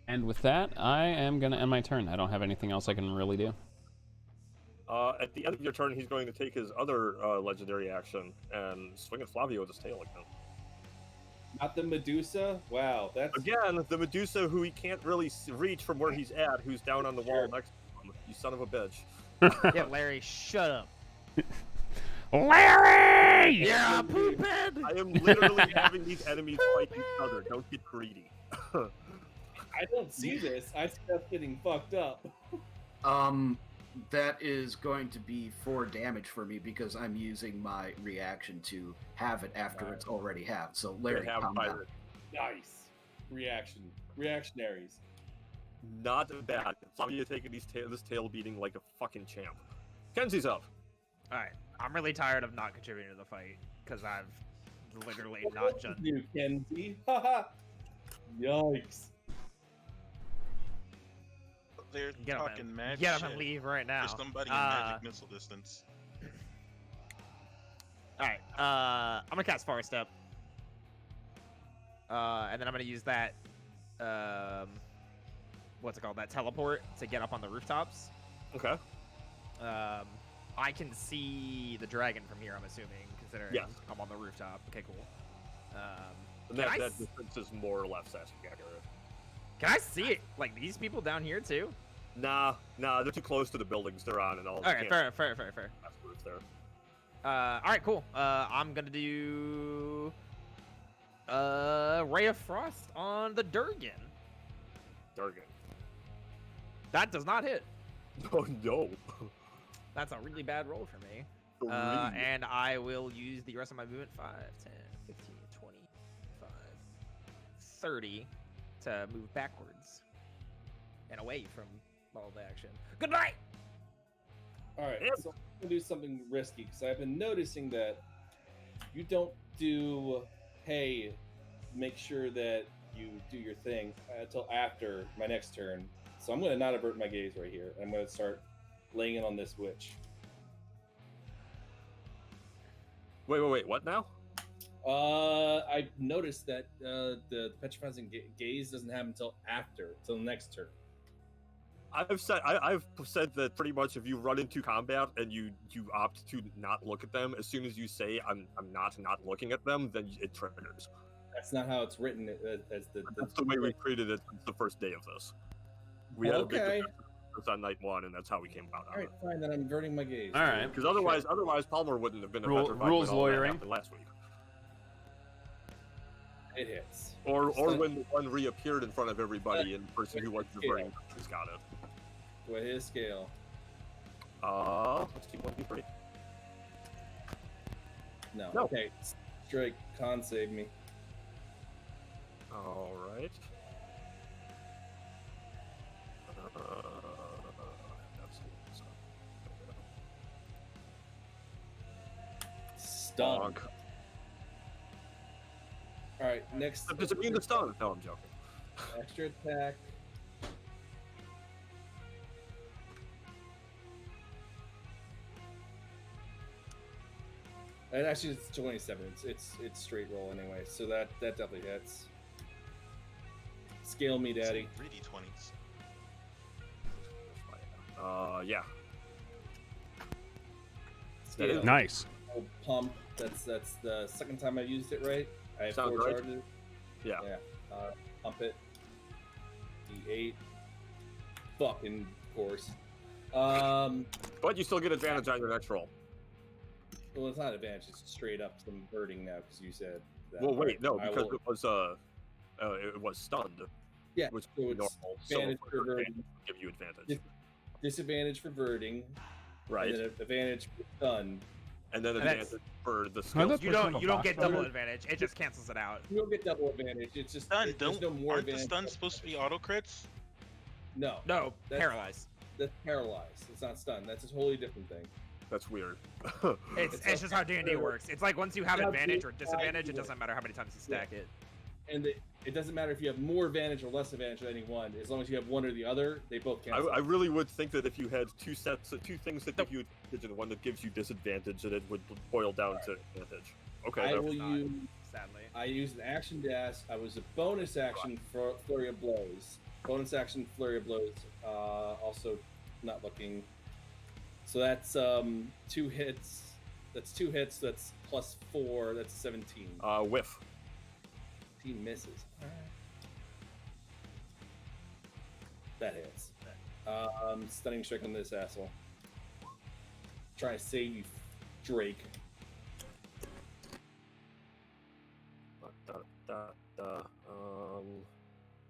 And with that, I am going to end my turn. I don't have anything else I can really do. At the end of your turn, he's going to take his other legendary action and swing at Flavio with his tail again. Not the Medusa? Wow, that's... Again, the Medusa who he can't really reach from where he's at, who's down on the wall next to him. You son of a bitch. Yeah, Larry, shut up. Larry! Yeah, poopin'! I am literally having these enemies fight each other. Don't get greedy. I don't see this. I see us getting fucked up. That is going to be 4 damage for me because I'm using my reaction to have it after it's already halved. So Larry, calm down. Nice. Reactionaries. Not bad. Flavia taking this tail beating like a fucking champ. Kenzie's up. Alright, I'm really tired of not contributing to the fight, because I've literally not done. You, Kenzie. Haha. Yikes. They're Get up talking and mad get up shit. and leave right now. There's somebody in magic missile distance. Alright, I'm gonna cast Forest Step. And then I'm gonna use that, what's it called? That teleport to get up on the rooftops. Okay. I can see the dragon from here, I'm assuming, considering Yes. I'm on the rooftop. Okay, cool. And Can I that s- distance is more or less accurate. Can I see it? Like, these people down here, too? Nah, they're too close to the buildings they're on and all. Okay, fair. There. Alright, cool. I'm gonna do Ray of Frost on the Durgan. Dargan. That does not hit. Oh no. That's a really bad roll for me. Really? And I will use the rest of my movement 5, 10, 15, 25, 30 to move backwards and away from all the action. Good night! All right, so I'm gonna do something risky because I've been noticing that you don't do, hey, make sure that you do your thing until after my next turn. So I'm gonna not avert my gaze right here. I'm gonna start laying it on this witch. Wait. What now? I've noticed that the petrifying gaze doesn't happen until the next turn. I've said that pretty much if you run into combat and you opt to not look at them, as soon as you say I'm not looking at them, then it triggers. That's not how it's written. As That's the way we treated it since the first day of this. We had a big Okay. discussion on night 1, and that's how we came about. All right, fine. Then I'm averting my gaze. All right. Because otherwise Palmer wouldn't have been a Rules petrified when all that lawyering. happened last week. It hits. Or So- when the one reappeared in front of everybody, and the person who wasn't averting has got it. Do I hit a scale? Let's keep 1d3. No. No. Okay. Drake, con save me. All right. Stun. Bonk. All right. Next. Does it mean the stun? No, I'm joking. Extra attack. And actually, it's 27. It's straight roll anyway, so that definitely hits. Scale me, daddy. 3d20s. Yeah. Scale. Nice. Oh, pump. That's the second time I've used it, right? I have Sounds 4 right. charges. Yeah. Yeah. Pump it. D8. Fucking course. But you still get advantage on your next roll. Well, it's not advantage. It's straight up converting now because you said that. Well, wait, no, I because will- it was stunned, Yeah, which so is it's normal. advantage So for advantage verding. will give you advantage, Dis- disadvantage for verding. right? And then advantage for stun. And then And advantage that's- for the I skill. thought You Push don't on you the don't get box double button. advantage. It just cancels it out. You don't get double advantage. It's just Stun, there's no more aren't the advantage. stuns supposed to be auto crits? No, No, That's- paralyzed. that's paralyzed. It's not stun. That's a totally different thing. That's weird. It's just how D&D works. It's like once you have Yeah, advantage or D&D disadvantage, it works. doesn't matter how many times you stack it. And it doesn't matter if you have more advantage or less advantage at any one. As long as you have one or the other, they both cancel. I really would think that if you had two things that give you advantage and one that gives you disadvantage, that it would boil down to advantage. Okay. I that- will not. use. Sadly. I used an action dash. I was a bonus action for flurry of blows. Bonus action flurry of blows. Also, not looking. So that's 2 hits. That's 2 hits. That's plus 4. That's 17. whiff. 17 misses. That hits. Stunning strike on this asshole. Trying to save you, Drake.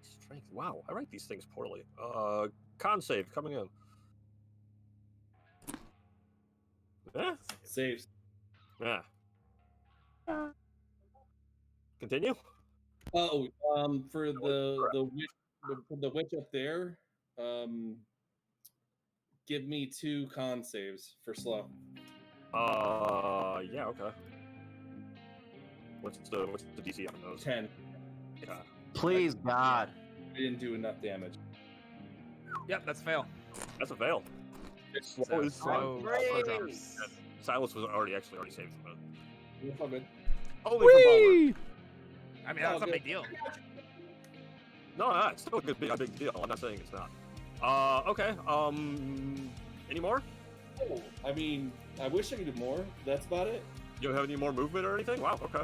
Strength. Wow, I write these things poorly. Con save coming in. Yeah. Saves. Yeah. Continue. Oh, for the witch up there, give me 2 con saves for slow. Yeah, okay. What's the DC on those? 10. Okay. Please, God. I didn't do enough damage. Yep, that's fail. That's a fail. So, Slow is slow Great. drops. Silas was already saved from it. It's all good. Only for Palmer. I mean, that's a good. big deal. No, it's still a big deal. I'm not saying it's not. Okay. Any more? Oh, I mean, I wish I could do more. That's about it. You don't have any more movement or anything? Wow. Okay.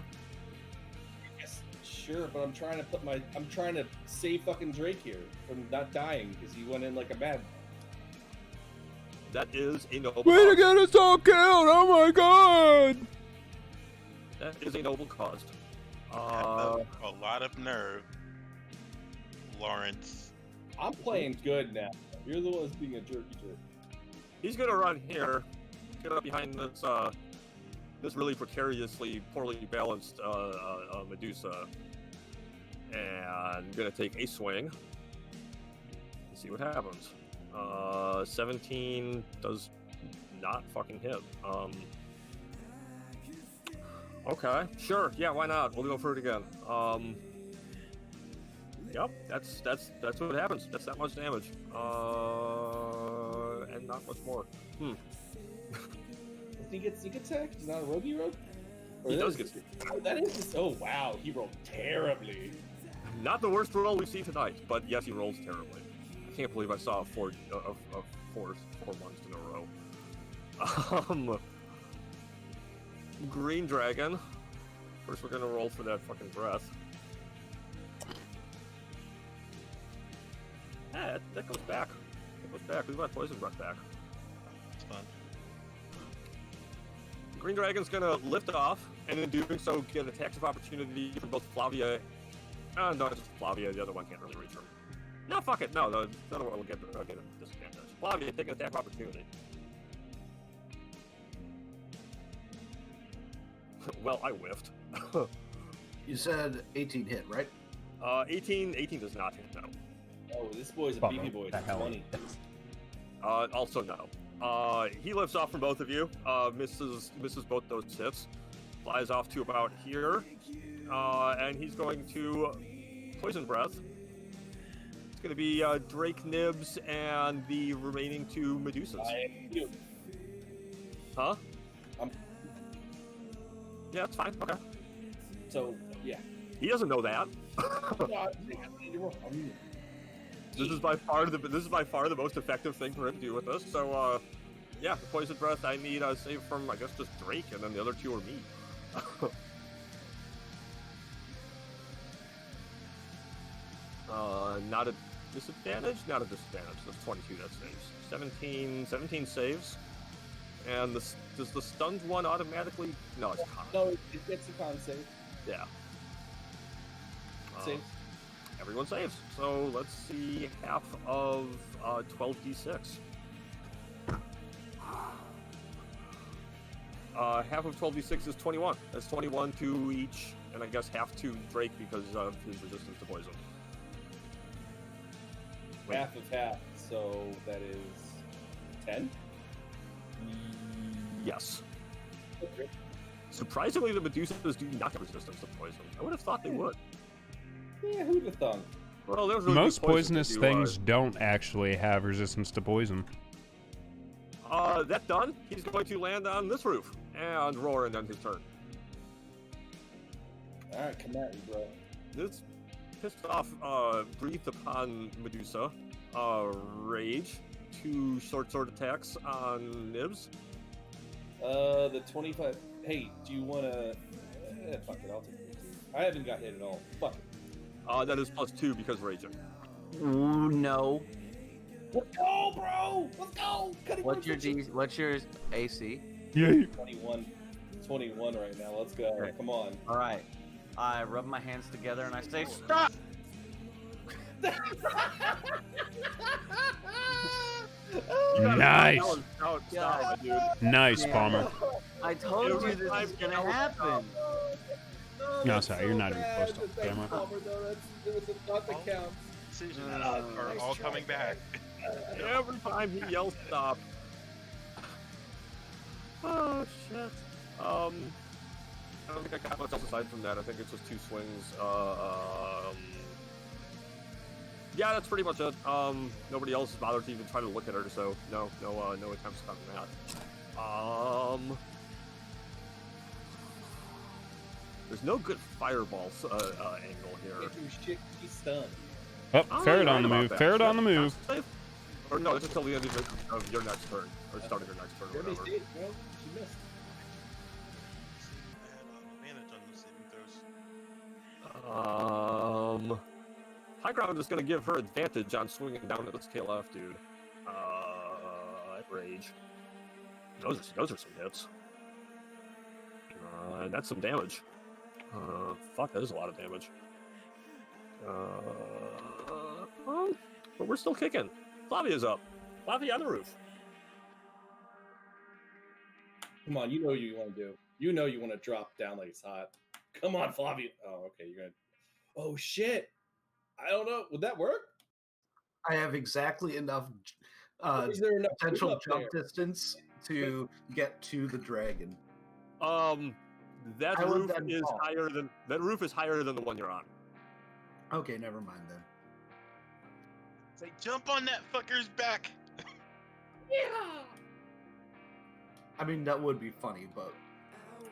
Yes, sure, but I'm trying to save fucking Drake here from not dying because he went in like a bad. That is a noble. Way to cause. get us all killed! Oh my god! That is a noble cause. A lot of nerve, Lawrence. I'm playing good now. You're the ones being a jerky jerk. He's gonna run here, get up behind this this really precariously, poorly balanced Medusa, and gonna take a swing. And see what happens. 17 does not fucking hit. Okay, sure, yeah, why not? We'll go for it again. Yep, that's what happens. That's that much damage. And not much more. Does he get sneak attack? He's not a roguey rogue? He does get. Oh, that is just. Oh wow, he rolled terribly. Not the worst roll we've seen tonight, but yes, he rolls terribly. I can't believe I saw four ones in a row. Green dragon. First, we're gonna roll for that fucking breath. Yeah, that goes back. That goes back. We've got poison breath back. It's fun. Green dragon's gonna lift off, and in doing so, get attacks of opportunity from both Flavia. No, it's just Flavia. The other one can't really reach her. No, fuck it. No, the other one will get a disadvantage. Flavia, take an attack of opportunity. Well, I whiffed. You said 18 hit, right? 18 does not hit, no. Oh, this boy's a Bummer. beefy boy. The hell. 20. Also no. He lifts off from both of you, misses both those hits, flies off to about here, and he's going to poison breath. It's going to be Drake Nibs and the remaining two Medusas. Huh? Yeah, it's fine. Okay. So yeah. He doesn't know that. This is by far the most effective thing for him to do with this. So, yeah, the poison breath. I need a save from, I guess, just Drake, and then the other two are me. Not a disadvantage. Not a disadvantage. That's 22. That saves. 17 saves. And does the stunned one automatically? No, it's con. No, it gets a con save. Yeah. Saves. Everyone saves. So let's see half of 12d6. Half of 12d6 is 21. That's 21 to each, and I guess half to Drake because of his resistance to poison. Wait. Half of half, so that is 10? Yes. Surprisingly, the Medusas do not have resistance to poison. I would have thought they would. Yeah, who'd have thought? Well, there was really Most good poison poisonous to do, things don't actually have resistance to poison. That done, he's going to land on this roof and roar and end his turn. Alright, come at me, bro. This pissed off, breathed upon Medusa. Rage. 2 short sword attacks on Nibs. The 25. Hey, do you wanna? Fuck it, I'll take it. I haven't got hit at all. Fuck it. That is +2 because raging. Ooh, no. Let's go, bro. Let's go. What's your AC? Yay. 21 right now. Let's go. Okay. Come on. All right. I rub my hands together and I say, "Stop!" Nice. Stop, dude. Nice, Yeah. Palmer. I told you this is gonna happen. No, sorry, you're not even close to the camera. It was a thought that counts. Decisions are all coming back. Every time he yells stop. Oh shit. I don't think I got much else aside from that. I think it's just 2 swings. Yeah, that's pretty much it. Nobody else has bothered to even try to look at her, so no attempts on that. There's no good fireball angle here. Shit, she's stunned. Oh, Ferret you're on the right move. about Ferret that. on the move. Or no, it's until the end of your next turn, or start of your next turn, or Jeremy whatever. did, bro. She missed. Advantage on the saving throws. High ground is going to give her advantage on swinging down at this KLF dude. At rage. Those are some hits. And that's some damage. Fuck, that is a lot of damage. But we're still kicking. Flavia's up. Flavia on the roof. Come on, you know what you want to do. You know you want to drop down like it's hot. Come on, Flavia. Oh, okay, you're gonna. Oh shit! I don't know. Would that work? I have exactly enough Is there enough room potential up jump there? distance to get to the dragon. That I would roof then is fall. higher than the one you're on. Okay, never mind then. Say, jump on that fucker's back. I mean, that would be funny, but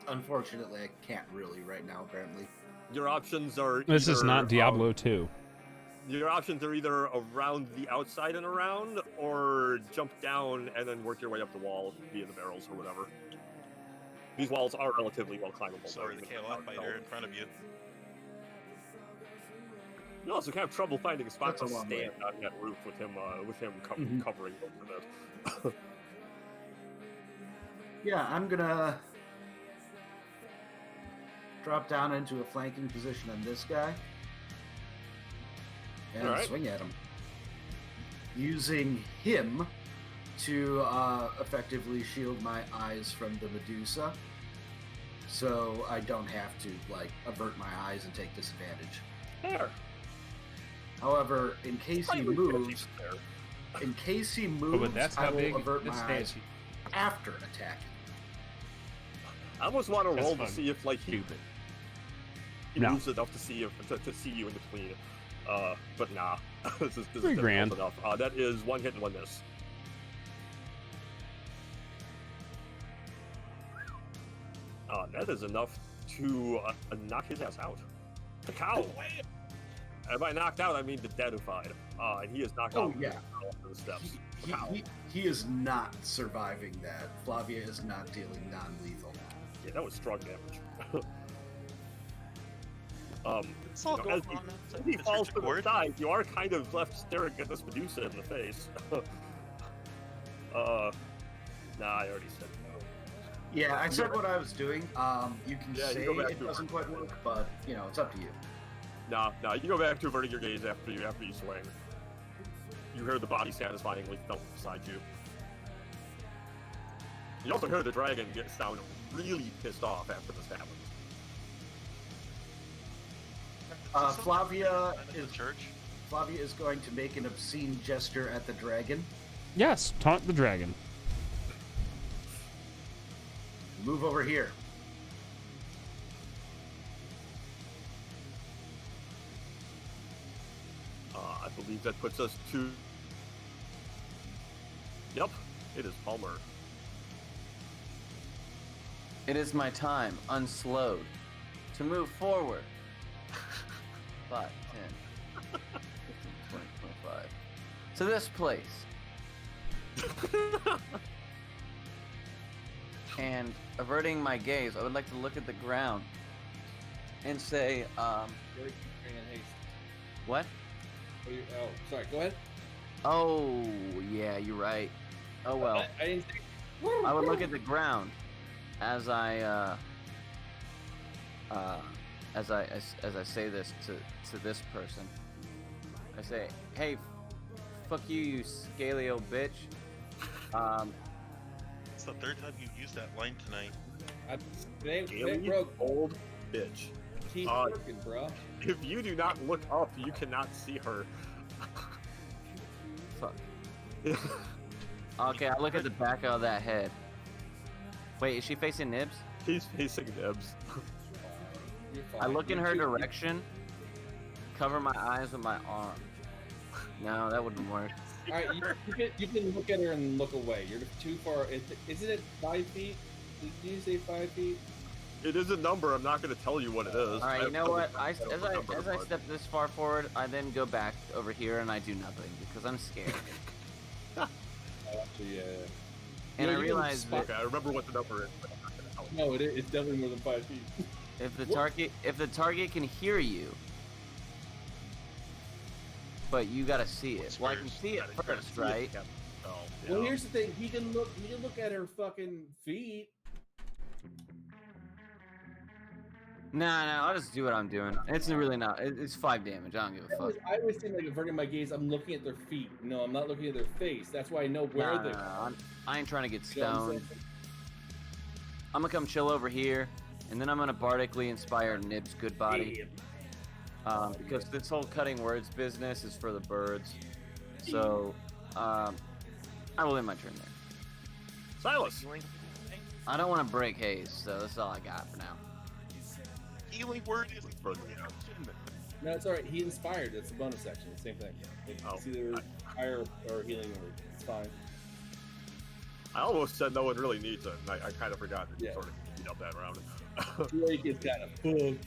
unfortunately, I can't really right now, apparently. Your options are. This is either, not Diablo 2. Your options are either around the outside and around, or jump down and then work your way up the wall via the barrels or whatever. These walls are relatively well climbable. Sorry, the though, even KOF without fighter in help. front of you. You also have trouble finding a spot That's to a long stand on that roof with him Mhm. covering most of it. Yeah, I'm gonna drop down into a flanking position on this guy and Alright. swing at him. Using him to effectively shield my eyes from the Medusa, so I don't have to like avert my eyes and take disadvantage. There. However, in case he Slightly moves, there. Oh, but that's I how will big avert this my fancy. eyes after attacking. I almost want to That's roll fun. to see if like he Stupid. moves enough to see you in between. But nah. this is $3 grand. difficult enough. That is one hit and one miss. That is enough to knock his ass out. The cow. And by knocked out, I mean deadified. And he is knocked Oh out yeah, off the steps. he is not surviving that. Flavia is not dealing non-lethal. Yeah, that was strong damage. It's all You know, going as he- on. As he falls to the side, you are kind of left staring at this Medusa in the face. Nah, I already said no. Yeah, I said what I was doing. You can Yeah, you say go back it to it. doesn't quite work, but you know, it's up to you. Nah, you go back to averting your gaze after you swing. You hear the body satisfyingly thump beside you. You also hear the dragon sound really pissed off after this happens. Flavia in is the church. Flavia is going to make an obscene gesture at the dragon. Yes, taunt the dragon. Move over here. I believe that puts us to. Yep, it is Palmer. It is my time, unslowed, to move forward. 5, 10, 15, 20, 25. To this place. And averting my gaze, I would like to look at the ground and say, Really keep bringing in haste. what? Oh, sorry. Go ahead. Oh, yeah, you're right. Oh well. I didn't say. I would look at the ground as I say this to this person. I say, "Hey, fuck you, you scaly old bitch." It's the third time you've used that line tonight. Alien Bro, old bitch. keep working, bro. If you do not look up, you cannot see her. Fuck. Okay, I look at the back of that head. Wait, is she facing Nibs? He's facing Nibs. You're I fine. look in You're her too- direction. Cover my eyes with my arm. No, that wouldn't work. All right, you can look at her and look away. You're too far. Isn't it 5 feet? Did you say 5 feet? It is a number. I'm not going to tell you what it is. All right, you know what? As don't remember I the part. step this far forward, I then go back over here and I do nothing because I'm scared. Actually, yeah. And No, I you can realize spot- that Okay, I remember what the number is, but I'm not going to tell you. No, it's definitely more than 5 feet. if the target can hear you, but you gotta see it. Well, I can see it first, right? Well, here's the thing. He can look at her fucking feet. Nah, I'll just do what I'm doing. It's really not. It's 5 damage. I don't give a fuck. I always think like averting my gaze, I'm looking at their feet. No, I'm not looking at their face. That's why I know where they are. I ain't trying to get You know what I'm stoned. saying? I'm gonna come chill over here, and then I'm gonna bardically inspire Nib's good body. Because this whole cutting words business is for the birds. So, I will end my turn there. Silas. I don't want to break haze, so that's all I got for now. Healing word isn't for No, it's all right. He inspired. It's a bonus section. Same thing. It's either fire or healing word. It's fine. I almost said no one really needs it, and I kind of forgot to Yeah. sort of beat up that round. Drake is kind of fucked.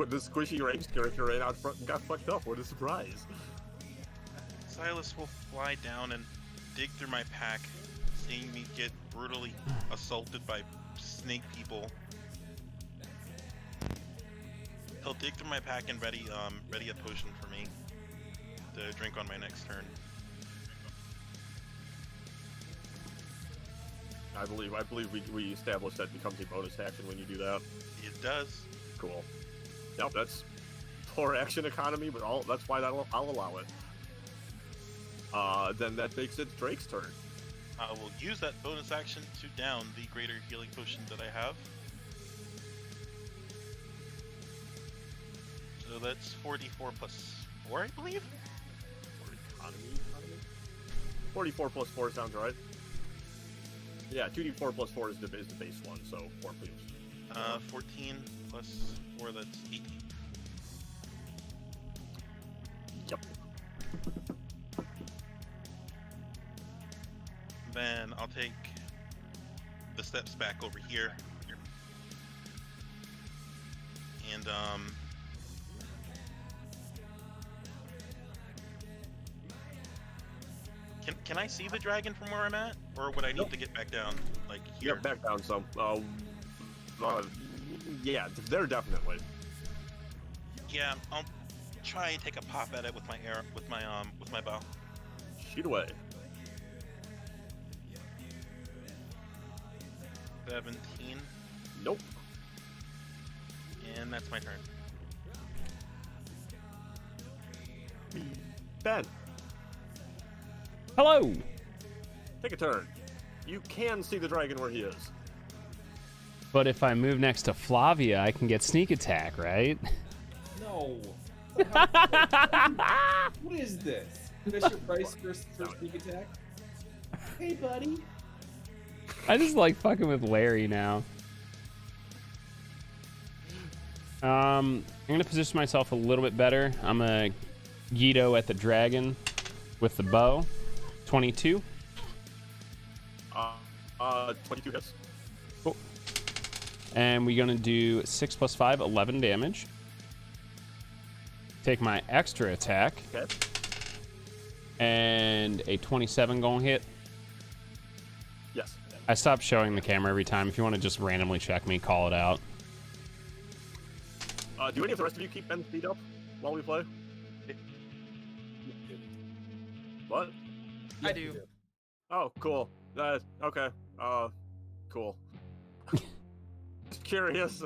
This squishy range character ran out front and got fucked up. What a surprise. Silas will fly down and dig through my pack, seeing me get brutally assaulted by snake people. He'll dig through my pack and ready a potion for me to drink on my next turn. I believe we established that becomes a bonus action when you do that. It does. Cool. Yep, that's poor action economy, but that's why I'll allow it. Then that makes it Drake's turn. I will use that bonus action to down the greater healing potion that I have. So that's 4d4 plus 4, I believe? Or economy? 44 plus 4 sounds right. Yeah, 2d4 plus 4 is the base one, so 4 please. 14 plus 4, that's 18. Yep. Then I'll take the steps back over here. And, Can I see the dragon from where I'm at? Or would I need to get back down, like, here? Yeah, back down some. Yeah, there definitely. Yeah, I'll try and take a pop at it with my with my bow. Shoot away. 17, Nope. and that's my turn. Ben, Hello. take a turn. You can see the dragon where he is. But if I move next to Flavia, I can get sneak attack, right? No. What is this? Is this your price for sneak attack? Hey, buddy. I just like fucking with Larry now. I'm gonna position myself a little bit better. I'm a Guido at the dragon with the bow. 22. 22 hits. Cool. And we're gonna do 6 plus 5, 11 damage. Take my extra attack. Okay. And a 27 gonna hit. Yes. I stopped showing the camera every time. If you want to just randomly check me, call it out. Do any of the rest of you keep Ben's feet up while we play? What? I do. Oh, cool. Okay. Cool. Just curious.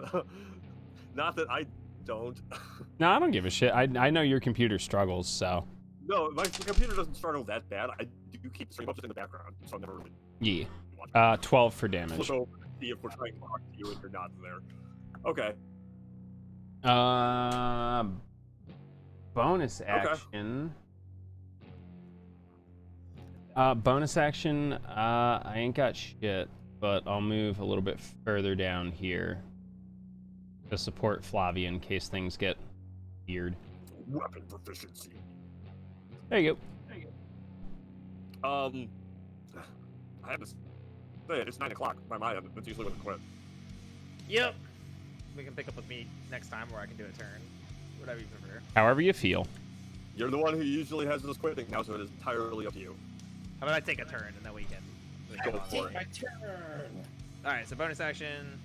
Not that I don't. No, I don't give a shit. I know your computer struggles, so. No, my computer doesn't struggle that bad. I do keep the stream up just in the background, so I'm never really Yeah. 12 for damage. flip over and see if we're trying to talk to you and you're not there. Okay. Bonus action. Bonus action. I ain't got shit, but I'll move a little bit further down here to support Flavia in case things get weird. Weapon proficiency. There you go. I have to say it's 9 o'clock by my end. That's usually when I quit. Yep. We can pick up with me next time, or I can do a turn. Whatever you prefer. However you feel. You're the one who usually has this quitting now, so it is entirely up to you. How about I take a turn and then we can Go go on. for it. My turn. All right, so bonus action.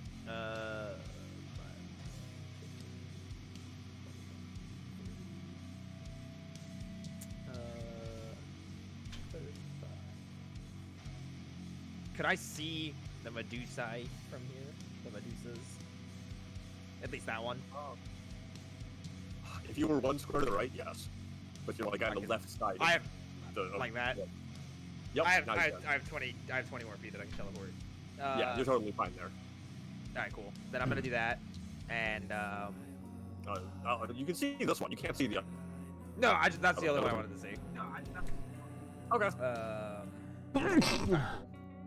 Could I see the Medusae from here? The Medusas? At least that one. If you were 1 square to the right, yes. But you're like on the Okay. left side. I have of like that. Yep. I have now you're good. 20 more feet that I can teleport. Yeah, you're totally fine there. All right, cool. Then I'm gonna do that, and You can see this one. You can't see the other. no, that's the other one I wanted to see. Okay.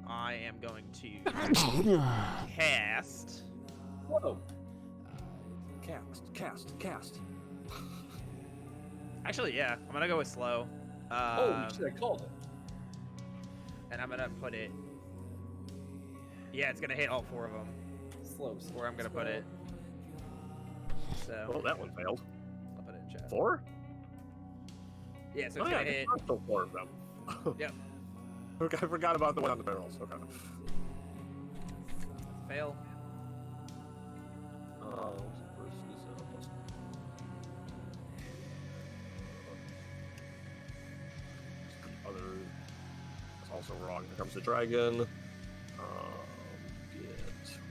I am going to cast. Whoa. Cast. Actually, yeah, I'm gonna go with slow. Holy shit, I called it. And I'm gonna put it. Yeah, it's gonna hit all 4 of them. Slow. Where I'm gonna put it. So Well, that one failed. I'll put it in chat. 4? Yeah, so Oh it's yeah, gonna hit. there's still 4 of them. Yep. Okay, I forgot about the one on the barrels. Okay. Fail. Other. That's also wrong. Here comes the dragon.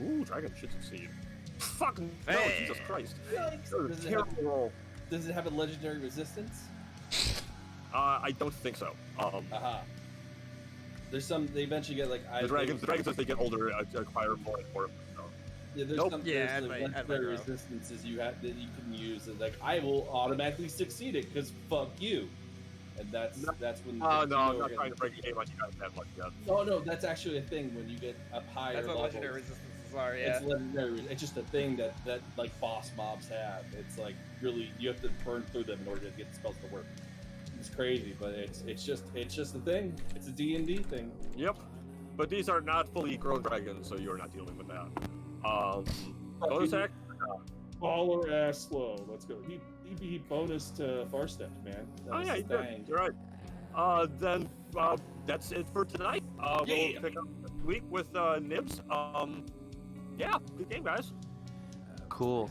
Ooh, dragon should succeed. Fuck no, Hey. Jesus Christ. Yikes. That was Does a it have- terrible roll. Does it have a legendary resistance? I don't think so. Aha. There's some. They eventually get like. The dragons, as they get older, acquire more and more. So. Yeah, there's Nope. some Yeah, there's, I'd like, like- I'd legendary like that. resistances you have that you can use, and like I will automatically succeed it because fuck you, and that's when. Oh no, you I'm know not we're trying getting- to break a game on you guys that much yet. Oh no, that's actually a thing when you get up higher That's what levels. legendary resistances are. Yeah. It's legendary. It's just a thing that like boss mobs have. It's like really you have to burn through them in order to get the spells to work. It's crazy, but it's just a thing. It's a D&D thing. Yep. But these are not fully grown dragons, so you're not dealing with that. Bonus act? Baller ass slow. Let's go. He bonus to far steps, man. Oh yeah, you're right. Then that's it for tonight. We'll pick up next week with Nibs. Yeah, good game, guys. Cool.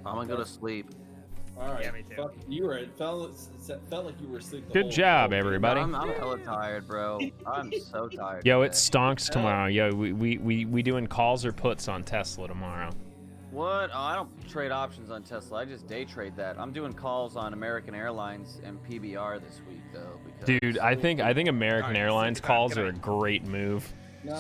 I'm gonna go to sleep. All right. Yeah, me too. Fuck, it felt like you were asleep. The Good whole- job, whole- everybody. I'm hella tired, bro. I'm so tired. Yo, today. it stonks tomorrow. Yo, we doing calls or puts on Tesla tomorrow. What? Oh, I don't trade options on Tesla. I just day trade that. I'm doing calls on American Airlines and PBR this week, though. Because Dude, I think American Alright, Airlines good night, calls good are a night. great move.